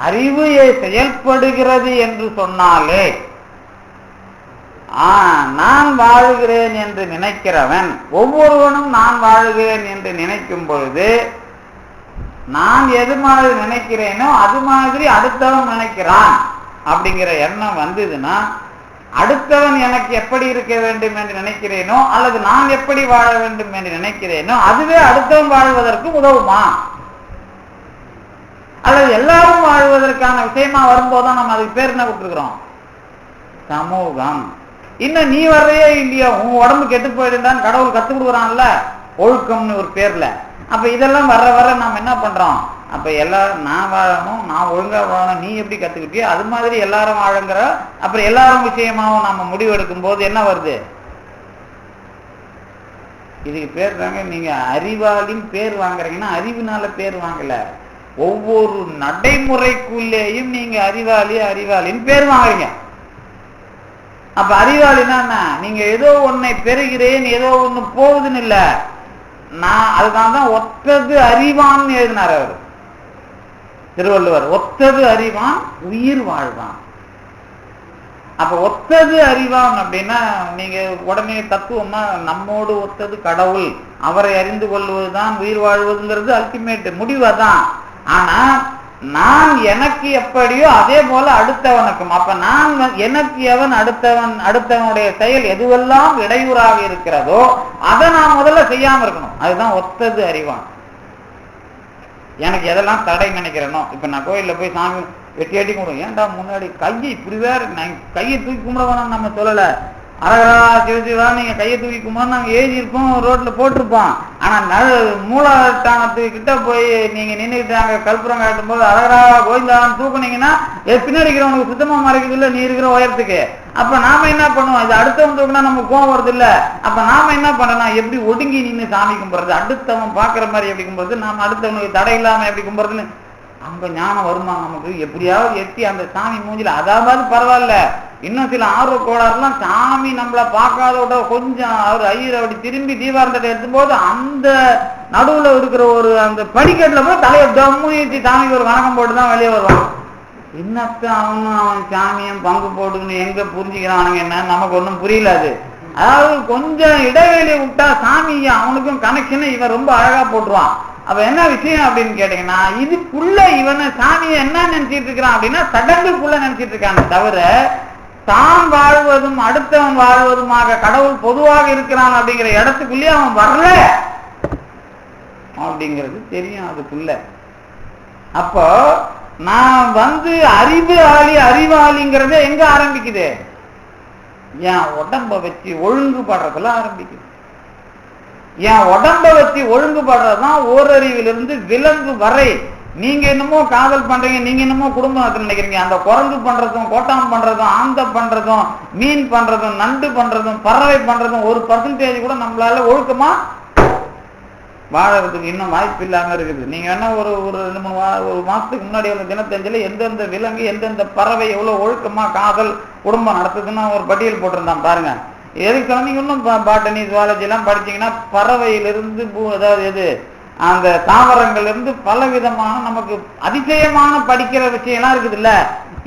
அறிவு செயல்படுகிறது என்று சொன்னாலே நான் வாழுகிறேன் என்று நினைக்கிறவன், ஒவ்வொருவனும் நான் வாழுகிறேன் என்று நினைக்கும் பொழுது நான் எது மாதிரி நினைக்கிறேனோ அது மாதிரி அடுத்தவன் நினைக்கிறான் அப்படிங்கிற எண்ணம் வந்ததுன்னா, அடுத்தவன் எனக்கு எப்படி இருக்க வேண்டும் என்று நினைக்கிறேனோ அல்லது நான் எப்படி வாழ வேண்டும் என்று நினைக்கிறேனோ அதுவே அடுத்தவன் வாழ்வதற்கு உதவுமா? அல்லது எல்லாரும் வாழ்வதற்கான விஷயமா வரும்போதுதான் நம்ம அதுக்கு பேர் என்ன கொடுத்துருக்கிறோம்? சமூகம். இன்னும் நீ வர்றையே இல்லையா, உன் உடம்பு கெட்டு போயிடுதான் கடவுள் கத்து கொடுக்குறான்ல ஒழுக்கம்னு ஒரு பேர்ல. அப்ப இதெல்லாம் வர வர நம்ம என்ன பண்றோம்? அப்ப எல்லாரும் நான் வாழணும், நான் ஒழுங்கா வாழணும், நீ எப்படி கத்துக்கிட்டியோ அது மாதிரி எல்லாரும் வாழுங்கிற அப்புறம் எல்லாரும் விஷயமாவும் நம்ம முடிவு எடுக்கும் போது என்ன வருது? இதுக்கு பேர் தாங்க, நீங்க அறிவாளின் பேர் வாங்குறீங்கன்னா அறிவினால பேர் வாங்கல, ஒவ்வொரு நடைமுறைக்குள்ளேயும் நீங்க அறிவாளி அறிவாளின்னு பேர் வாங்குறீங்க. அப்ப அறிவாளினா என்ன? நீங்க ஏதோ ஒன்னை பெறுகிறேன், ஏதோ ஒண்ணு போகுதுன்னு இல்ல. நான் அதுதான் ஒத்தது அறிவான்னு எழுதினார் அவர் திருவள்ளுவர். ஒத்தது அறிவான் உயிர் வாழ்வான். அப்ப ஒத்தது அறிவான் அப்படின்னா நீங்க உடனே தத்துவமா நம்மோடு ஒத்தது கடவுள், அவரை அறிந்து கொள்வதுதான் உயிர் வாழ்வதுங்கிறது அல்டிமேட் முடிவாதான். ஆனா நான் எனக்கு எப்படியோ அதே போல அடுத்தவனுக்கும். அப்ப நான் எனக்கு எவன் அடுத்தவனுடைய செயல் எதுவெல்லாம் இடையூறாக இருக்கிறதோ அதை நான் முதல்ல செய்யாம இருக்கணும். அதுதான் ஒத்தது அறிவான். எனக்கு எதெல்லாம் தடை நினைக்கிறேனோ, இப்ப நான் கோயில்ல போய் சாமி வெட்டி அடி கும்பிடுவோம். ஏன்டா முன்னாடி கையை இப்படி வேற, நான் கையை தூக்கி கும்பிட வேணாம் நம்ம சொல்லல, அரகரா சிவசிவா நீங்க கையை தூக்கி கும்பிட நாங்க எழுதியிருப்போம், ரோட்ல போட்டிருப்போம். ஆனா மூலஸ்தானத்துக்கு கிட்ட போய் நீங்க நின்றுட்டாங்க கல்புரம் காட்டும் போது அரகரா கோவிந்தான்னு தூக்குனீங்கன்னா பின்னாடி இருக்கிறவனுக்கு சுத்தமா மறைக்குது இல்ல நீ இருக்கிற உயரத்துக்கு. அப்ப நாம என்ன பண்ணுவோம்? இது அடுத்தவன் தூக்குனா நமக்கு கோவம் வருது இல்ல. அப்ப நாம என்ன பண்ணணும்? எப்படி ஒடுங்கி நின்று சாமி கும்பிடுறது, அடுத்தவன் பாக்குற மாதிரி எப்படி கும்பிடுறது, நாம அடுத்தவனுக்கு தடை இல்லாம எப்படி கும்பிடுறதுன்னு அங்க ஞானம் வருமா நமக்கு? எப்படியாவது எட்டி அந்த சாமி மூஞ்சில, அதாவது பரவாயில்ல, இன்னும் சில ஆர்வ கோளாறுலாம் சாமி நம்மள பார்க்காதோட கொஞ்சம் அவர் ஐயர் அப்படி திரும்பி தீபாரத்தை எடுத்தும் போது அந்த நடுவுல இருக்கிற ஒரு அந்த படிக்கட்டுல போய் தலையை டம்முனிச்சு சாமிக்கு ஒரு வணக்கம் போட்டுதான் வெளியே வருவான். இன்னத்த அவன் சாமியும் பங்கு போட்டுன்னு எங்க புரிஞ்சுக்கிறானுங்க என்ன நமக்கு ஒன்றும் புரியல. அது அதாவது கொஞ்சம் இடைவெளி விட்டா சாமி அவனுக்கும் கனெக்ஷன் இவன் ரொம்ப அழகா போட்டுருவான். அப்ப என்ன விஷயம் அப்படின்னு கேட்டீங்கன்னா, இதுக்குள்ள இவனை சாமியை என்ன நினைச்சிட்டு இருக்கிறான் அப்படின்னா சடங்குக்குள்ள நினைச்சிட்டு இருக்காங்க தவிர தான் வாழ்வதும் அடுத்தவன் வாழ்வதுமாக கடவுள் பொதுவாக இருக்கிறான் அப்படிங்கிற இடத்துக்குள்ளேயே அவன் வரல அப்படிங்கிறது தெரியும் அதுக்குள்ள. அப்போ நான் அறிவாளிங்கிறத எங்க ஆரம்பிக்குது? என் உடம்ப வச்சு ஒழுங்குபடுறதுல ஆரம்பிக்குது. என் உடம்ப வச்சு ஒழுங்குபடுறதுதான் ஓரறிவிலிருந்து விலங்கு வரை. நீங்க என்னமோ காதல் பண்றீங்க, நீங்க என்னமோ குடும்பம் நினைக்கிறீங்க. அந்த குரங்கு பண்றதும் கோட்டாம் பண்றதும் ஆந்த பண்றதும் மீன் பண்றதும் நண்டு பண்றதும் பறவை பண்றதும் 1% கூட நம்மளால ஒழுக்கமா வாழறதுக்கு இன்னும் வாய்ப்பு இல்லாம இருக்குது. நீங்க என்ன ஒரு 2-3 மாசத்துக்கு முன்னாடி உள்ள தினத்தஞ்சல எந்தெந்த விலங்கு எந்தெந்த பறவை எவ்வளவு ஒழுக்கமா காதல் குடும்பம் நடத்துதுன்னு ஒரு பட்டியல் போட்டிருந்தான் பாருங்க. எதுக்கு சொன்னீங்க? இன்னும் பாட்டனி ஜுவாலஜி எல்லாம் படிச்சீங்கன்னா பறவையிலிருந்து அதாவது எது அந்த தாவரங்கள் இருந்து பல விதமான நமக்கு அதிசயமான படிக்கிற விஷயம்லாம் இருக்குது இல்ல.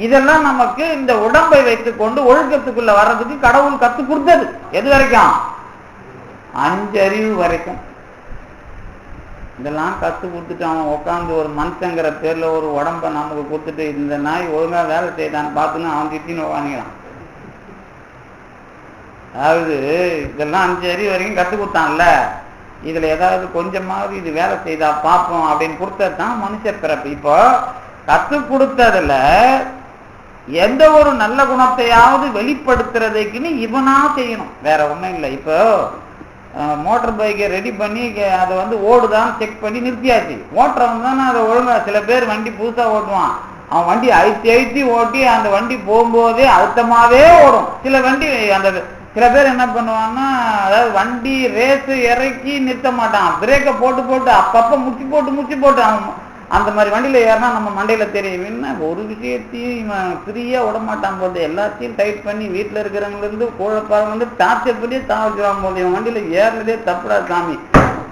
இதெல்லாம் நமக்கு இந்த உடம்பை வைத்துக் கொண்டு ஒழுக்கத்துக்குள்ள வர்றதுக்கு கடவுள் கத்து கொடுத்தது. எது வரைக்கும்? 5 அறிவு வரைக்கும். இதெல்லாம் கத்து கொடுத்துட்டு அவன் உட்காந்து ஒரு மனுஷங்கிற பேர்ல ஒரு உடம்ப நமக்கு கொடுத்துட்டு இந்த நாய் ஒழுங்கா வேலை செய்தான்னு பார்த்துன்னு அவன் திட்டின்னு உட்காந்துக்கிறான். அதாவது இதெல்லாம் 5 அறிவு வரைக்கும் கத்து கொடுத்தான்ல, இதுல ஏதாவது கொஞ்சமாவது இது வேலை செய்தா பார்ப்போம் அப்படின்னு கொடுத்ததுதான் மனுஷ பிறப்பு. இப்போ கத்து கொடுத்ததுல எந்த ஒரு நல்ல குணத்தையாவது வெளிப்படுத்துறதுக்குன்னு இவனா செய்யணும், வேற ஒண்ணும் இல்லை. இப்போ மோட்டர் பைக்கை ரெடி பண்ணி அதை ஓடுதான் செக் பண்ணி நிறுத்தியாச்சு. ஓட்டுறவங்க தானே அதை ஒழுங்கா. சில பேர் வண்டி புதுசா ஓட்டுவான், அவன் வண்டி அழுத்தி ஓட்டி அந்த வண்டி போகும்போதே அழுத்தமாவே ஓடும். சில பேர் என்ன பண்ணுவாங்கன்னா, அதாவது வண்டி ரேஸ் இறக்கி நிறுத்த மாட்டான், பிரேக்கை போட்டு அப்பப்ப முச்சி போட்டு அவன் அந்த மாதிரி வண்டியில ஏறினா நம்ம மண்டையில தெரியும். என்ன ஒரு விஷயத்தையும் இவன் ஃப்ரீயா விட மாட்டான் போது, எல்லாத்தையும் டைட் பண்ணி வீட்டுல இருக்கிறவங்க இருந்து கோழப்பாங்க டார்ச்சர் பண்ணியே தாவச்சுவாங்க போது, இவன் வண்டியில ஏறினதே தப்புடா சாமி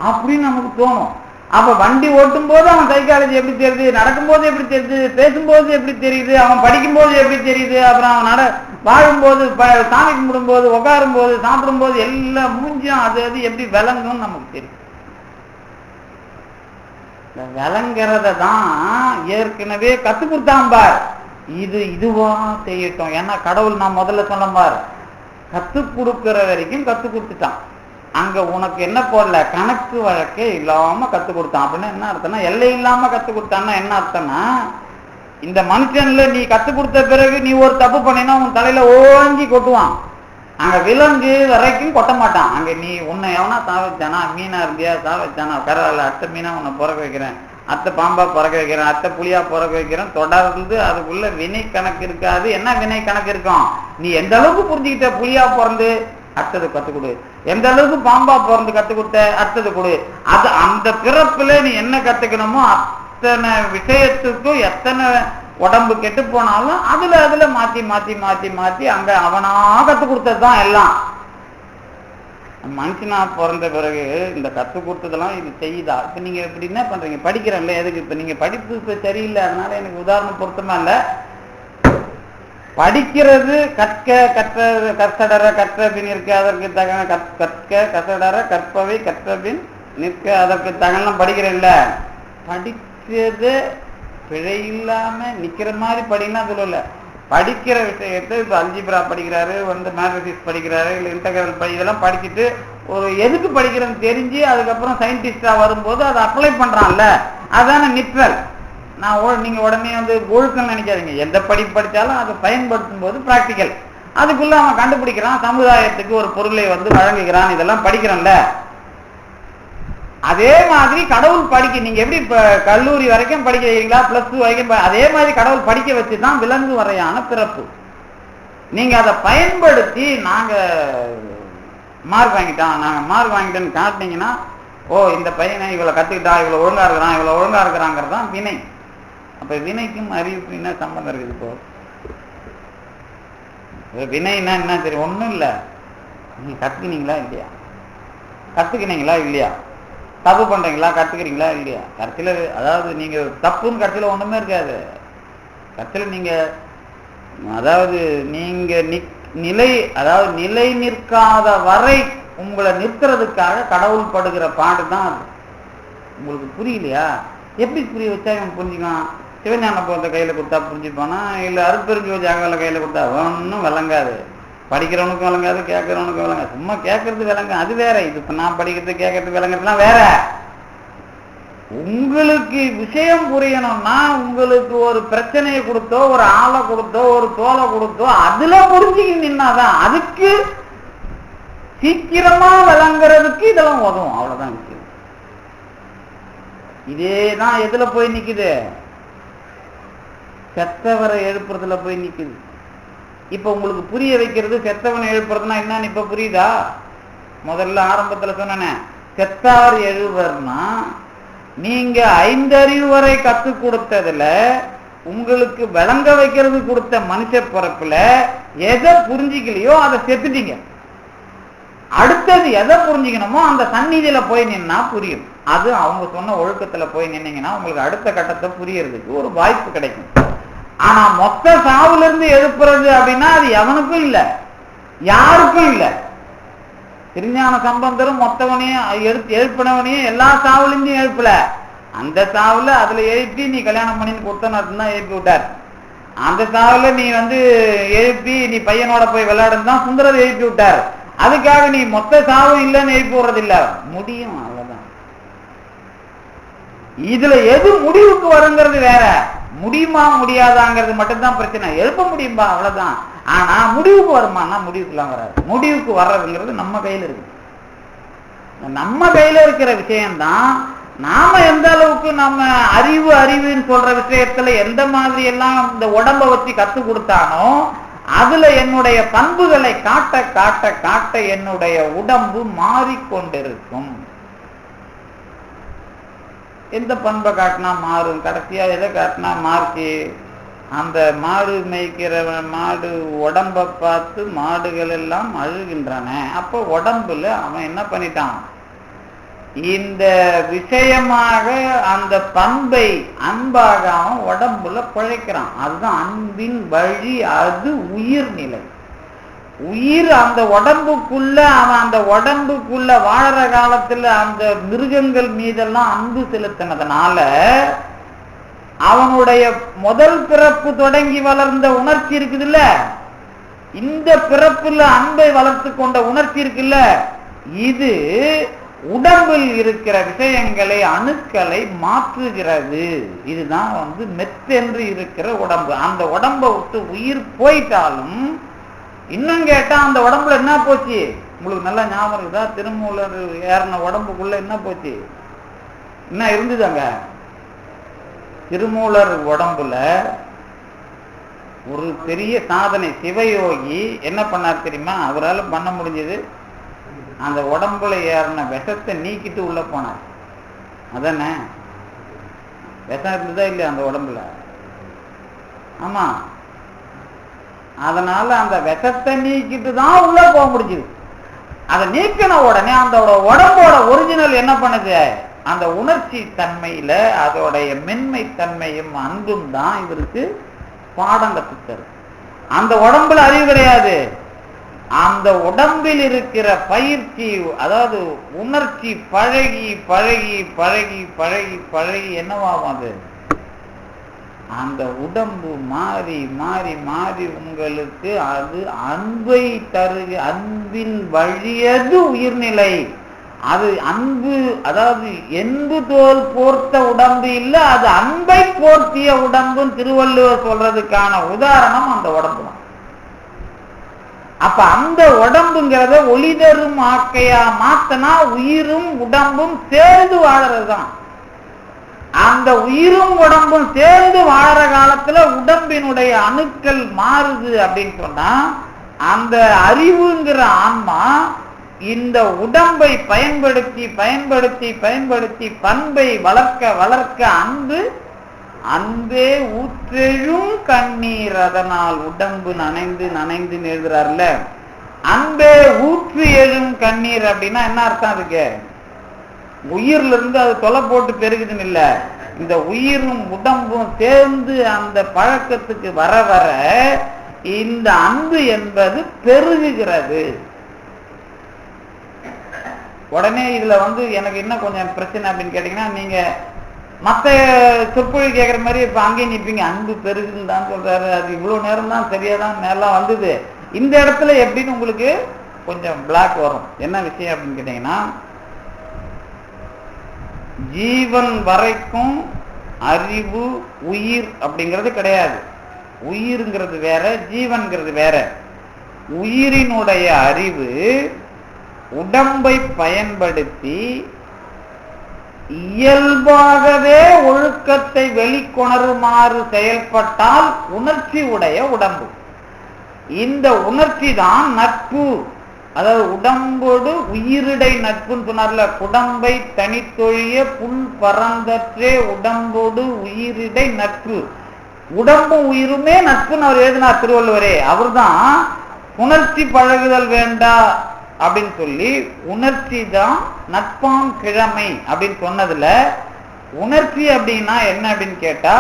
அப்படின்னு நமக்கு தோணும். அப்ப வண்டி ஓட்டும் போது அவன் சைக்காலஜி எப்படி தெரியுது, நடக்கும்போது எப்படி தெரியுது, பேசும்போது எப்படி தெரியுது, அவன் படிக்கும்போது எப்படி தெரியுது, அப்புறம் அவன் வாழும்போது சாமி கும்பிடும்போது உட்காரும் போது சாப்பிடும் போது எல்லாம் மூஞ்சியும் அது எப்படி விளங்கும்னு நமக்கு தெரியும். விளங்குறத தான் ஏற்கனவே கத்து கொடுத்தாம்பார். இதுவா செய்யட்டும். ஏன்னா கடவுள் நான் முதல்ல சொன்னபார், கத்து கொடுக்கிற வரைக்கும் கத்து கொடுத்துட்டான். அங்க உனக்கு என்ன போடல, கணக்கு வழக்கே இல்லாம கத்து கொடுத்தான். அப்படின்னா என்ன அர்த்தம்னா, எல்லை இல்லாம கத்து கொடுத்தான்னா என்ன அர்த்தம்னா, இந்த மனுஷன்ல நீ கத்து கொடுத்த பிறகு நீ ஒரு தப்பு பண்ணினா உன் தலையில ஓங்கி கொட்டுவான். அங்க விலங்கு வரைக்கும் கொட்ட மாட்டான். அங்க நீ உன்னை எவனா சாவச்சானா, மீனா இருந்தியா சாவச்சானா, பரவாயில்ல, அத்தை மீனா உன்னை பிறக்க வைக்கிறேன், அத்தை பாம்பா பிறக்க வைக்கிறேன், அத்தை புளியா பிறக்க வைக்கிறேன், தொடர்ந்து அதுக்குள்ள வினை கணக்கு இருக்காது. என்ன வினை கணக்கு இருக்கும், நீ எந்த அளவுக்கு புரிஞ்சுக்கிட்ட, புளியா பிறந்து அடுத்தது கத்து கொடு, எந்த அளவுக்கு பாம்பா பிறந்து கத்து கொடுத்த அடுத்தது கொடு. அது அந்த பிறப்புல நீ என்ன கத்துக்கணுமோ அத்தனை விஷயத்துக்கும் எத்தனை உடம்பு கெட்டு போனாலும் அதுல மாத்தி மாத்தி மாத்தி மாத்தி அங்க அவனா கத்து கொடுத்ததுதான் எல்லாம். மனுஷனா பிறந்த பிறகு இந்த கத்து கொடுத்ததெல்லாம் இது செய்யுதா? இப்ப நீங்க இப்படி என்ன பண்றீங்க, படிக்கிறேன்ல, எதுக்கு இப்ப நீங்க படிப்பு இப்ப சரியில்லை, அதனால எனக்கு உதாரணம் பொருத்தமா இல்ல. படிக்கிறது கற்க கற்றடர கற்றபின் நிற்க அதற்கு தகன கற்க கசடர கற்பவை கற்றபின் நிற்க அதற்கு தகனம் படிக்கிறேன்ல. படிக்கிறது பிழை இல்லாம நிக்கிற மாதிரி படினா சொல்லல. படிக்கிற விஷயத்தை இப்ப அல்ஜிப்ரா படிக்கிறாரு, மேத்மெட்டிக்ஸ் படிக்கிறாரு, இல்லை இன்டெகிரல் இதெல்லாம் படிச்சுட்டு ஒரு எதுக்கு படிக்கிறேன்னு தெரிஞ்சு அதுக்கப்புறம் சயின்டிஸ்டா வரும்போது அதை அப்ளை பண்றான்ல, அதான நிற்றல். நீங்க உடனே ஒழுக்கம் நினைக்காதீங்க. எந்த படிப்பு படிச்சாலும் அதை பயன்படுத்தும் போது பிராக்டிக்கல், அதுக்குள்ள அவன் கண்டுபிடிக்கிறான், சமுதாயத்துக்கு ஒரு பொருளை வழங்குகிறான், இதெல்லாம் படிக்கிறோம்ல. அதே மாதிரி கடவுள் படிக்க, நீங்க எப்படி கல்லூரி வரைக்கும் படிக்க வைக்கிறீங்களா, +2 வரைக்கும், அதே மாதிரி கடவுள் படிக்க வச்சுதான் விலங்கு வரையான பிறப்பு. நீங்க அதை பயன்படுத்தி நாங்க மார்க் வாங்கிட்டேன்னு காட்டினீங்கன்னா, ஓ இந்த பையனை இவ்வளவு கத்துக்கிட்டா, இவ்வளவு ஒழுங்கா இருக்கிறாங்கிறது தான் வினை. அப்ப வினைக்கும் அறிவுக்கும் என்ன சம்பந்தம் இருக்குது? இப்போ வினைன்னா என்ன தெரியும்? ஒண்ணும் இல்லை. நீங்க கத்துக்கினீங்களா இல்லையா, தப்பு பண்றீங்களா, கத்துக்கிறீங்களா இல்லையா? கடைசியில அதாவது நீங்க தப்புன்னு கடைசியில ஒண்ணுமே இருக்காது. கடைசியில நீங்க நிலை நிற்காத வரை உங்களை நிற்கிறதுக்காக கடவுள் படுகிற பாடுதான் அது. உங்களுக்கு புரியலையா? எப்படி புரிய வச்சா இவன் புரிஞ்சுக்கலாம்? சிவஞான போத்த கையில கொடுத்தா புரிஞ்சுப்பானா, இல்ல அருட்பெருஞ்சோதி ஜாகவல கையில கொடுத்தா ஒன்னும் விளங்காது. படிக்கிறவனுக்கும் விளங்காது, கேட்கறவனுக்கும் விளங்காது. சும்மா கேட்கறது விளங்க, அது வேற. இது இப்ப நான் படிக்கிறது கேட்கறது விளங்குறதுலாம் வேற. உங்களுக்கு விஷயம் புரியணும்னா உங்களுக்கு ஒரு பிரச்சனையை கொடுத்தோ, ஒரு ஆளை கொடுத்தோ, ஒரு தோலை கொடுத்தோ அதுல புரிஞ்சுக்கிட்டு நின்னாதான் அதுக்கு சீக்கிரமா விளங்குறதுக்கு இதெல்லாம் உதவும். அவ்வளவுதான் விஷயம். இதேதான் எதுல போய் நிக்குது? செத்தவரை எழுப்புறதுல போய் நிக்குது. இப்ப உங்களுக்கு புரிய வைக்கிறது செத்தவனை எழுப்புறதுனா என்னன்னு இப்ப புரியுதா? முதல்ல ஆரம்பத்துல சொன்னேன், செத்தார் எழுவர்னா நீங்க 5 அறிவு வரை கத்து கொடுத்ததுல உங்களுக்கு விளங்க வைக்கிறது கொடுத்த மனுஷ பிறப்புல எதை புரிஞ்சிக்கலையோ அதை செத்துட்டீங்க. அடுத்தது எதை புரிஞ்சுக்கணுமோ அந்த சந்நிதியில போய் நின்னா புரியும். அது அவங்க சொன்ன ஒழுக்கத்துல போய் நின்னீங்கன்னா உங்களுக்கு அடுத்த கட்டத்தை புரியறதுக்கு ஒரு வாய்ப்பு கிடைக்கும். ஆனா மொத்த சாவுல இருந்து எழுப்புறது அப்படின்னா அது எவனுக்கும் இல்லை, யாருக்கும் இல்லை. திருஞான சம்பந்தரும் மொத்தவனையும் எழுப்பினவனையும் எல்லா சாவுலேயும் எழுப்பல. அந்த சாவுல அதுல எழுப்பி நீ கல்யாணம் பண்ணின்னு கொடுத்தன்னு தான் எழுப்பி விட்டார். அந்த சாவுல நீ எழுப்பி நீ பையனோட போய் விளையாடுன்னு தான் சுந்தரத்தை எழுப்பி விட்டார். அதுக்காக நீ மொத்த சாவும் இல்லைன்னு எழுப்பி விடுறது இல்ல. முடியும், அவ்வளவுதான். இதுல எது முடிவுக்கு வருங்கிறது வேற. முடியுமா முடியாதாங்கிறது மட்டும்தான் பிரச்சனை. எழுப்ப முடியும்பா, அவ்வளவுதான். ஆனா முடிவுக்கு வருமானா முடிவுக்குலாம் வராது. முடிவுக்கு வர்றதுங்கிறது நம்ம கையில இருக்கு. நம்ம கையில இருக்கிற விஷயம்தான். நாம எந்த அளவுக்கு நம்ம அறிவுன்னு சொல்ற விஷயத்துல எந்த மாதிரி எல்லாம் இந்த உடம்ப வச்சு கத்து கொடுத்தானோ அதுல என்னுடைய பண்புகளை காட்ட காட்ட காட்ட என்னுடைய உடம்பு மாறிக்கொண்டிருக்கும். எந்த பண்பை காட்டினா மாறும், கடைசியா எதை காட்டினா மாறுச்சு? அந்த மாடு மேய்க்கிற மாடு உடம்பை பார்த்து மாடுகள் எல்லாம் அழுகின்றன. அப்போ உடம்புல அவன் என்ன பண்ணிட்டான்? இந்த விஷயமாக அந்த பண்பை அன்பாக அவன் உடம்புல பிழைக்கிறான். அதுதான் அன்பின் வழி, அது உயிர்நிலை. உயிர் அந்த உடம்புக்குள்ள, அவன் அந்த உடம்புக்குள்ள வாழற காலத்துல அந்த மிருகங்கள் மீதெல்லாம் அன்பு செலுத்தினதுனால அவனுடைய முதல் பிறப்பு தொடங்கி வளர்ந்த உணர்ச்சி இருக்குதுல்ல, இந்த பிறப்புல அன்பை வளர்த்து கொண்ட உணர்ச்சி இருக்குல்ல, இது உடம்பில் இருக்கிற விஷயங்களை, அணுக்களை மாற்றுகிறது. இதுதான் மெத்தென்று இருக்கிற உடம்பு. அந்த உடம்பை விட்டு உயிர் போயிட்டாலும், இன்னும் கேட்டா அந்த உடம்புல என்ன போச்சு? உங்களுக்கு நல்லா ஞாபகம் இருக்குதா? திருமூலர் ஏறின உடம்புக்குள்ள என்ன போச்சு? என்ன இருந்துதாங்க? திருமூலர் உடம்புல ஒரு பெரிய சாதனை சிவயோகி என்ன பண்ணார் தெரியுமா? அவரால் பண்ண முடிஞ்சது, அந்த உடம்புல ஏறின விஷத்தை நீக்கிட்டு உள்ள போனார். அதானே? விஷம் இருந்ததா இல்லையா அந்த உடம்புல? ஆமா. அதனால அந்த விஷத்தை நீக்கிட்டு தான் உள்ள போக முடிஞ்சுது. அதை நீக்கின உடனே அந்த உடம்போட ஒரிஜினல் என்ன பண்ணுது? அந்த உணர்ச்சி தன்மையில அதோடைய மென்மை தன்மையும் அன்பும் தான் இவருக்கு பாடம் கற்றுத்தரும். அந்த உடம்புல அறிவு கிடையாது. அந்த உடம்பில் இருக்கிற பயிற்சி, அதாவது உணர்ச்சி பழகி பழகி பழகி பழகி பழகி என்னவாகும்? அது அந்த உடம்பு மாறி மாறி மாறி உங்களுக்கு அது அன்பை தருக, அன்பின் வழியது உயிர்நிலை. அது அன்பு, அதாவது என்பு தோல் போர்த்த உடம்பு இல்ல, அது அன்பை போர்த்திய உடம்புன்னு திருவள்ளுவர் சொல்றதுக்கான உதாரணம் அந்த உடம்பு தான். அப்ப அந்த உடம்புங்கிறத ஒளி தரும் ஆக்கையா மாத்தனா உயிரும் உடம்பும் சேர்ந்து வாழறதுதான். அந்த உயிரும் உடம்பும் சேர்ந்து வாழற காலத்துல உடம்பினுடைய அணுக்கள் மாறுது அப்படின்னு சொன்னா, அந்த அறிவுங்கிற ஆன்மா இந்த உடம்பை பயன்படுத்தி பயன்படுத்தி பயன்படுத்தி பண்பை வளர்க்க வளர்க்க அன்பு அன்பே ஊற்றெழும் கண்ணீர், அதனால் உடம்பு நனைந்து நனைந்து எழுதுறாருல. அன்பே ஊற்று எழும் கண்ணீர் அப்படின்னா என்ன அர்த்தம்? அதுக்கு உயிர்ல இருந்து அது தொலை போட்டு பெருகுதுன்னு இல்ல, இந்த உயிரும் உடம்பும் சேர்ந்து அந்த பழக்கத்துக்கு வர வர இந்த அன்பு என்பது பெருகுகிறது. உடனே இதுல எனக்கு என்ன கொஞ்சம் பிரச்சனை அப்படின்னு கேட்டீங்கன்னா, நீங்க மற்ற சொற்பொழிவு கேட்குற மாதிரி இப்ப அங்கேயே நிற்பீங்க. அன்பு பெருகுதுன்னு தான் சொல்றாரு, அது இவ்வளவு நேரம் தான் சரியாதான் மேலாம் வந்தது. இந்த இடத்துல எப்படின்னு உங்களுக்கு கொஞ்சம் பிளாக் வரும். என்ன விஷயம் அப்படின்னு கேட்டீங்கன்னா, ஜீவன் வரைக்கும் அறிவு உயிர் அப்படிங்கிறது கிடையாது. உயிர்ங்கிறது வேற, ஜீவன்கிறது வேற. உயிரினுடைய அறிவு உடம்பை பயன்படுத்தி இயல்பாகவே ஒழுக்கத்தை வெளிக்கொணருமாறு செயல்பட்டால் உணர்ச்சி உடைய உடம்பு. இந்த உணர்ச்சி தான் நட்பு. அதாவது உடம்போடு உயிரிடை நட்புன்னு சொன்னார்ல, உடம்பை தனித்தொழிய புல் பறந்தற்றே உடம்போடு உயிரிடை நட்பு. உடம்பும் உயிருமே நட்புன்னு அவர் எழுதினார் திருவள்ளுவரே. அவர் தான் உணர்ச்சி பழகுதல் வேண்டா அப்படின்னு சொல்லி உணர்ச்சி தான் நட்பாம் கிழமை அப்படின்னு சொன்னதுல, உணர்ச்சி அப்படின்னா என்ன அப்படின்னு கேட்டா,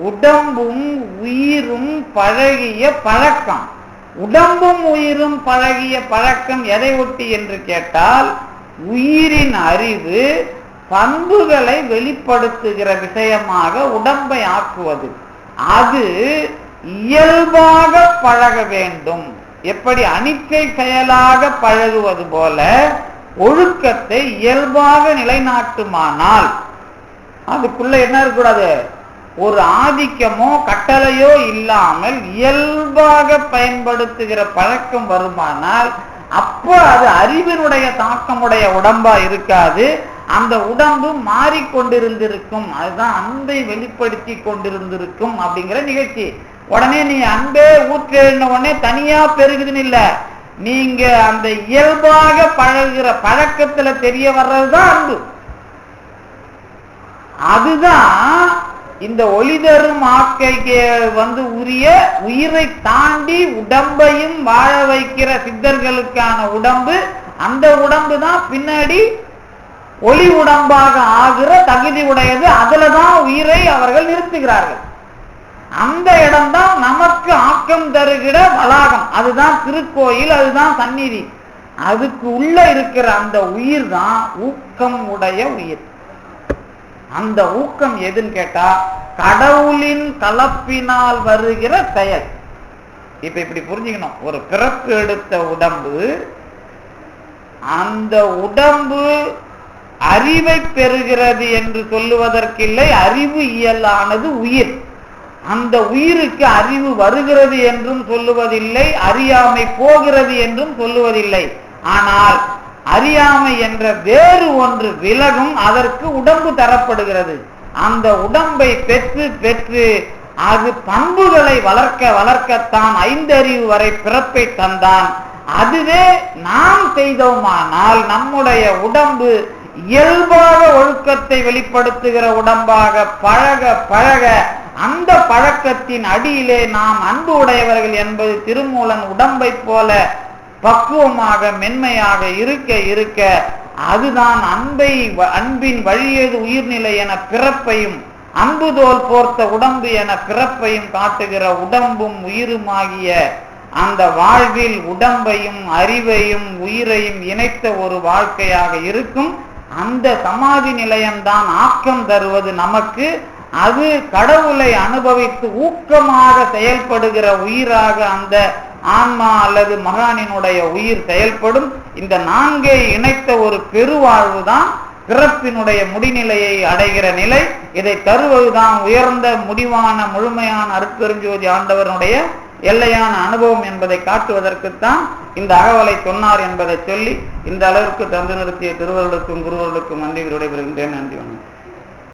உடம்பும் உயிரும் பழகிய பழக்கம். உடம்பும் உயிரும் பழகிய பழக்கம் எதை ஒட்டி என்று கேட்டால், உயிரின் அறிவு பண்புகளை வெளிப்படுத்துகிற விஷயமாக உடம்பை ஆக்குவது. அது இயல்பாக பழக வேண்டும். எப்படி அனிச்சை செயலாக பழகுவது போல ஒழுக்கத்தை இயல்பாக நிலைநாட்டுமானால் அதுக்குள்ள என்ன இருக்கக்கூடாது? ஒரு ஆதிக்கமோ கட்டளையோ இல்லாமல் இயல்பாக பயன்படுத்துகிற பழக்கம் வருமானால் அப்போ அது அறிவினுடைய தாக்கமுடைய உடம்பா இருக்காது. அந்த உடம்பு மாறிக்கொண்டிருந்திருக்கும். அதுதான் அன்பை வெளிப்படுத்தி கொண்டிருந்திருக்கும் அப்படிங்கிற நிகழ்ச்சி. உடனே நீ அன்பே ஊற்றெழுந்த உடனே தனியா பெருகுதுன்னு இல்ல, நீங்க அந்த இயல்பாக பழகுகிற பழக்கத்துல தெரிய வர்றதுதான் அன்பு. அதுதான் இந்த ஒளி தரும் ஆக்கைக்கு உரிய உயிரை தாண்டி உடம்பையும் வாழ வைக்கிற சித்தர்களுக்கான உடம்பு. அந்த உடம்பு தான் பின்னாடி ஒளி உடம்பாக ஆகிற தகுதி உடையது. அதுலதான் உயிரை அவர்கள் நிறுத்துகிறார்கள். அந்த இடம்தான் நமக்கு ஆக்கம் தருகிற வளாகம். அதுதான் திருக்கோயில், அதுதான் சந்நிதி. அதுக்கு உள்ள இருக்கிற அந்த உயிர் தான் ஊக்கம் உடைய உயிர். அந்த ஊக்கம் எதுன்னு கேட்டா கடவுளின் கலப்பினால் வருகிற செயல். இப்ப இப்படி புரிஞ்சுக்கணும். ஒரு பிறப்பு எடுத்த உடம்பு, அந்த உடம்பு அறிவை பெறுகிறது என்று சொல்லுவதற்கில்லை. அறிவு இயலானது உயிர். அந்த உயிருக்கு அறிவு வருகிறது என்றும் சொல்லுவதில்லை, அறியாமை போகிறது என்றும் சொல்லுவதில்லை. ஆனால் அறியாமை என்ற வேறு ஒன்று விலகும், அதற்கு உடம்பு தரப்படுகிறது. அந்த உடம்பை பெற்று பெற்று அது பண்புகளை வளர்க்க வளர்க்கத்தான் 5 அறிவு வரை பிறப்பை தந்தான். அதுவே நாம் செய்தோமானால் நம்முடைய உடம்பு இயல்பாக ஒழுக்கத்தை வெளிப்படுத்துகிற உடம்பாக பழக பழக அந்த பழக்கத்தின் அடியிலே நாம் அன்பு உடையவர்கள் என்பது திருமூலன் உடம்பை போல பக்குவமாக மென்மையாக இருக்க இருக்க அதுதான் அன்பின் வழியது உயிர்நிலை என பிறப்பையும், அன்புதோல் போர்த்த உடம்பு என பிறப்பையும் காட்டுகிற உடம்பும் உயிருமாகிய அந்த வாழ்வில் உடம்பையும் அறிவையும் உயிரையும் இணைத்த ஒரு வாழ்க்கையாக இருக்கும். அந்த சமாதி நிலையம்தான் ஆக்கம் தருவது நமக்கு. அது கடவுளை அனுபவித்து ஊக்கமாக செயல்படுகிற உயிராக அந்த ஆன்மா அல்லது மகானினுடைய உயிர் செயல்படும். இந்த 4 இணைத்த ஒரு பெருவாழ்வு தான் பிறப்பினுடைய முடிநிலையை அடைகிற நிலை. இதை தருவதுதான் உயர்ந்த முடிவான முழுமையான அருட்பெருஞ்சோதி ஆண்டவருடைய எல்லையான அனுபவம் என்பதை காட்டுவதற்குத்தான் இந்த அகவலை சொன்னார் என்பதை சொல்லி இந்த அளவிற்கு தந்து நிறுத்திய திருவர்களுக்கும் குருவர்களுக்கும் நன்றி விடைபெறுகின்றேன். நன்றி.